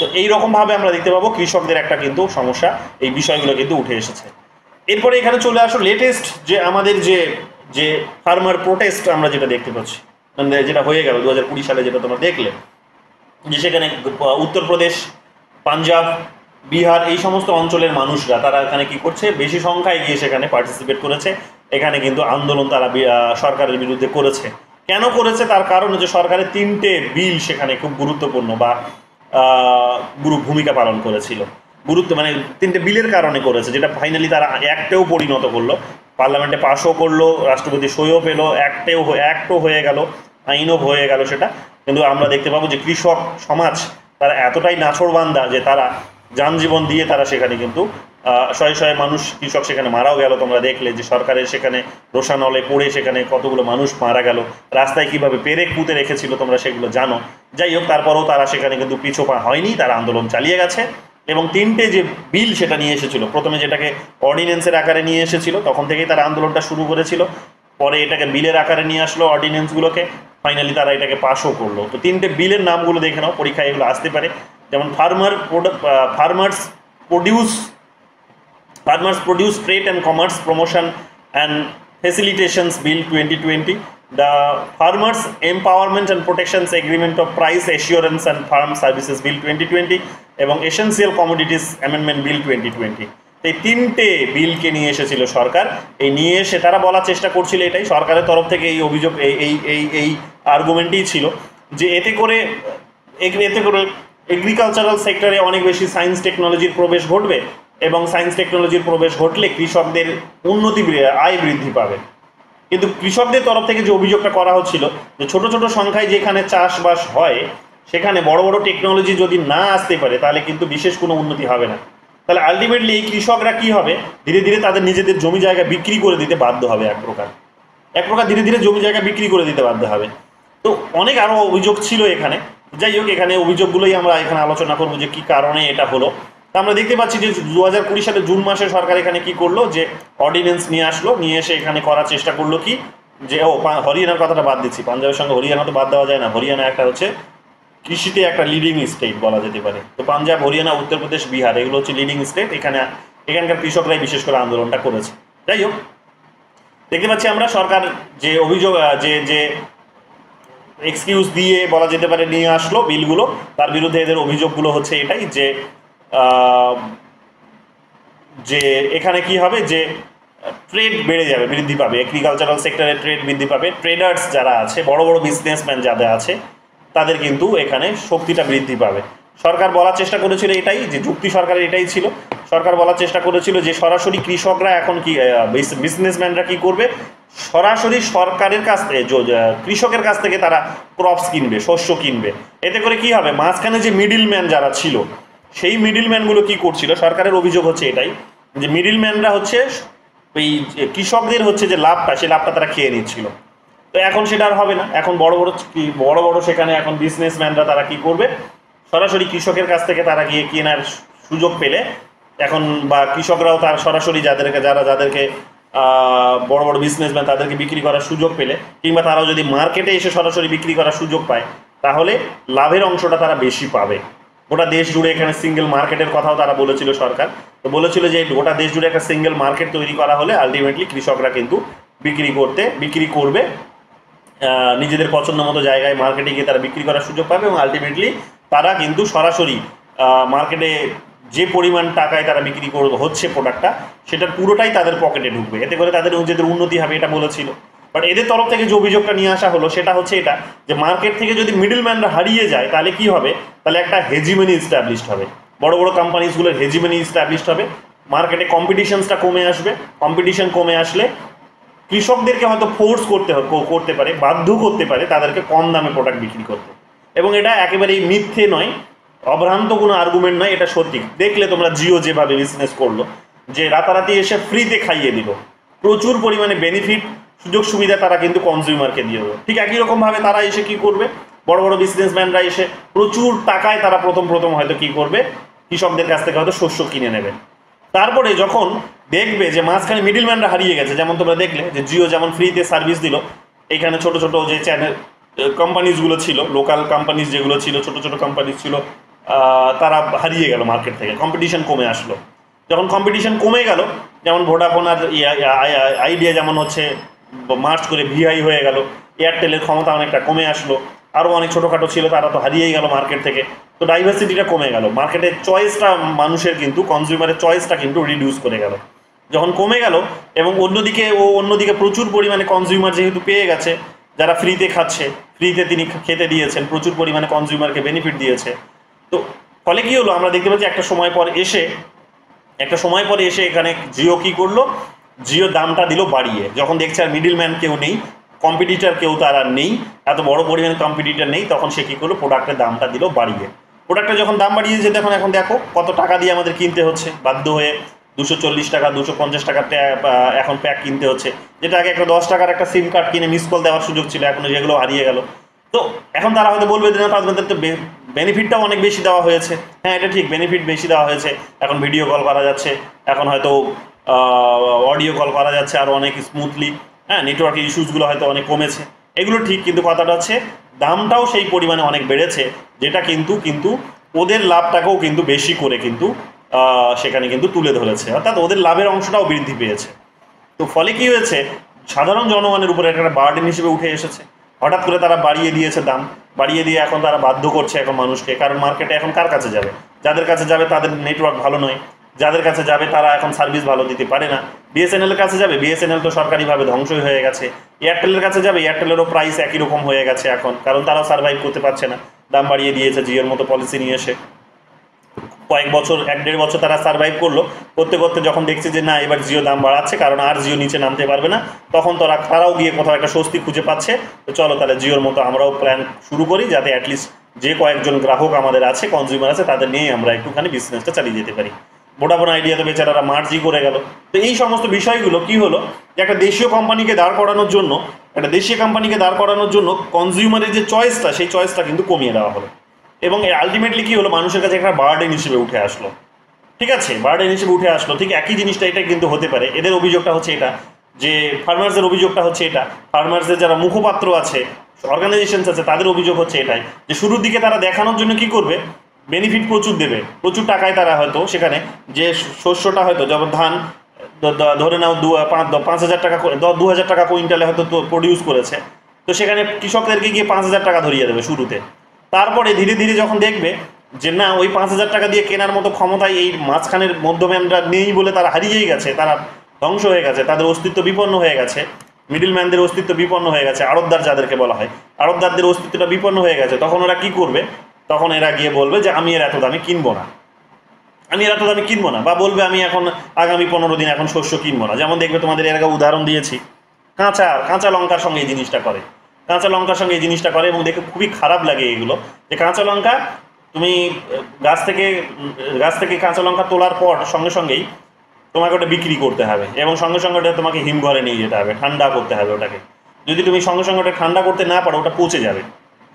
তো এই রকমভাবে আমরা দেখতে পাবো কৃষকদের একটা কিন্তু সমস্যা, এই বিষয়গুলো কিন্তু উঠে এসেছে। এরপরে এখানে চলে আসো লেটেস্ট যে আমাদের যে ফার্মার প্রোটেস্ট আমরা যেটা দেখতে পাচ্ছি, মানে যেটা হয়ে গেল 2020 সালে, যেটা তোমরা দেখলে যে সেখানে উত্তরপ্রদেশ, পাঞ্জাব, বিহার এই সমস্ত অঞ্চলের মানুষরা তারা এখানে কি করছে, বেশি সংখ্যায় গিয়ে সেখানে পার্টিসিপেট করেছে। এখানে কিন্তু আন্দোলন তারা সরকারের বিরুদ্ধে করেছে। কেন করেছে তার কারণ হচ্ছে সরকারের 3টে বিল সেখানে খুব গুরুত্বপূর্ণ বা ভূমিকা পালন করেছিল। মানে 3টে বিলের কারণে করেছে, যেটা ফাইনালি তারা অ্যাক্টেও পরিণত করলো, পার্লামেন্টে পাসও করলো, রাষ্ট্রপতি সইও পেলো, অ্যাক্টও হয়ে গেল, আইনও হয়ে গেল সেটা। কিন্তু আমরা দেখতে পাবো যে কৃষক সমাজ তারা এতটাই নাছোড়বান্দা যে তারা যানজীবন দিয়ে তারা সেখানে কিন্তু শয়ে শয়ে মানুষ কৃষক সেখানে মারাও গেল। তোমরা দেখলে যে সরকারের সেখানে রোষানলে পড়ে সেখানে কতগুলো মানুষ মারা গেল, রাস্তায় কীভাবে পেরেক পুঁতে রেখেছিল তোমরা সেগুলো জানো। যাই হোক, তারপরেও তারা সেখানে কিন্তু পিছপা হয়নি, তারা আন্দোলন চালিয়ে গেছে। এবং 3টে যে বিল সেটা নিয়ে এসেছিল, প্রথমে যেটাকে অর্ডিন্যান্সের আকারে নিয়ে এসেছিল, তখন থেকেই তারা আন্দোলনটা শুরু করেছিল। পরে এটাকে বিলের আকারে নিয়ে আসলো অর্ডিন্যান্সগুলোকে, ফাইনালি তারা এটাকে পাসও করলো। তো 3টে বিলের নামগুলো দেখে নাও, পরীক্ষায় এগুলো আসতে পারে। যেমন farmers produce trade and commerce promotion and facilitations bill 2020, the farmers empowerment and protections agreement of price assurance and farm services bill 2020 এবং এসেন্সিয়াল কমোডিটিস অ্যামেন্ডমেন্ট বিল 2020। এই 3টে বিলকে নিয়ে এসেছিল সরকার। এই নিয়ে এসে তারা বলার চেষ্টা করছিল এটাই, সরকারের তরফ থেকে এই অভিযোগ এই আর্গুমেন্টই ছিল যে এতে করে এগ্রিকালচারাল সেক্টরে অনেক বেশি সায়েন্স টেকনোলজির প্রবেশ ঘটবে, এবং সায়েন্স টেকনোলজির প্রবেশ ঘটলে কৃষকদের আয় বৃদ্ধি পাবে। কিন্তু কৃষকদের তরফ থেকে যে অভিযোগটা করা হচ্ছিল যে ছোট ছোট সংখ্যায় যেখানে চাষবাস হয় সেখানে বড় বড় টেকনোলজি যদি না আসতে পারে তাহলে কিন্তু বিশেষ কোনো উন্নতি হবে না। তাহলে আলটিমেটলি এই কৃষকরা কি হবে, ধীরে ধীরে তাদের নিজেদের জমি জায়গা বিক্রি করে দিতে বাধ্য হবে, এক প্রকার ধীরে ধীরে জমি জায়গা বিক্রি করে দিতে বাধ্য হবে। তো অনেক আরও অভিযোগ ছিল এখানে। যাই হোক, এখানে অভিযোগগুলোই আমরা এখানে আলোচনা করবো যে কী কারণে এটা হলো। তা আমরা দেখতে পাচ্ছি যে 2020 সালে জুন মাসে সরকার এখানে কি করলো, যে অর্ডিন্যান্স নিয়ে আসলো, নিয়ে এসে এখানে করার চেষ্টা করলো কি যে হরিয়ানার কথাটা বাদ দিচ্ছি, পাঞ্জাবের সঙ্গে হরিয়ানা তো বাদ দেওয়া যায় না। হরিয়ানা একটা হচ্ছে কৃষিতে একটা লিডিং স্টেট বলা যেতে পারে। তো পাঞ্জাব, হরিয়ানা, উত্তরপ্রদেশ, বিহার এগুলো হচ্ছে লিডিং স্টেট। এখানকার কৃষকরাই বিশেষ করে আন্দোলনটা করেছে। যাই হোক, দেখতে পাচ্ছি আমরা সরকার যে অভিযোগ যে এক্সকিউজ দিয়ে বলা যেতে পারে নিয়ে আসলো বিলগুলো, তার বিরুদ্ধে এদের অভিযোগগুলো হচ্ছে এটাই যে এখানে কি হবে, যে ট্রেড বেড়ে যাবে, বৃদ্ধি পাবে, এগ্রিকালচারাল সেক্টরে ট্রেড বৃদ্ধি পাবে, ট্রেডার্স যারা আছে, বড় বড় বিজনেসম্যান যাদের আছে তাদের কিন্তু এখানে শক্তিটা বৃদ্ধি পাবে। সরকার বলার চেষ্টা করেছিল এটাই, যে যুক্তি সরকারের এটাই ছিল। সরকার বলার চেষ্টা করেছিল যে সরাসরি কৃষকরা এখন কি বিজনেসম্যানরা কি করবে, সরাসরি সরকারের কাছ থেকে কৃষকের কাছ থেকে তারা ক্রপস কিনবে, শস্য কিনবে। এতে করে কি হবে, মাঝখানে যে মিডিলম্যান যারা ছিল সেই মিডিলম্যানগুলো কি করছিল, সরকারের অভিযোগ হচ্ছে এটাই যে মিডিলম্যানরা হচ্ছে এই কৃষকদের হচ্ছে যে লাভটা, সেই লাভটা তারা খেয়ে নিচ্ছিল। তো এখন সেটা আর হবে না। এখন বড় বড় সেখানে এখন বিজনেসম্যানরা তারা কি করবে, সরাসরি কৃষকের কাছ থেকে তারা গিয়ে কেনার সুযোগ পেলে এখন, বা কৃষকরাও তার সরাসরি যাদেরকে বড় বড় বিজনেসম্যান তাদেরকে বিক্রি করার সুযোগ পেলে, কিংবা তারাও যদি মার্কেটে এসে সরাসরি বিক্রি করার সুযোগ পায়, তাহলে লাভের অংশটা তারা বেশি পাবে। গোটা দেশ জুড়ে এখানে সিঙ্গেল মার্কেটের কথাও তারা বলেছিল সরকার। তো বলেছিল যে গোটা দেশ জুড়ে একটা সিঙ্গেল মার্কেট তৈরি করা হলে আলটিমেটলি কৃষকরা কিন্তু বিক্রি করবে নিজেদের পছন্দ মতো জায়গায় মার্কেটে গিয়ে তারা বিক্রি করার সুযোগ পাবে এবং আলটিমেটলি তারা কিন্তু সরাসরি মার্কেটে যে পরিমাণ টাকায় তারা বিক্রি হচ্ছে প্রোডাক্টটা সেটার পুরোটাই তাদের পকেটে ঢুকবে, এতে করে তাদের নিজেদের উন্নতি হবে, এটা বলেছিল। বাট এদের তরফ থেকে যে অভিযোগটা নিয়ে আসা হলো সেটা হচ্ছে এটা যে মার্কেট থেকে যদি মিডলম্যানরা হারিয়ে যায় তাহলে কি হবে, তাহলে একটা হেজিমনি ইস্টাবলিশড হবে, বড় বড় কোম্পানিজগুলোর হেজিমনি ইস্টাবলিশড হবে, মার্কেটে কম্পিটিশনসটা কমে আসবে, কম্পিটিশন কমে আসলে কৃষকদেরকে হয়তো ফোর্স করতে পারে, বাধ্য করতে পারে তাদেরকে কম দামে প্রোডাক্ট বিক্রি করতে। এবং এটা একেবারেই মিথ্যে নয়, অভ্রান্ত কোনো আর্গুমেন্ট নয়, এটা সত্যি। দেখলে তোমরা জিও যেভাবে বিজনেস করলো, যে রাতারাতি এসে ফ্রিতে খাইয়ে দিল, প্রচুর পরিমাণে বেনিফিট সুযোগ সুবিধা তারা কিন্তু কনজিউমারকে দিয়ে দেবে। ঠিক একই রকমভাবে তারা এসে কি করবে, বড় বড় বিজনেসম্যানরা এসে প্রচুর টাকায় তারা প্রথম হয়তো কি করবে, কৃষকদের কাছ থেকে হয়তো শস্য কিনে নেবে। তারপরে যখন দেখবে যে মাঝখানে মিডলম্যানরা হারিয়ে গেছে, যেমন তোমরা দেখলে যে জিও যেমন ফ্রিতে সার্ভিস দিল, এখানে ছোট ছোট যে চ্যানেল কোম্পানিজগুলো ছিল, লোকাল কোম্পানিজ যেগুলো ছিল, ছোট ছোট কোম্পানিজ ছিল, তারা হারিয়ে গেল মার্কেট থেকে, কম্পিটিশন কমে আসলো। যখন কম্পিটিশন কমে গেল, যেমন ভোডাফোন আর আইডিয়া যেমন হচ্ছে মার্চ করে ভিআই হয়ে গেল, এয়ারটেলের ক্ষমতা অনেকটা কমে আসলো, আরও অনেক ছোটোখাটো ছিল তারা তো হারিয়েই গেল মার্কেট থেকে। তো ডাইভার্সিটিটা কমে গেল, মার্কেটের চয়েসটা মানুষের কিন্তু কনজিউমারের চয়েসটা কিন্তু রিডিউস করে গেল। যখন কমে গেল এবং অন্যদিকে প্রচুর পরিমাণে কনজিউমার যেহেতু পেয়ে গেছে, যারা ফ্রিতে খাচ্ছে, ফ্রিতে তিনি খেতে দিয়েছেন, প্রচুর পরিমাণে কনজিউমারকে বেনিফিট দিয়েছে। তো ফলে কী হলো, আমরা দেখতে পাচ্ছি একটা সময় পরে এসে এখানে জিও কী করলো, জিও দামটা দিল বাড়িয়ে, যখন দেখছে আর মিডলম্যান কেউ নেই, কম্পিটিটার কেউ তার আর নেই, এত বড় পরিমাণে কম্পিটিটার নেই, তখন সে কী করলো, প্রোডাক্টের দামটা দিল বাড়িয়ে। প্রোডাক্টের যখন দাম বাড়িয়েছে, এখন দেখো কত টাকা দিয়ে আমাদের কিনতে হচ্ছে, বাধ্য হয়ে 240 টাকা 250 টাকার এখন প্যাক কিনতে হচ্ছে, যেটা আগে একটা 10 টাকার একটা সিম কার্ড কিনে মিস কল দেওয়ার সুযোগ ছিল, এখন যেগুলো হারিয়ে গেল। তো এখন তারা হয়তো বলবে যে না, তাদের তো বেনিফিটটাও অনেক বেশি দেওয়া হয়েছে। হ্যাঁ, এটা ঠিক, বেনিফিট বেশি দেওয়া হয়েছে, এখন ভিডিও কল করা যাচ্ছে, এখন হয়তো অডিও কল করা যাচ্ছে আরও অনেক স্মুথলি, হ্যাঁ, নেটওয়ার্কের ইস্যুসগুলো হয়তো অনেক কমেছে, এগুলো ঠিক। কিন্তু কথাটা হচ্ছে দামটাও সেই পরিমাণে অনেক বেড়েছে, যেটা কিন্তু ওদের লাভটাকেও কিন্তু বেশি করে কিন্তু সেখানে কিন্তু তুলে ধরেছে, অর্থাৎ ওদের লাভের অংশটাও বৃদ্ধি পেয়েছে। তো ফলে কী হয়েছে, সাধারণ জনগণের উপরে একটা বার্ডেন হিসেবে উঠে এসেছে। হঠাৎ করে তারা বাড়িয়ে দিয়েছে দাম, বাড়িয়ে দিয়ে এখন তারা বাধ্য করছে এখন মানুষকে, কারণ মার্কেটে এখন কার কাছে যাবে, যাদের কাছে যাবে তাদের নেটওয়ার্ক ভালো নয়, যাদের কাছে যাবে তারা এখন সার্ভিস ভালো দিতে পারে না। বিএসএনএলের কাছে যাবে, বিএসএনএল তো সরকারিভাবে ধ্বংসই হয়ে গেছে। এয়ারটেলের কাছে যাবে, এয়ারটেলেরও প্রাইস একই রকম হয়ে গেছে এখন, কারণ তারাও সার্ভাইভ করতে পারছে না, দাম বাড়িয়ে দিয়েছে জিওর মতো পলিসি নিয়ে এসে। কয়েক বছর, 1-1.5 বছর তারা সার্ভাইভ করতে করতে যখন দেখছে যে না, এবার জিও দাম বাড়াচ্ছে, কারণ আর জিও নিচে নামতে পারবে না, তখন তারাও গিয়ে কোথাও একটা স্বস্তি খুঁজে পাচ্ছে। তো চলো তাহলে জিওর মতো আমরাও প্ল্যান শুরু করি, যাতে অ্যাটলিস্ট যে কয়েকজন গ্রাহক আমাদের আছে, কনজিউমার আছে, তাদের নিয়েই আমরা একটুখানি বিজনেসটা চালিয়ে যেতে পারি। ভোডাফোন আইডিয়া তো বেচারারা মার্জি করে গেল। তো এই সমস্ত বিষয়গুলো কি হলো, যে একটা দেশীয় কোম্পানিকে দাঁড় করানোর জন্য কনজিউমারের যে চয়েসটা, সেই চয়েসটা কিন্তু কমিয়ে দেওয়া হলো, এবং আলটিমেটলি কী হলো, মানুষের কাছে একটা বার্ডেন হিসেবে উঠে আসলো। ঠিক আছে, বার্ডেন হিসেবে উঠে আসলো। ঠিক একই জিনিসটা এটা কিন্তু হতে পারে, এদের অভিযোগটা হচ্ছে এটা, যে ফার্মার্সদের অভিযোগটা হচ্ছে এটা, ফার্মার্সদের যারা মুখপাত্র আছে, অর্গানাইজেশনস আছে, তাদের অভিযোগ হচ্ছে এটাই, যে শুরুর দিকে তারা দেখানোর জন্য কি করবে, বেনিফিট প্রচুর দেবে, প্রচুর টাকায় তারা হয়তো সেখানে যে শস্যটা হয়তো, যেমন ধান ধরে নাও 5,000 টাকা, 2,000 টাকা কুইন্টালে হয়তো প্রডিউস করেছে, তো সেখানে কৃষকদেরকে গিয়ে 5,000 টাকা ধরিয়ে দেবে শুরুতে। তারপরে ধীরে ধীরে যখন দেখবে যে না, ওই 5,000 টাকা দিয়ে কেনার মতো ক্ষমতায় এই মাঝখানের মধ্যম্যানরা নেই বলে তারা হারিয়েই গেছে, তারা ধ্বংস হয়ে গেছে, তাদের অস্তিত্ব বিপন্ন হয়ে গেছে, মিডলম্যানদের অস্তিত্ব বিপন্ন হয়ে গেছে, আড়তদার যাদেরকে বলা হয়, আড়তদারদের অস্তিত্বটা বিপন্ন হয়ে গেছে, তখন ওরা কি করবে, তখন এরা গিয়ে বলবে যে আমি এর এত দামে কিনবো না, বা বলবে আমি এখন আগামী 15 দিন এখন শস্য কিনবো না। যেমন দেখবে তোমাদের এর আগে উদাহরণ দিয়েছি, কাঁচা লঙ্কার সঙ্গে এই জিনিসটা করে, এবং দেখে খুবই খারাপ লাগে এগুলো, যে কাঁচা লঙ্কা তুমি গাছ থেকে কাঁচা লঙ্কা তোলার পর সঙ্গেই তোমাকে ওটা বিক্রি করতে হবে, এবং সঙ্গে ওটা তোমাকে হিমঘরে নিয়ে যেতে হবে, ঠান্ডা করতে হবে ওটাকে। যদি তুমি সঙ্গে ওটা ঠান্ডা করতে না পারো, ওটা পচে যাবে,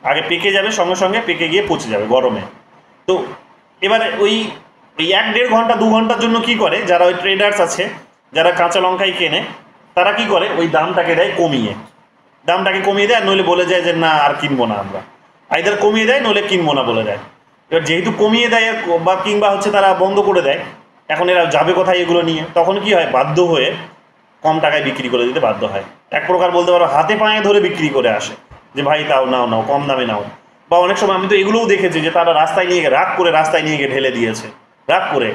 আগে পেকে যাবে, সঙ্গে পেকে গিয়ে পচে যাবে গরমে। তো এবারে ওই 1-1.5 ঘন্টা 2 ঘন্টার জন্য কি করে, যারা ওই ট্রেডার্স আছে, যারা কাঁচা লঙ্কাই কেনে, তারা কি করে, ওই দামটাকে দেয় কমিয়ে দেয়, নইলে বলে যায় যে না আর কিনবো না, আমরা আইদার কমিয়ে দেয় নইলে কিনবো না বলে দেয়। এবার যেহেতু কমিয়ে দেয় বা কিংবা হচ্ছে তারা বন্ধ করে দেয়, এখন এরা যাবে কোথায় এগুলো নিয়ে, তখন কি হয়, বাধ্য হয়ে কম টাকায় বিক্রি করে দিতে বাধ্য হয়। এক প্রকার বলতে পারো হাতে পায়ে ধরে বিক্রি করে আসে যে ভাই তাও নাও নাও, কম দামে নাও। বা অনেক সময় আমি তো এগুলোও দেখেছি যে তারা রাস্তায় নিয়ে গিয়ে রাগ করে রাস্তায় নিয়ে গিয়ে ঢেলে দিয়েছে, রাগ করে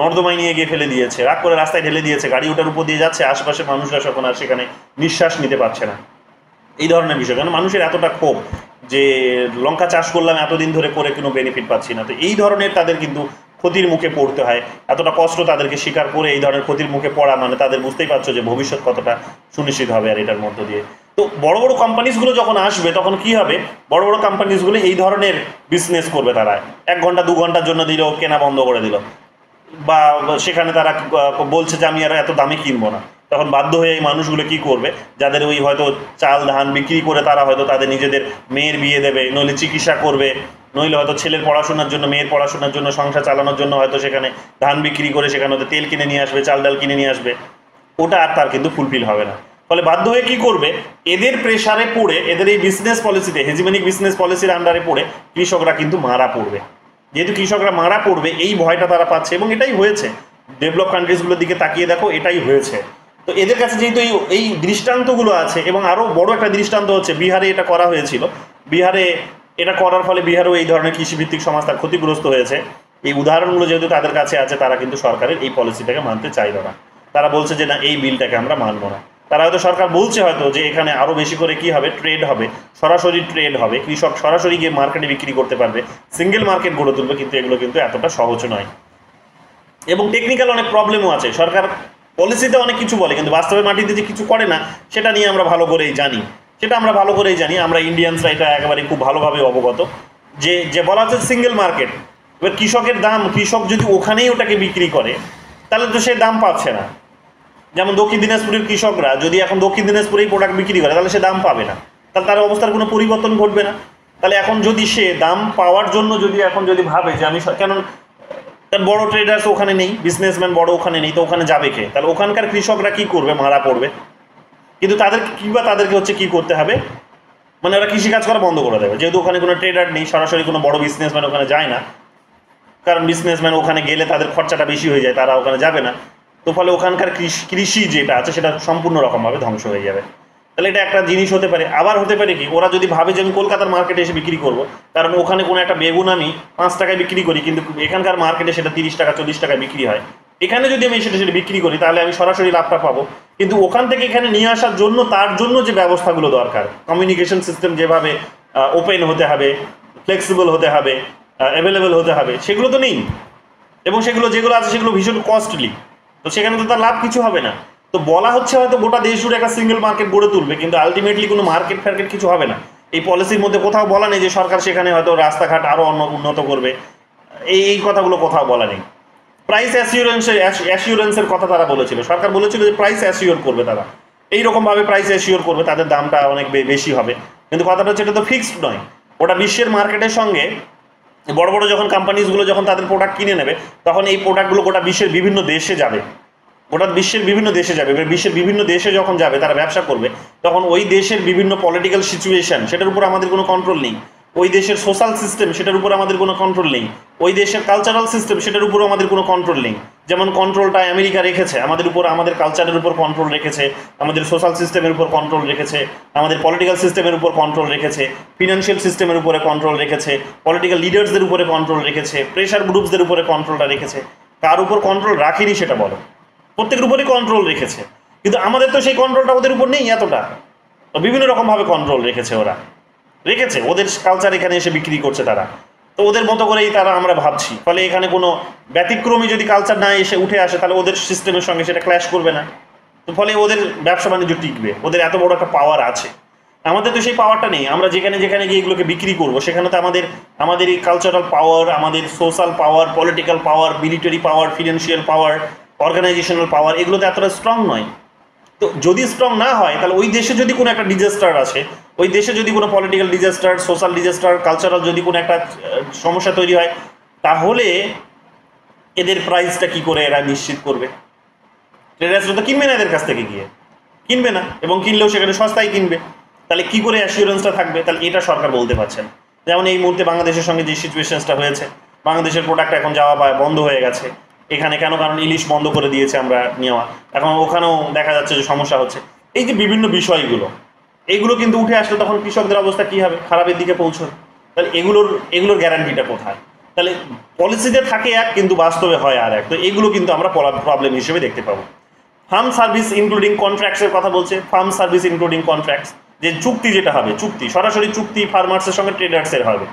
নর্দমায় নিয়ে গিয়ে ফেলে দিয়েছে, রাগ করে রাস্তায় ঢেলে দিয়েছে, গাড়ি ওটার উপর দিয়ে যাচ্ছে, আশেপাশে মানুষরা তখন আর সেখানে নিঃশ্বাস নিতে পারছে না। এই ধরনের বিষয়, কারণ মানুষের এতটা ক্ষোভ যে লঙ্কা চাষ করলাম এতদিন ধরে করে কোনো বেনিফিট পাচ্ছি না। তো এই ধরনের তাদের কিন্তু ক্ষতির মুখে পড়তে হয়, এতটা কষ্ট তাদেরকে স্বীকার করে এই ধরনের ক্ষতির মুখে পড়া মানে তাদের বুঝতেই পারছো যে ভবিষ্যৎ কতটা সুনিশ্চিত হবে আর এটার মধ্য দিয়ে। তো বড় বড় কোম্পানিজগুলো যখন আসবে তখন কি হবে, বড় বড় কোম্পানিজগুলো এই ধরনের বিজনেস করবে। তারা 1 ঘন্টা 2 ঘন্টার জন্য দিল, কেনা বন্ধ করে দিল, বা সেখানে তারা বলছে যে আমি আর এত দামে কিনবো না। তখন বাধ্য হয়ে এই মানুষগুলো কি করবে, যাদের ওই হয়তো চাল ধান বিক্রি করে তারা হয়তো তাদের নিজেদের মেয়ের বিয়ে দেবে, নইলে চিকিৎসা করবে, নইলে হয়তো ছেলের পড়াশোনার জন্য, মেয়ের পড়াশোনার জন্য, সংসার চালানোর জন্য হয়তো সেখানে ধান বিক্রি করে সেখানে হয়তো তেল কিনে নিয়ে আসবে, চাল ডাল কিনে নিয়ে আসবে, ওটা আর তার কিন্তু ফুলফিল হবে না। ফলে বাধ্য হয়ে কি করবে, এদের প্রেসারে পড়ে, এদের এই বিজনেস পলিসিতে, হেজিমনিক বিজনেস পলিসির আন্ডারে পড়ে কৃষকরা কিন্তু মারা পড়বে। যেহেতু কৃষকরা মারা পড়বে এই ভয়টা তারা পাচ্ছে, এবং এটাই হয়েছে। ডেভেলপ কান্ট্রিজগুলোর দিকে তাকিয়ে দেখো, এটাই হয়েছে। তো এদের কাছে যেহেতু এই দৃষ্টান্তগুলো আছে, এবং আরও বড় একটা দৃষ্টান্ত হচ্ছে বিহারে এটা করা হয়েছিল। বিহারে এটা করার ফলে বিহারেও এই ধরনের কৃষিভিত্তিক সমাজ তার ক্ষতিগ্রস্ত হয়েছে। এই উদাহরণগুলো যেহেতু তাদের কাছে আছে, তারা কিন্তু সরকারের এই পলিসিটাকে মানতে চাইল না। তারা বলছে যে না, এই বিলটাকে আমরা মানবো না। তারা হয়তো, সরকার বলছে হয়তো যে এখানে আরও বেশি করে কি হবে, ট্রেড হবে, সরাসরি ট্রেড হবে, কৃষক সরাসরি গিয়ে মার্কেটে বিক্রি করতে পারবে, সিঙ্গেল মার্কেট গড়ে তুলবে, কিন্তু এগুলো কিন্তু এতটা সহজ নয়, এবং টেকনিক্যাল অনেক প্রবলেমও আছে। সরকার পলিসিতে অনেক কিছু বলে, কিন্তু বাস্তবে মাটিতে যে কিছু করে না সেটা নিয়ে আমরা ভালো করেই জানি, আমরা ইন্ডিয়ানসরা এটা একেবারে খুব ভালোভাবে অবগত। যে বলা হচ্ছে সিঙ্গেল মার্কেট, এবার কৃষকের দাম, কৃষক যদি ওখানেই ওটাকে বিক্রি করে তাহলে তো সে দাম পাচ্ছে না। যেমন দক্ষিণ দিনাজপুরের কৃষকরা যদি এখন দক্ষিণ দিনাজপুরেই প্রোডাক্ট বিক্রি করে তাহলে সে দাম পাবে না, তাহলে তার অবস্থার কোনো পরিবর্তন ঘটবে না। তাহলে এখন যদি সে দাম পাওয়ার জন্য যদি ভাবে যে আমি, কেন তার বড় ট্রেডার্স ওখানে নেই, বিজনেসম্যান বড় ওখানে নেই, তো ওখানে যাবে কে? তাহলে ওখানকার কৃষকরা কি করবে, মারা পড়বে। কিন্তু তাদেরকে হচ্ছে কি করতে হবে, মানে ওরা কৃষিকাজ করা বন্ধ করে দেবে, যেহেতু ওখানে কোনো ট্রেডার নেই, সরাসরি কোনো বড় বিজনেসম্যান ওখানে যায় না, কারণ বিজনেসম্যান ওখানে গেলে তাদের খরচাটা বেশি হয়ে যায়, তারা ওখানে যাবে না। তো ফলে ওখানকার কৃষি যেটা আছে সেটা সম্পূর্ণ রকমভাবে ধ্বংস হয়ে যাবে। তাহলে এটা একটা জিনিস হতে পারে। আবার হতে পারে কি, ওরা যদি ভাবে যে আমি কলকাতার মার্কেটে এসে বিক্রি করবো, কারণ ওখানে কোনো একটা বেগুন আমি 5 টাকায় বিক্রি করি, কিন্তু এখানকার মার্কেটে সেটা 30 টাকা 40 টাকায় বিক্রি হয়। এখানে যদি আমি সেটা বিক্রি করি তাহলে আমি সরাসরি লাভটা পাবো, কিন্তু ওখান থেকে এখানে নিয়ে আসার জন্য তার জন্য যে ব্যবস্থাগুলো দরকার, কমিউনিকেশন সিস্টেম যেভাবে ওপেন হতে হবে, ফ্লেক্সিবল হতে হবে, অ্যাভেলেবেল হতে হবে, সেগুলো তো নেই। এবং যেগুলো আছে সেগুলো ভীষণ কস্টলি, তো সেখানে তো তার লাভ কিছু হবে না। তো বলা হচ্ছে হয়তো গোটা দেশ জুড়ে একটা সিঙ্গেল মার্কেট গড়ে তুলবে, কিন্তু আলটিমেটলি কোনো মার্কেট কিছু হবে না। এই পলিসির মধ্যে কোথাও বলা নেই যে সরকার সেখানে হয়তো রাস্তাঘাট আরও উন্নত করবে, এই কথাগুলো কোথাও বলা নেই। প্রাইস অ্যাসিওরেন্সের কথা তারা বলেছিল, সরকার বলেছিল যে প্রাইস অ্যাসিওর করবে, তারা এইরকমভাবে প্রাইস অ্যাসিওর করবে, তাদের দামটা অনেক বেশি হবে। কিন্তু কথাটা হচ্ছে এটা তো ফিক্সড নয়, ওটা বিশ্বের মার্কেটের সঙ্গে বড় বড় যখন কোম্পানিজগুলো যখন তাদের প্রোডাক্ট কিনে নেবে, তখন এই প্রোডাক্টগুলো গোটা বিশ্বের বিভিন্ন দেশে যাবে, এবার বিশ্বের বিভিন্ন দেশে যখন যাবে তারা ব্যবসা করবে, তখন ওই দেশের বিভিন্ন পলিটিক্যাল সিচুয়েশন, সেটার উপর আমাদের কোনো কন্ট্রোল নেই। ওই দেশের সোশ্যাল সিস্টেম, সেটার উপর আমাদের কোনো কন্ট্রোল নেই। ওই দেশের কালচারাল সিস্টেম, সেটার উপরও আমাদের কোনো কন্ট্রোল নেই। যেমন কন্ট্রোলটা আমেরিকা রেখেছে আমাদের উপর, আমাদের কালচারের উপর কন্ট্রোল রেখেছে, আমাদের সোশ্যাল সিস্টেমের উপর কন্ট্রোল রেখেছে, আমাদের পলিটিক্যাল সিস্টেমের উপর কন্ট্রোল রেখেছে, ফিনান্সিয়াল সিস্টেমের উপরে কন্ট্রোল রেখেছে, পলিটিক্যাল লিডার্সদের উপরে কন্ট্রোল রেখেছে, প্রেশার গ্রুপসদের উপরে কন্ট্রোলটা রেখেছে। কার উপর কন্ট্রোল রাখেনি সেটা বলো, প্রত্যেকের উপরেই কন্ট্রোল রেখেছে। কিন্তু আমাদের তো সেই কন্ট্রোলটা ওদের উপর নেই এতটা, বিভিন্ন রকমভাবে কন্ট্রোল রেখেছে, ওদের কালচার এখানে এসে বিক্রি করছে তারা, তো ওদের মতো করেই তারা আমরা ভাবছি। ফলে এখানে কোনো ব্যতিক্রমী যদি কালচার না এসে উঠে আসে তাহলে ওদের সিস্টেমের সঙ্গে সেটা ক্ল্যাশ করবে না, তো ফলে ওদের ব্যবসা বাণিজ্য টিকবে, ওদের এত বড় একটা পাওয়ার আছে। আমাদের তো সেই পাওয়ারটা নেই। আমরা যেখানে গিয়ে এগুলোকে বিক্রি করবো সেখানে তো আমাদের এই কালচারাল পাওয়ার, আমাদের social power, political power, military power, financial power, organisational power, এগুলো তো এতটা স্ট্রং নয়। তো যদি স্ট্রং না হয় তাহলে ওই দেশে যদি কোনো একটা ডিজাস্টার আসে, ওই দেশে যদি কোনো political disaster, social disaster, cultural যদি কোনো একটা সমস্যা তৈরি হয়, তাহলে এদের প্রাইসটা কি করে এরা নিশ্চিত করবে? ট্রেডার্সরা তো কিনবে না এদের কাছ থেকে, গিয়ে কিনবে না, এবং কিনলেও সেখানে সস্তায় কিনবে। তাহলে কি করে অ্যাসিওরেন্সটা থাকবে? তাহলে এটা সরকার বলতে পারছেন। যেমন এই মুহূর্তে বাংলাদেশের সঙ্গে যে সিচুয়েশনসটা হয়েছে, বাংলাদেশের প্রোডাক্ট এখন যাওয়া বন্ধ হয়ে গেছে, এখানে কেন, কারণ ইলিশ বন্ধ করে দিয়েছে আমরা নেওয়া, এখন ওখানেও দেখা যাচ্ছে যে সমস্যা হচ্ছে। এই যে বিভিন্ন বিষয়গুলো, এইগুলো কিন্তু উঠে আসলে তখন কৃষকদের অবস্থা কী হবে, খারাপের দিকে পৌঁছবে। তাহলে এগুলোর গ্যারান্টিটা কোথায়? তাহলে পলিসিতে থাকে এক, কিন্তু বাস্তবে হয় আর এক। তো এগুলো কিন্তু আমরা প্রবলেম হিসেবে দেখতে পাবো। ফার্ম সার্ভিস ইনক্লুডিং কন্ট্রাক্টসের কথা বলছে, ফার্ম সার্ভিস ইনক্লুডিং কন্ট্রাক্টস, যে চুক্তি যেটা হবে, চুক্তি সরাসরি চুক্তি ফার্মার্সের সঙ্গে ট্রেডার্সের হবে,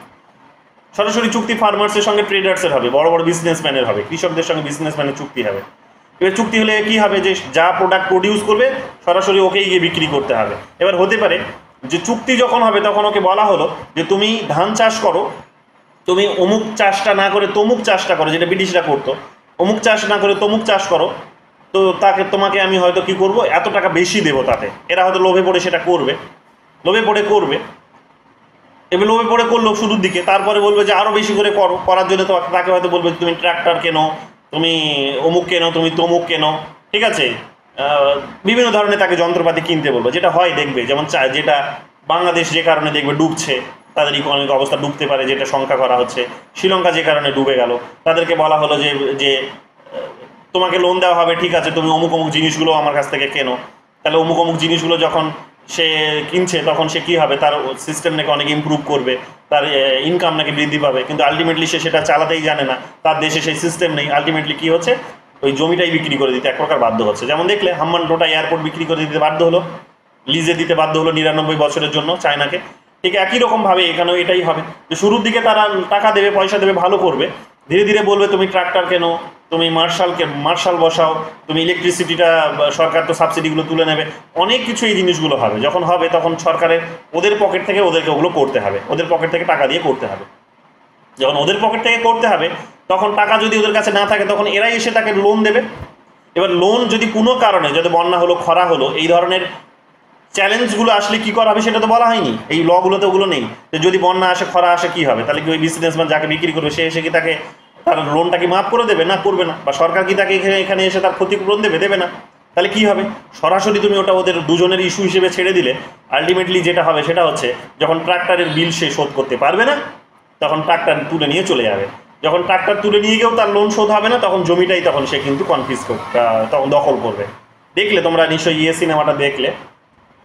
সরাসরি চুক্তি ফার্মার্সের সঙ্গে ট্রেডার্সের হবে, বড় বড় বিজনেসম্যানের হবে, কৃষকদের সঙ্গে বিজনেসম্যানের চুক্তি হবে। এবার চুক্তি হলে কি হবে, যে যা প্রোডাক্ট প্রডিউস করবে সরাসরি ওকেই গিয়ে বিক্রি করতে হবে। এবার হতে পারে যে চুক্তি যখন হবে তখন ওকে বলা হলো যে তুমি ধান চাষ করো, তুমি অমুক চাষটা না করে তমুক চাষটা করো, যেটা ব্রিটিশরা করতো, অমুক চাষ না করে তমুক চাষ করো, তো তোমাকে আমি হয়তো কি করব, এত টাকা বেশি দেবো। তাতে এরা হয়তো লোভে পড়ে সেটা করবে, লোভে পড়ে করবে। এবার লোভে পড়ে করলো শুরুর দিকে, তারপরে বলবে যে আরও বেশি করে করো, করার জন্য তো তাকে হয়তো বলবে তুমি ট্রাক্টর কেনো, তুমি অমুক কেনো, তুমি তমুক কেনো, ঠিক আছে। বিভিন্ন ধরনের তাকে যন্ত্রপাতি কিনতে বলবো, যেটা হয় দেখবে, যেমন যেটা বাংলাদেশ যে কারণে দেখবে ডুবছে, তাদের ইকোনমিক অবস্থা ডুবতে পারে, যেটা সংখ্যা করা হচ্ছে। শ্রীলঙ্কা যে কারণে ডুবে গেল, তাদেরকে বলা হলো যে যে তোমাকে লোন দেওয়া হবে, ঠিক আছে, তুমি অমুক অমুক জিনিসগুলো আমার কাছ থেকে কেনো। তাহলে অমুক অমুক জিনিসগুলো যখন সে কিনছে তখন সে কী হবে, তার সিস্টেম নাকি অনেক ইমপ্রুভ করবে, তার ইনকাম নাকি বৃদ্ধি পাবে, কিন্তু আলটিমেটলি সে সেটা চালাতেই জানে না, তার দেশে সেই সিস্টেম নেই। আলটিমেটলি কী হচ্ছে, ওই জমিটাই বিক্রি করে দিতে এক প্রকার বাধ্য হচ্ছে। যেমন দেখলে হাম্মান টোটা এয়ারপোর্ট বিক্রি করে দিতে বাধ্য হলো, লিজে দিতে বাধ্য হলো 99 বছরের জন্য চায়নাকে। ঠিক একই রকমভাবে এখানেও এটাই হবে, যে শুরুর দিকে তারা টাকা দেবে, পয়সা দেবে, ভালো করবে, ধীরে ধীরে বলবে তুমি ট্রাক্টর কেনো, তুমি মার্শাল বসাও, তুমি ইলেকট্রিসিটিটা সরকার তো সাবসিডিগুলো তুলে নেবে, অনেক কিছু এই জিনিসগুলো হবে। যখন হবে তখন সরকারের ওদের পকেট থেকে ওদেরকে ওগুলো করতে হবে, ওদের পকেট থেকে টাকা দিয়ে করতে হবে। যখন ওদের পকেট থেকে করতে হবে তখন টাকা যদি ওদের কাছে না থাকে তখন এরাই এসে তাকে লোন দেবে। এবার লোন যদি কোনো কারণে, যদি বন্যা হলো, খরা হলো, এই ধরনের চ্যালেঞ্জগুলো আসলে কী করা হবে সেটা তো বলা হয়নি, এই লগুলোতে ওগুলো নেই। যে যদি বন্যা আসে, খরা আসে, কী হবে, তাহলে কি ওই বিজনেসম্যান যাকে বিক্রি করবে সে এসে কি তাকে তার লোনটা কি মাফ করে দেবে? না, করবে না। বা সরকার কি তাকে এখানে এসে তার ক্ষতিপূরণ দেবে না। তাহলে কি হবে, সরাসরি তুমি ওটা ওদের দুজনের ইস্যু হিসেবে ছেড়ে দিলে আলটিমেটলি যেটা হবে সেটা হচ্ছে, যখন ট্রাক্টরের বিল সে শোধ করতে পারবে না তখন ট্রাক্টর তুলে নিয়ে চলে যাবে। যখন ট্রাক্টর তুলে নিয়ে গিয়েও তার লোন শোধ হবে না, তখন জমিটাই তখন সে কিন্তু তখন দখল করবে। দেখলে তোমরা নিশ্চয়ই সিনেমাটা দেখলে,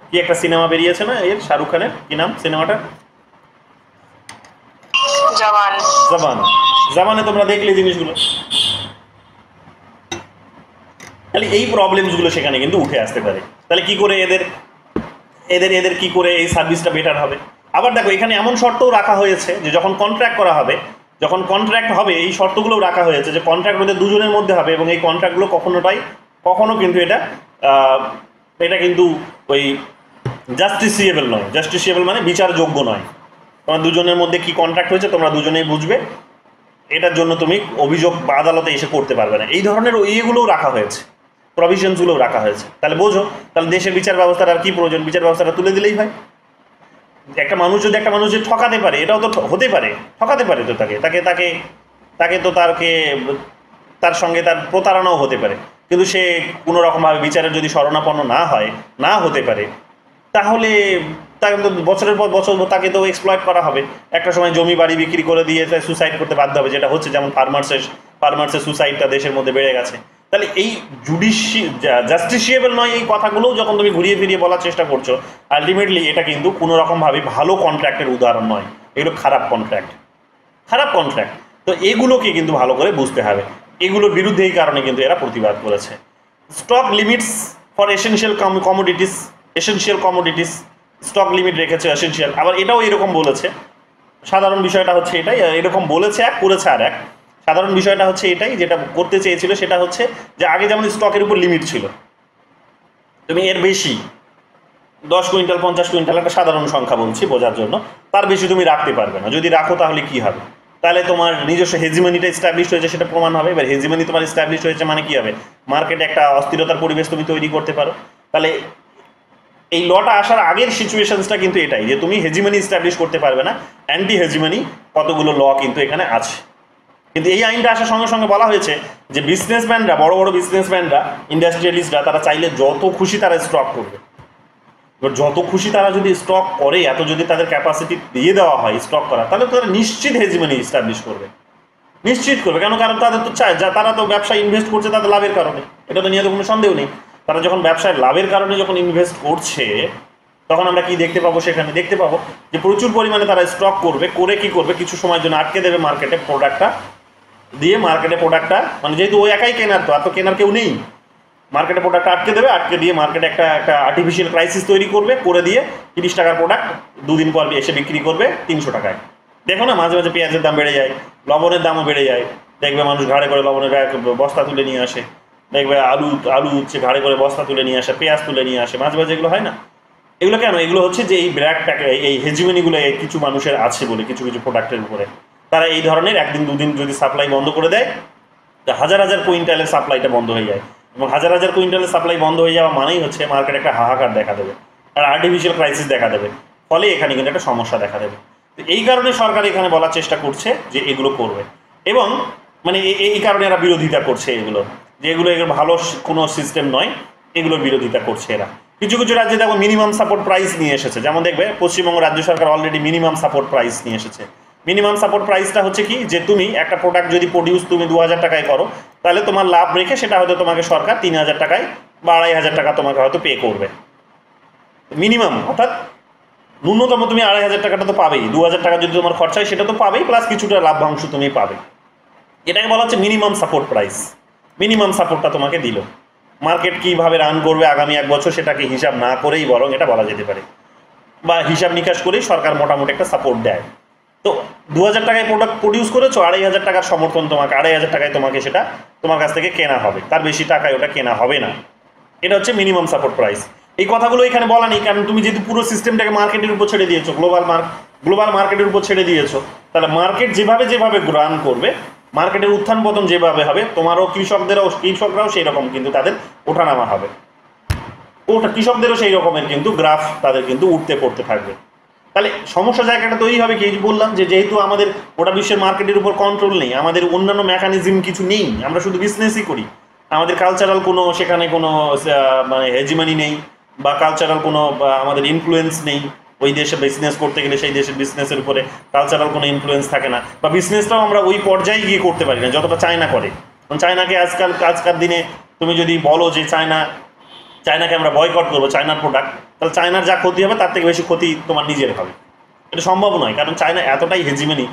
কি একটা সিনেমা বেরিয়েছে না এর, শাহরুখ খানের, কি নাম সিনেমাটা? জামানে তোমরা দেখলে জিনিসগুলো। তাহলে এই প্রবলেমসগুলো সেখানে কিন্তু উঠে আসতে পারে। তাহলে কি করে এদের এদের এদের কি করে এই সার্ভিসটা বেটার হবে? আবার দেখো এখানে এমন শর্তও রাখা হয়েছে যে যখন কন্ট্রাক্ট করা হবে, যখন কন্ট্রাক্ট হবে এই শর্তগুলোও রাখা হয়েছে যে কন্ট্রাক্ট ওদের দুজনের মধ্যে হবে, এবং এই কন্ট্রাক্টগুলো কখনো কিন্তু এটা কিন্তু ওই জাস্টিসিয়েবল নয়। জাস্টিসিয়েবল মানে বিচারযোগ্য নয়। তোমার দুজনের মধ্যে কি কন্ট্রাক্ট হয়েছে তোমরা দুজনেই বুঝবে, এটার জন্য তুমি অভিযোগ বা আদালতে এসে করতে পারবে না। এই ধরনের ইয়েগুলোও রাখা হয়েছে, প্রভিশনসগুলোও রাখা হয়েছে। তাহলে বোঝো, তাহলে দেশের বিচার ব্যবস্থার আর কি প্রয়োজন, বিচার ব্যবস্থাটা তুলে দিলেই হয়। একটা মানুষ যদি একটা মানুষ ঠকাতে পারে, এটাও তো হতে পারে, ঠকাতে পারে তো তাকে তো তার সঙ্গে তার প্রতারণাও হতে পারে, কিন্তু সে কোনো রকমভাবে বিচারের যদি শরণাপন্ন না হতে পারে, তাহলে তাকে তো বছরের পর বছর তাকে তো এক্সপ্লয়েট করা হবে। একটা সময় জমি বাড়ি বিক্রি করে দিয়ে সুসাইড করতে বাধ্য হবে, যেটা হচ্ছে, যেমন ফার্মার্সের সুসাইডটা দেশের মধ্যে বেড়ে গেছে। তাহলে এই জাস্টিসিয়েবল নয় এই কথাগুলোও যখন তুমি ঘুরিয়ে ফিরিয়ে বলার চেষ্টা করছো, আলটিমেটলি এটা কিন্তু কোনো রকমভাবে ভালো কন্ট্রাক্টের উদাহরণ নয়, এগুলো খারাপ কন্ট্রাক্ট। তো এগুলোকে কিন্তু ভালো করে বুঝতে হবে। এগুলোর বিরুদ্ধে এই কারণে কিন্তু এরা প্রতিবাদ করেছে। Stock limits for essential commodities, stock limit রেখেছে এসেনশিয়াল। আবার এটাও এরকম বলেছে, সাধারণ বিষয়টা হচ্ছে এটাই, এরকম বলেছে এক, করেছে আর এক। সাধারণ বিষয়টা হচ্ছে এটাই, যেটা করতে চেয়েছিল সেটা হচ্ছে যে আগে যেমন স্টকের উপর লিমিট ছিল, তুমি এর বেশি 10 কুইন্টাল 50 কুইন্টাল একটা সাধারণ সংখ্যা বলছি বোঝার জন্য, তার বেশি তুমি রাখতে পারবে না। যদি রাখো তাহলে কি হবে, তাহলে তোমার নিজস্ব হেজিমনিটা এস্টাবলিশ হয়েছে সেটা প্রমাণ হবে। এবার হেজিমনি তোমার এস্টাবলিশ হয়েছে মানে কি হবে, মার্কেটে একটা অস্থিরতার পরিবেশ তুমি তৈরি করতে পারো। তাহলে এই লটা আসার আগের সিচুয়েশনসটা কিন্তু এটাই, যে তুমি হেজিমনি এস্টাবলিশ করতে পারবে না, অ্যান্টি হেজিমনি কতগুলো ল কিন্তু এখানে আছে। কিন্তু এই আইনটা আসার সঙ্গে সঙ্গে বলা হয়েছে যে বিজনেসম্যানরা, বড় বড় বিজনেসম্যানরা, ইন্ডাস্ট্রিয়ালিস্টরা, তারা চাইলে যত খুশি তারা স্টক করবে। এবার যত খুশি তারা যদি স্টক করে, এত যদি তাদের ক্যাপাসিটি দিয়ে দেওয়া হয় স্টক করা, তাহলে তারা নিশ্চিত হেজিমনি এস্টাবলিশ করবে। নিশ্চিত করবে। কেন? কারণ তাদের তো চায়, যা তারা তো ব্যবসায় ইনভেস্ট করছে তাদের লাভের কারণে, এটা তো নিয়ে তো কোনো সন্দেহ নেই। তারা যখন ব্যবসায় লাভের কারণে যখন ইনভেস্ট করছে, তখন আমরা কি দেখতে পাবো? সেখানে দেখতে পাবো যে প্রচুর পরিমাণে তারা স্টক করবে, করে কি করবে, কিছু সময়ের জন্য আটকে দেবে মার্কেটে প্রোডাক্টটা দিয়ে, মার্কেটে প্রোডাক্টটা মানে যেহেতু ওই একাই কেনার, তো এত কেনার কেউ নেই, মার্কেটে প্রোডাক্ট আটকে দেবে, আটকে দিয়ে মার্কেটে একটা একটা আর্টিফিশিয়াল ক্রাইসিস তৈরি করবে, করে দিয়ে 30 টাকার প্রোডাক্ট 2 দিন পর এসে বিক্রি করবে 300 টাকায়। দেখো না, মাঝে মাঝে পেঁয়াজের দাম বেড়ে যায়, লবণের দামও বেড়ে যায়, দেখবে মানুষ ঘাড়ে করে লবণের বস্তা তুলে নিয়ে আসে, দেখবে আলু আলু হচ্ছে ঘাড়ে করে বস্তা তুলে নিয়ে আসে, পেঁয়াজ তুলে নিয়ে আসে, মাঝে মাঝে এগুলো হয় না? এগুলো কেন? এগুলো হচ্ছে যে এই ব্র্যাকটাকে, এই হেজিমনিগুলো কিছু মানুষের আছে বলে, কিছু কিছু প্রোডাক্টের উপরে তারা এই ধরনের একদিন দুদিন যদি সাপ্লাই বন্ধ করে দেয়, তা হাজার হাজার কুইন্টালের সাপ্লাইটা বন্ধ হয়ে যায়, এবং হাজার হাজার কুইন্টালের সাপ্লাই বন্ধ হয়ে যাওয়া মানেই হচ্ছে মার্কেটে একটা হাহাকার দেখা দেবে, আর আর্টিফিশিয়াল ক্রাইসিস দেখা দেবে, ফলে এখানে কিন্তু একটা সমস্যা দেখা দেবে। তো এই কারণে সরকার এখানে বলার চেষ্টা করছে যে এগুলো করবে, এবং মানে এই কারণে এরা বিরোধিতা করছে এগুলো, যে এগুলো ভালো কোনো সিস্টেম নয়, এগুলোর বিরোধিতা করছে এরা। কিছু কিছু রাজ্যে দেখো মিনিমাম সাপোর্ট প্রাইস নিয়ে এসেছে, যেমন দেখবে পশ্চিমবঙ্গ রাজ্য সরকার অলরেডি মিনিমাম সাপোর্ট প্রাইস নিয়ে এসেছে। মিনিমাম সাপোর্ট প্রাইসটা হচ্ছে কি, যে তুমি একটা প্রোডাক্ট যদি প্রডিউস তুমি 2000 টাকায় করো, তাহলে তোমার লাভ রেখে সেটা হয়তো তোমাকে সরকার 3000 টাকায় বা 2500 টাকা তোমাকে হয়তো পে করবে মিনিমাম, অর্থাৎ ন্যূনতম তুমি 2500 টাকাটা তো পাবেই, 2000 টাকা যদি তোমার খরচা হয় সেটা তো পাবেই, প্লাস কিছুটা লাভ্যাংশ তুমি পাবে। এটাকে বলা হচ্ছে মিনিমাম সাপোর্ট প্রাইস। মিনিমাম সাপোর্টটা তোমাকে দিল, মার্কেট কীভাবে রান করবে আগামী 1 বছর সেটাকে হিসাব না করেই বরং এটা বলা যেতে পারে, বা হিসাব নিকাশ করেই সরকার মোটামুটি একটা সাপোর্ট দেয়। তো 2000 টাকায় প্রোডাক্ট প্রডিউস করেছো, 2500 টাকার সমর্থন তোমাকে, 2500 টাকায় তোমাকে সেটা তোমার কাছ থেকে কেনা হবে, তার বেশি টাকায় ওটা কেনা হবে না। এটা হচ্ছে মিনিমাম সাপোর্ট প্রাইস। এই কথাগুলো এখানে বলা নেই, কারণ তুমি যেহেতু পুরো সিস্টেমটাকে মার্কেটের উপর ছেড়ে দিয়েছো, গ্লোবাল মার্কেটের উপর ছেড়ে দিয়েছো, তাহলে মার্কেট যেভাবে যেভাবে রান করবে, মার্কেটের উত্থান পতন যেভাবে হবে, তোমারও কৃষকরাও সেই রকম কিন্তু তাদের ওঠানামা হবে, কৃষকদেরও সেই রকমের কিন্তু গ্রাফ তাদের কিন্তু উঠতে পড়তে থাকবে। তাহলে সমস্যা জায়গাটা তৈরি হবে কি, বললাম যে যেহেতু আমাদের গোটা বিশ্বের মার্কেটের উপর কন্ট্রোল নেই, আমাদের অন্যান্য মেকানিজম কিছু নেই, আমরা শুধু বিজনেসই করি, আমাদের কালচারাল কোনো সেখানে কোনো মানে হেজিমানি নেই, বা কালচারাল কোনো আমাদের ইনফ্লুয়েন্স নেই, ওই দেশে বিজনেস করতে গেলে সেই দেশের বিজনেসের উপরে কালচারাল কোনো ইনফ্লুয়েন্স থাকে না, বা বিজনেসটাও আমরা ওই পর্যায়ে গিয়ে করতে পারি না যতটা চায়না করে। কারণ চায়নাকে আজকাল দিনে তুমি যদি বলো যে চায়নাকে আমরা বয়কট করবো, চায়নার প্রোডাক্ট, তাহলে চায়নার যা ক্ষতি হবে তার থেকে বেশি ক্ষতি তোমার নিজের হবে। এটা সম্ভব নয়, কারণ চায়না এতটাই হেজিমনি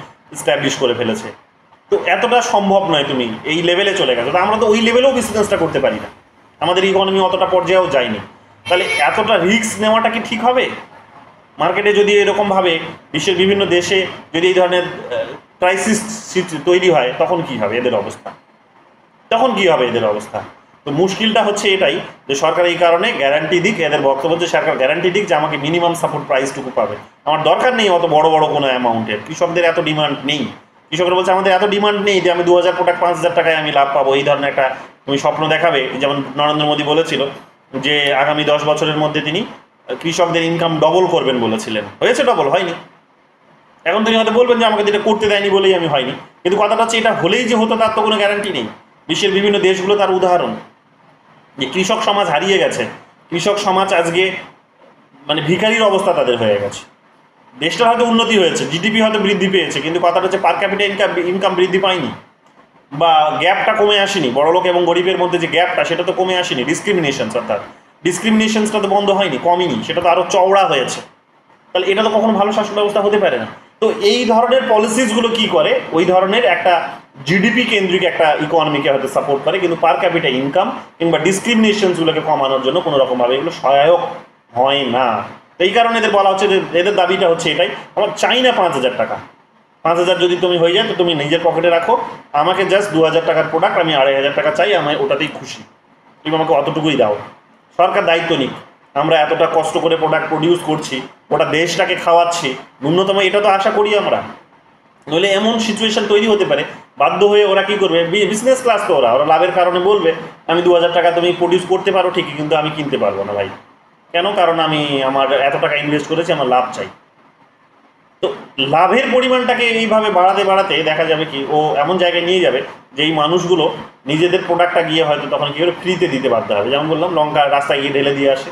স্ট্যাবলিশ করে ফেলেছে, তো এতটা সম্ভব নয়, তুমি এই লেভেলে চলে গেছো, তো আমরা তো ওই লেভেলেও বিজনেসটা করতে পারি না, আমাদের ইকোনমি অতটা পর্যায়েও যায়নি, তাহলে এতটা রিস্ক নেওয়াটা কি ঠিক হবে? মার্কেটে যদি এরকমভাবে বিশ্বের বিভিন্ন দেশে যদি এই ধরনের ক্রাইসিস তৈরি হয়, তখন কি হবে এদের অবস্থা? তো মুশকিলটা হচ্ছে এটাই যে সরকার এই কারণে গ্যারান্টি দিক, এদের বক্তব্য যে সরকার গ্যারান্টি দিক যে আমাকে মিনিমাম সাপোর্ট প্রাইসটুকু পাবে, আমার দরকার নেই অত বড় বড় কোনো অ্যামাউন্টের, কৃষকদের এত ডিমান্ড নেই, কৃষকরা বলছে আমাদের এত ডিমান্ড নেই যে আমি 2000 প্রোডাক্ট 5000 টাকায় আমি লাভ পাবো, এই ধরনের একটা তুমি স্বপ্ন দেখাবে। যেমন নরেন্দ্র মোদী বলেছিল যে আগামী 10 বছরের মধ্যে তিনি কৃষকদের ইনকাম ডবল করবেন বলেছিলেন, হয়েছে? ডবল হয়নি। এখন তিনি হয়তো বলবেন যে আমাকে যেটা করতে দেয়নি বলেই আমি হয়নি, কিন্তু কথাটা হচ্ছে এটা হলেই যে হতো তার তো কোনো গ্যারান্টি নেই। বিশ্বের বিভিন্ন দেশগুলো তার উদাহরণ, যে কৃষক সমাজ হারিয়ে গেছে, কৃষক সমাজ আজকে মানে ভিখারির অবস্থা তাদের হয়ে গেছে। দেশটা হয়তো উন্নতি হয়েছে, জিডিপি হয়তো বৃদ্ধি পেয়েছে, কিন্তু কথাটা হচ্ছে পার ক্যাপিটা ইনকাম বৃদ্ধি পায়নি, বা গ্যাপটা কমে আসেনি, বড়লোক এবং গরিবের মধ্যে যে গ্যাপটা সেটা তো কমে আসেনি, ডিসক্রিমিনেশনসটা তো বন্ধ হয়নি, কমেনি, সেটা তো আরও চওড়া হয়েছে। তাহলে এটা তো কখনো ভালো শাসন ব্যবস্থা হতে পারে না। তো এই ধরনের পলিসিসগুলো কি করে, ওই ধরনের একটা জিডিপি কেন্দ্রিক একটা ইকোনমিকে হয়তো সাপোর্ট করে, কিন্তু পার ক্যাপিটা ইনকাম কিংবা ডিসক্রিমিনেশনসগুলোকে কমানোর জন্য কোনো রকমভাবে এগুলো সহায়ক হয় না। তো এই কারণে এদের বলা হচ্ছে যে এদের দাবিটা হচ্ছে এটাই, আমার চাই না 5000 টাকা, 5000 যদি তুমি হয়ে যায় তো তুমি নিজের পকেটে রাখো, আমাকে জাস্ট 2000 টাকার প্রোডাক্ট আমি 2500 টাকা চাই, আমি ওটাতেই খুশি, তুমি আমাকে অতটুকুই দাও। সরকার দায়িত্ব নিক, আমরা এতটা কষ্ট করে প্রোডাক্ট প্রডিউস করছি, ওটা দেশটাকে খাওয়াচ্ছি, ন্যূনতম এটা তো আশা করি আমরা। নইলে এমন সিচুয়েশন তৈরি হতে পারে, বাধ্য হয়ে ওরা কী করবে, বিজনেস ক্লাস তো ওরা লাভের কারণে বলবে আমি 2000 টাকা তুমি প্রডিউস করতে পারো ঠিকই, কিন্তু আমি কিনতে পারবো না ভাই। কেন? কারণ আমি আমার এত টাকা ইনভেস্ট করেছি, আমার লাভ চাই। তো লাভের পরিমাণটাকে এইভাবে বাড়াতে বাড়াতে দেখা যাবে কি, ও এমন জায়গায় নিয়ে যাবে যে এই মানুষগুলো নিজেদের প্রোডাক্টটা গিয়ে হয়তো তখন কী করে ফ্রিতে দিতে বাধ্য হবে। যেমন বললাম, লঙ্কা রাস্তায় গিয়ে ঢেলে দিয়ে আসে,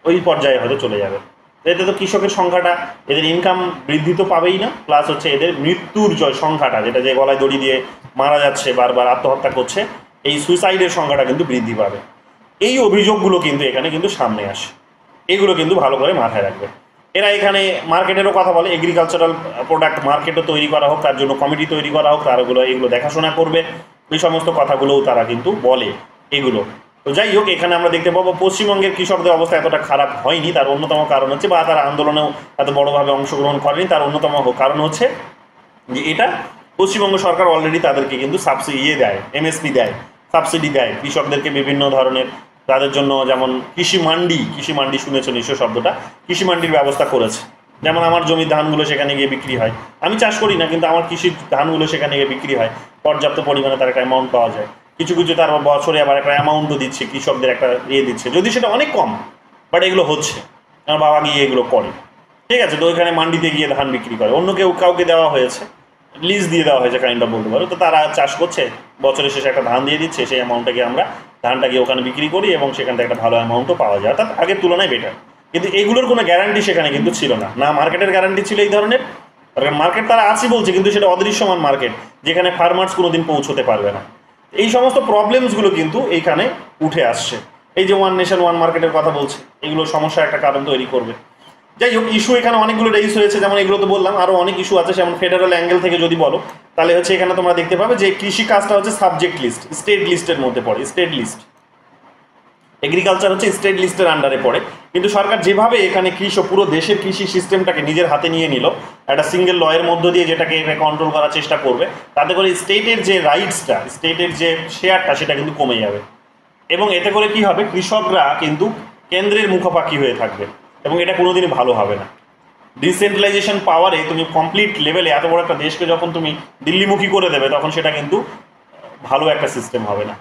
ওই পর্যায়ে হয়তো চলে যাবে। এতে তো কৃষকের সংখ্যাটা, এদের ইনকাম বৃদ্ধি তো পাবেই না, প্লাস হচ্ছে এদের মৃত্যুর সংখ্যাটা, যেটা যে গলায় দড়ি দিয়ে মারা যাচ্ছে, বারবার আত্মহত্যা করছে, এই সুইসাইডের সংখ্যাটা কিন্তু বৃদ্ধি পাবে। এই অভিযোগগুলো কিন্তু এখানে কিন্তু সামনে আসে, এগুলো কিন্তু ভালো করে মাথায় রাখবে। এরা এখানে মার্কেটেরও কথা বলে, এগ্রিকালচারাল প্রোডাক্ট মার্কেটও তৈরি করা হোক, তার জন্য কমিটি তৈরি করা হোক, তারাগুলো এগুলো দেখাশোনা করবে, এই সমস্ত কথাগুলোও তারা কিন্তু বলে এগুলো। তো যাই হোক, এখানে আমরা দেখতে পাবো পশ্চিমবঙ্গের কৃষকদের অবস্থা এতটা খারাপ হয়নি। তার অন্যতম কারণ হচ্ছে, বা তারা আন্দোলনেও এত বড়োভাবে অংশগ্রহণ করেনি, তার অন্যতম কারণ হচ্ছে যে এটা পশ্চিমবঙ্গ সরকার অলরেডি তাদেরকে কিন্তু সাবসিডি দেয়, এমএসপি দেয়, সাবসিডি দেয় কৃষকদেরকে বিভিন্ন ধরনের, তাদের জন্য যেমন কৃষি মান্ডি শুনেছো নিশ্চয় শব্দটা, কৃষি মান্ডির ব্যবস্থা করেছে। যেমন আমার জমির ধানগুলো সেখানে গিয়ে বিক্রি হয়, আমি চাষ করি না, কিন্তু আমার কৃষির ধানগুলো সেখানে গিয়ে বিক্রি হয়, পর্যাপ্ত পরিমাণে তার একটা অ্যামাউন্ট পাওয়া যায়। কিছু কিছু তার বছরে আবার একটা অ্যামাউন্টও দিচ্ছে, কৃষকদের একটা দিচ্ছে, যদি সেটা অনেক কম, বাট এগুলো হচ্ছে, আমার বাবা গিয়ে এগুলো করে। ঠিক আছে, তো ওইখানে মান্ডিতে গিয়ে ধান বিক্রি করে, অন্য কাউকে দেওয়া হয়েছে, লিজ দিয়ে দেওয়া হয়েছে কাইন্ডটা বলতে পারো। তো তারা চাষ করছে, বছরের শেষে একটা ধান দিয়ে দিচ্ছে, সেই অ্যামাউন্টটাকে আমরা ধানটা গিয়ে ওখানে বিক্রি করি এবং সেখান থেকে একটা ভালো অ্যামাউন্টও পাওয়া যায়, অর্থাৎ আগের তুলনায় বেটার। কিন্তু এগুলোর কোনো গ্যারান্টি সেখানে কিন্তু ছিল না, না মার্কেটের গ্যারান্টি ছিল এই ধরনের, মার্কেট তারা আছে বলছে, কিন্তু সেটা অদৃশ্যমান মার্কেট, যেখানে ফার্মার্স কোনোদিন পৌঁছতে পারবে না। এই সমস্ত প্রবলেমসগুলো কিন্তু এইখানে উঠে আসছে। এই যে ওয়ান নেশন ওয়ান মার্কেটের কথা বলছে, এগুলো সমস্যার একটা কারণ তৈরি করবে। যাই হোক, ইস্যু এখানে অনেকগুলো রেইজ হয়েছে, যেমন এগুলো তো বললাম, আরও অনেক ইস্যু আছে। যেমন ফেডারেল অ্যাঙ্গেল থেকে যদি বলো, তাহলে হচ্ছে এখানে তোমরা দেখতে পাবে যে কৃষি কাজটা হচ্ছে সাবজেক্ট লিস্ট, স্টেট লিস্টের মধ্যে পড়ে, স্টেট লিস্ট। এগ্রিকালচার হচ্ছে স্টেট লিস্টের আন্ডারে পড়ে, কিন্তু সরকার যেভাবে এখানে পুরো দেশের কৃষি সিস্টেমটাকে নিজের হাতে নিয়ে নিল একটা সিঙ্গেল লয়ের মধ্য দিয়ে, যেটাকে কন্ট্রোল করার চেষ্টা করবে, তাতে করে স্টেটের যে রাইটসটা, স্টেটের যে শেয়ারটা, সেটা কিন্তু কমে যাবে। এবং এতে করে কি হবে, কৃষকরা কিন্তু কেন্দ্রের মুখোপাক্ষী হয়ে থাকবে, এবং এটা কোনোদিনই ভালো হবে না। ডিসেন্ট্রালাইজেশন পাওয়ারে তুমি কমপ্লিট লেভেলে এত বড় একটা দেশকে যখন তুমি দিল্লিমুখী করে দেবে, তখন সেটা কিন্তু ভালো একটা সিস্টেম হবে না।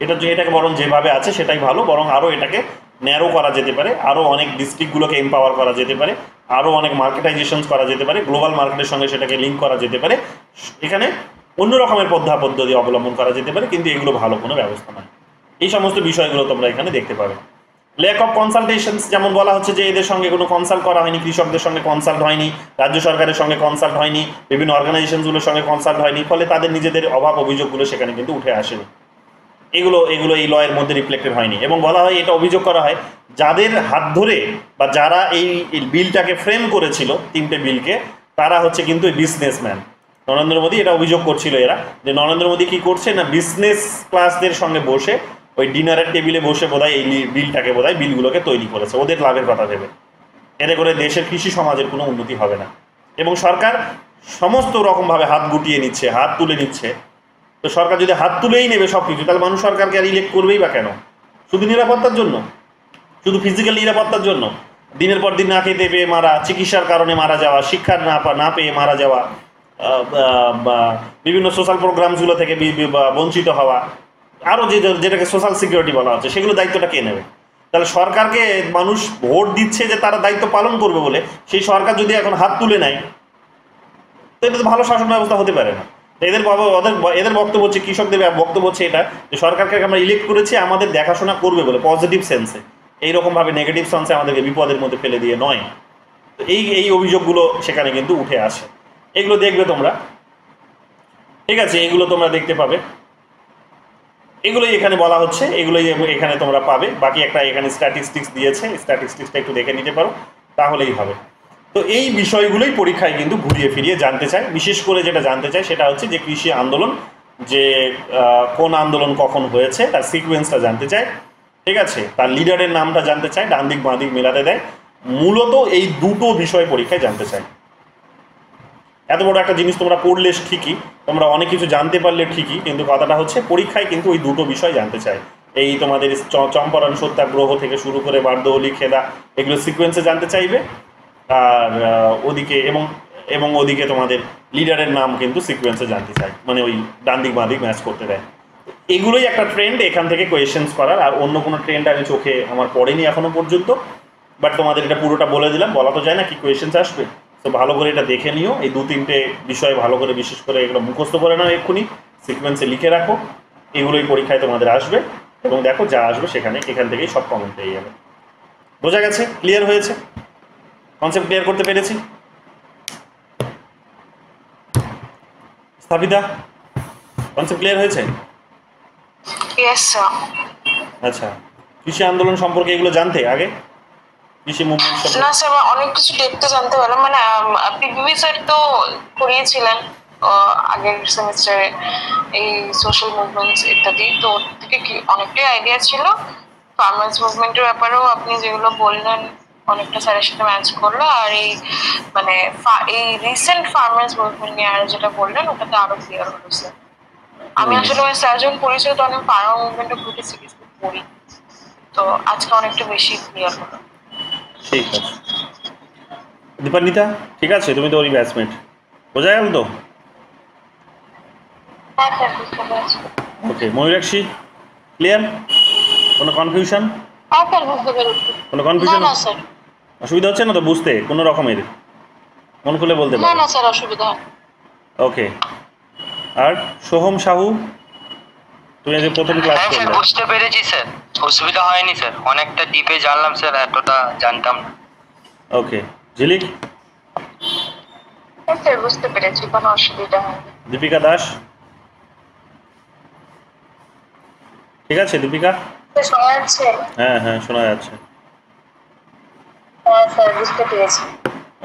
এটাকে বরং যেভাবে আছে সেটাই ভালো, বরং আরও এটাকে ন্যারো করা যেতে পারে, আরও অনেক ডিস্ট্রিক্টগুলোকে এম্পাওয়ার করা যেতে পারে, আরও অনেক মার্কেটাইজেশনস করা যেতে পারে, গ্লোবাল মার্কেটের সঙ্গে সেটাকে লিঙ্ক করা যেতে পারে, এখানে অন্য রকমের পদ্ধতি অবলম্বন করা যেতে পারে, কিন্তু এগুলো ভালো কোনো ব্যবস্থা নয়। এই সমস্ত বিষয়গুলো তোমরা এখানে দেখতে পাবে। ল্যাক অফ কনসালটেশনস, যেমন বলা হচ্ছে যে এদের সঙ্গে কোনো কনসাল্ট করা হয়নি, কৃষকদের সঙ্গে কনসাল্ট হয়নি, রাজ্য সরকারের সঙ্গে কনসাল্ট হয়নি, বিভিন্ন অর্গানাইজেশনসগুলোর সঙ্গে কনসাল্ট হয়নি, ফলে তাদের নিজেদের অভাব অভিযোগগুলো সেখানে কিন্তু উঠে আসেনি। এগুলো এই লয়ের মধ্যে রিফ্লেক্টেড হয়নি। এবং বলা হয়, এটা অভিযোগ করা হয়, যাদের হাত ধরে বা যারা এই বিলটাকে ফ্রেম করেছিল, তিনটে বিলকে, তারা হচ্ছে কিন্তু বিজনেসম্যান। নরেন্দ্র মোদী এটা অভিযোগ করছিল এরা, যে নরেন্দ্র মোদী কী করছে না, বিজনেস ক্লাসদের সঙ্গে বসে ওই ডিনারের টেবিলে বসে বোধহয় এই বিলগুলোকে তৈরি করেছে ওদের লাভের কথা ভেবে। এতে করে দেশের কৃষি সমাজের কোনো উন্নতি হবে না, এবং সরকার সমস্ত রকমভাবে হাত গুটিয়ে নিচ্ছে, হাত তুলে নিচ্ছে। তো সরকার যদি হাত তুলেই নেবে সব কিছু, তাহলে মানুষ সরকারকে আর ইলেক্ট করবেই বা কেন? শুধু নিরাপত্তার জন্য, শুধু ফিজিক্যাল নিরাপত্তার জন্য? দিনের পর দিন না খেতে পেয়ে মারা, চিকিৎসার কারণে মারা যাওয়া, শিক্ষার না পেয়ে মারা যাওয়া, বিভিন্ন সোশ্যাল প্রোগ্রামসগুলো থেকে বঞ্চিত হওয়া, আরও যেটাকে সোশ্যাল সিকিউরিটি বলা হচ্ছে, সেগুলো দায়িত্বটা কে নেবে? তাহলে সরকারকে মানুষ ভোট দিচ্ছে যে তারা দায়িত্ব পালন করবে বলে, সেই সরকার যদি এখন হাত তুলে নেয়, তো এটা তো ভালো শাসন ব্যবস্থা হতে পারে না। এদের বক্তব্য হচ্ছে, কৃষকদের বক্তব্য হচ্ছে এটা, যে সরকারকে আমরা ইলেক্ট করেছি আমাদের দেখাশোনা করবে বলে, পজিটিভ সেন্সে, এইরকমভাবে নেগেটিভ সেন্সে আমাদেরকে বিপদের মধ্যে ফেলে দিয়ে নয়। তো এই অভিযোগগুলো সেখানে কিন্তু উঠে আসে, এগুলো দেখবে তোমরা, ঠিক আছে, এগুলো তোমরা দেখতে পাবে, এগুলোই এখানে বলা হচ্ছে, এগুলোই এখানে তোমরা পাবে। বাকি একটা এখানে স্ট্যাটিস্টিক্স দিয়েছে, স্ট্যাটিস্টিক্সটা একটু দেখে নিতে পারো, তাহলেই হবে। তো এই বিষয়গুলোই পরীক্ষায় কিন্তু ঘুরিয়ে ফিরিয়ে জানতে চায়। বিশেষ করে যেটা জানতে চায় সেটা হচ্ছে যে কৃষি আন্দোলন, যে কোন আন্দোলন কখন হয়েছে তার সিকোয়েন্সটা জানতে চায়, ঠিক আছে, তার লিডারের নামটা জানতে চায়, ডান দিক বাঁ দিক মেলাতে দেয়। মূলত এই দুটো বিষয় পরীক্ষায় জানতে চায়। এত বড় একটা জিনিস তোমরা পড়লে ঠিকই, তোমরা অনেক কিছু জানতে পারলে ঠিকই, কিন্তু কথাটা হচ্ছে পরীক্ষায় কিন্তু ওই দুটো বিষয় জানতে চায়। এই তোমাদের চম্পারণ সত্যাগ্রহ থেকে শুরু করে বারদৌলি খেলা, এগুলো সিকোয়েন্সে জানতে চাইবে। আর ওদিকে এবং ওদিকে তোমাদের লিডারের নাম কিন্তু সিকোয়েন্সে জানতে চায়, মানে ওই ডান দিক বাঁ দিক ম্যাচ করতে দেয়। এগুলোই একটা ট্রেন্ড এখান থেকে কোয়েশ্চেন্স করার, আর অন্য কোনো ট্রেন্ড আমি চোখে আমার পড়েনি এখনো পর্যন্ত। বাট তোমাদের এটা পুরোটা বলে দিলাম, বলা তো যায় না কি কোয়েশ্চেন্স আসবে। তো ভালো করে এটা দেখে নিও, এই 2-3টে বিষয় ভালো করে, বিশেষ করে এগুলো মুখস্থ করে নাও, এক্ষুনি সিকোয়েন্সে লিখে রাখো। এগুলোই পরীক্ষায় তোমাদের আসবে, এবং দেখো যা আসবে এখান থেকেই সব কমন পেয়ে যাবে। বোঝা গেছে? ক্লিয়ার হয়েছে? কনসেপ্ট ক্লিয়ার করতে পেরেছি? স্থাপিতা, কনসেপ্ট ক্লিয়ার হয়েছে? Yes sir. আচ্ছা, কৃষি আন্দোলন সম্পর্কে এগুলো জানতে আগে, কৃষি মুভমেন্ট না সম্পর্কে? স্যার, অনেক কিছু দেখতে জানতে পারলাম, মানে পিভিভি স্যার তো করিয়েছিলেন আগের সেমিস্টারে এই সোশ্যাল মুভমেন্টস ইত্যাদি, তো ওর থেকে কি অনেকটাই আইডিয়া ছিল। ফার্মার্স মুভমেন্টের ব্যাপারেও আপনি যেগুলো বললেন অনেকটা স্যারের সাথে ম্যাচ করলো, আর এই মানে এই রিসেন্ট ফার্মার্স মুভমেন্ট নিয়ে আর যেটা বললেন ওটাতে আরো ক্লিয়ার হলো স্যার। আমি আসলে মানে স্যার যখন পরিচয় তখন ফার্মার মুভমেন্টে ঘুরে সিরিয়াসলি পড়ি, তো আজকে অনেকটা বেশি ক্লিয়ার হলো। ঠিক আছে দীপান্বিতা, ঠিক আছে, তুমি তো ওরই ব্যাচমেট, বোঝা গেল তো? হ্যাঁ স্যার, বুঝতে পেরেছি। ওকে, ময়ূরাক্ষী, ক্লিয়ার? কোনো কনফিউশন? হ্যাঁ স্যার, বুঝতে পেরেছি। কোনো না কনফিউশন না স্যার, অসুবিধা হচ্ছে না তো বুঝতে কোনো রকমের? মন খুলে বলতে না পারো। না স্যার, অসুবিধা হয়। ওকে, আর সোহম সাহু, তুমি আজ প্রথম ক্লাস হ্যাঁ স্যার, করলে? বুঝতে পেরেছি স্যার, অসুবিধা হয়নি স্যার, অনেকটা ডিপে জানলাম স্যার, এতটা জানতাম না। ওকে, ঝিলিক? হ্যাঁ স্যার, বুঝতে পেরেছি, কোনো অসুবিধা হয়নি। দীপিকা দাস, ঠিক আছে দীপিকা? শোনা যাচ্ছে? হ্যাঁ হ্যাঁ শোনা যাচ্ছে। হ্যাঁ স্যার, বুঝতে পেরেছি।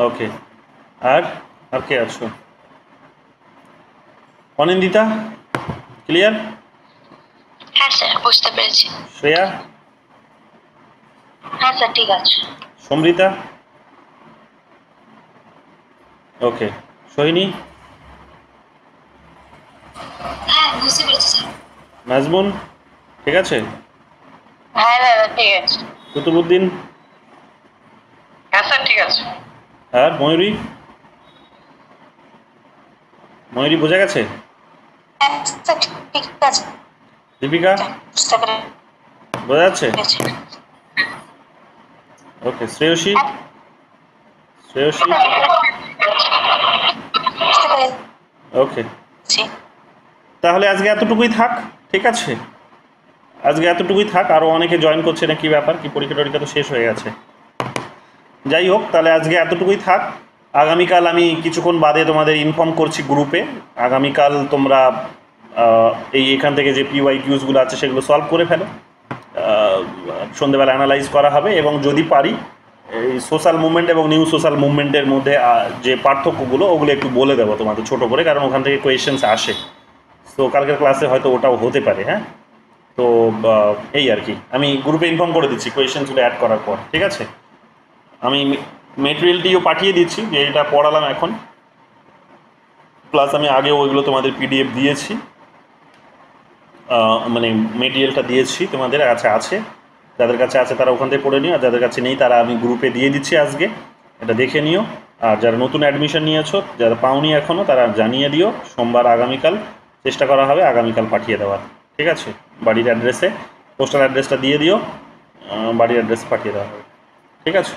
ওকে, আর আর কে আছো? অনিন্দিতা, ক্লিয়ার? হ্যাঁ স্যার, বুঝতে পেরেছি। শ্রেয়া? হ্যাঁ স্যার, ঠিক আছে। সমৃতা? ওকে, সোহিনী? হ্যাঁ, বুঝতে পেরেছি স্যার। নাজমুন, ঠিক আছে? হ্যাঁ দাদা, ঠিক আছে। কুতুবুদ্দিন? হ্যাঁ স্যার, ঠিক আছে। আর ময়ূরী? ময়ূরী বোঝা গেছে? হ্যাঁ স্যার, ঠিক আছে। দীপিকা বুঝতে পেরেছি। বোঝা যাচ্ছে? ওকে, শ্রেয়সী? শ্রেয়সী? বুঝতে পেরেছি। ওকে, তাহলে আজকে এতটুকুই থাক, ঠিক আছে? আজকে এতটুকুই থাক, আরও অনেকে জয়েন করছে না, কি ব্যাপার, কি পরীক্ষা টরীক্ষা তো শেষ হয়ে গেছে। যাই হোক, তাহলে আজকে এতটুকুই থাক। আগামীকাল আমি কিছুক্ষণ বাদে তোমাদের ইনফর্ম করছি গ্রুপে। আগামীকাল তোমরা এখান থেকে যে PYQsগুলো আছে সেগুলো সলভ করে ফেলো, সন্ধেবেলা অ্যানালাইজ করা হবে, এবং যদি পারি এই সোশ্যাল মুভমেন্ট এবং নিউ সোশ্যাল মুভমেন্টের মধ্যে যে পার্থক্যগুলো ওগুলো একটু বলে দেবো তোমাদের ছোটো করে, কারণ ওখান থেকে কোয়েশ্চেন্স আসে। তো কালকের ক্লাসে হয়তো ওটাও হতে পারে। হ্যাঁ, তো এই আর কি, আমি গ্রুপে ইনফর্ম করে দিচ্ছি কোয়েশ্চেন্সগুলো অ্যাড করার পর, ঠিক আছে? আমি মেটেরিয়ালটিও পাঠিয়ে দিচ্ছি যে এটা পড়ালাম এখন, প্লাস আমি আগেও ওইগুলো তোমাদের PDF দিয়েছি, মানে মেটেরিয়ালটা দিয়েছি তোমাদের কাছে আছে, যাদের কাছে আছে তারা ওখান থেকে পড়ে নিও, আর যাদের কাছে নেই তারা আমি গ্রুপে দিয়ে দিচ্ছি আজকে, এটা দেখে নিও। আর যারা নতুন অ্যাডমিশন নিয়েছো, যারা পাওনি এখনও, তারা জানিয়ে দিও, সোমবার আগামীকাল চেষ্টা করা হবে আগামীকাল পাঠিয়ে দেওয়ার, ঠিক আছে? বাড়ির অ্যাড্রেসে পোস্টাল অ্যাড্রেসটা দিয়ে দিও, বাড়ির অ্যাড্রেস পাঠিয়ে দেওয়া হবে, ঠিক আছে?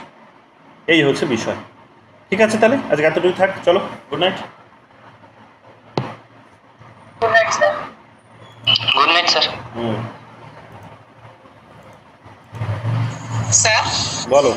এই হচ্ছে বিষয়, ঠিক আছে? তাহলে আজকে এতটুকু থাক, চলো, good night. Good night sir. Good night sir. Sir, বলো।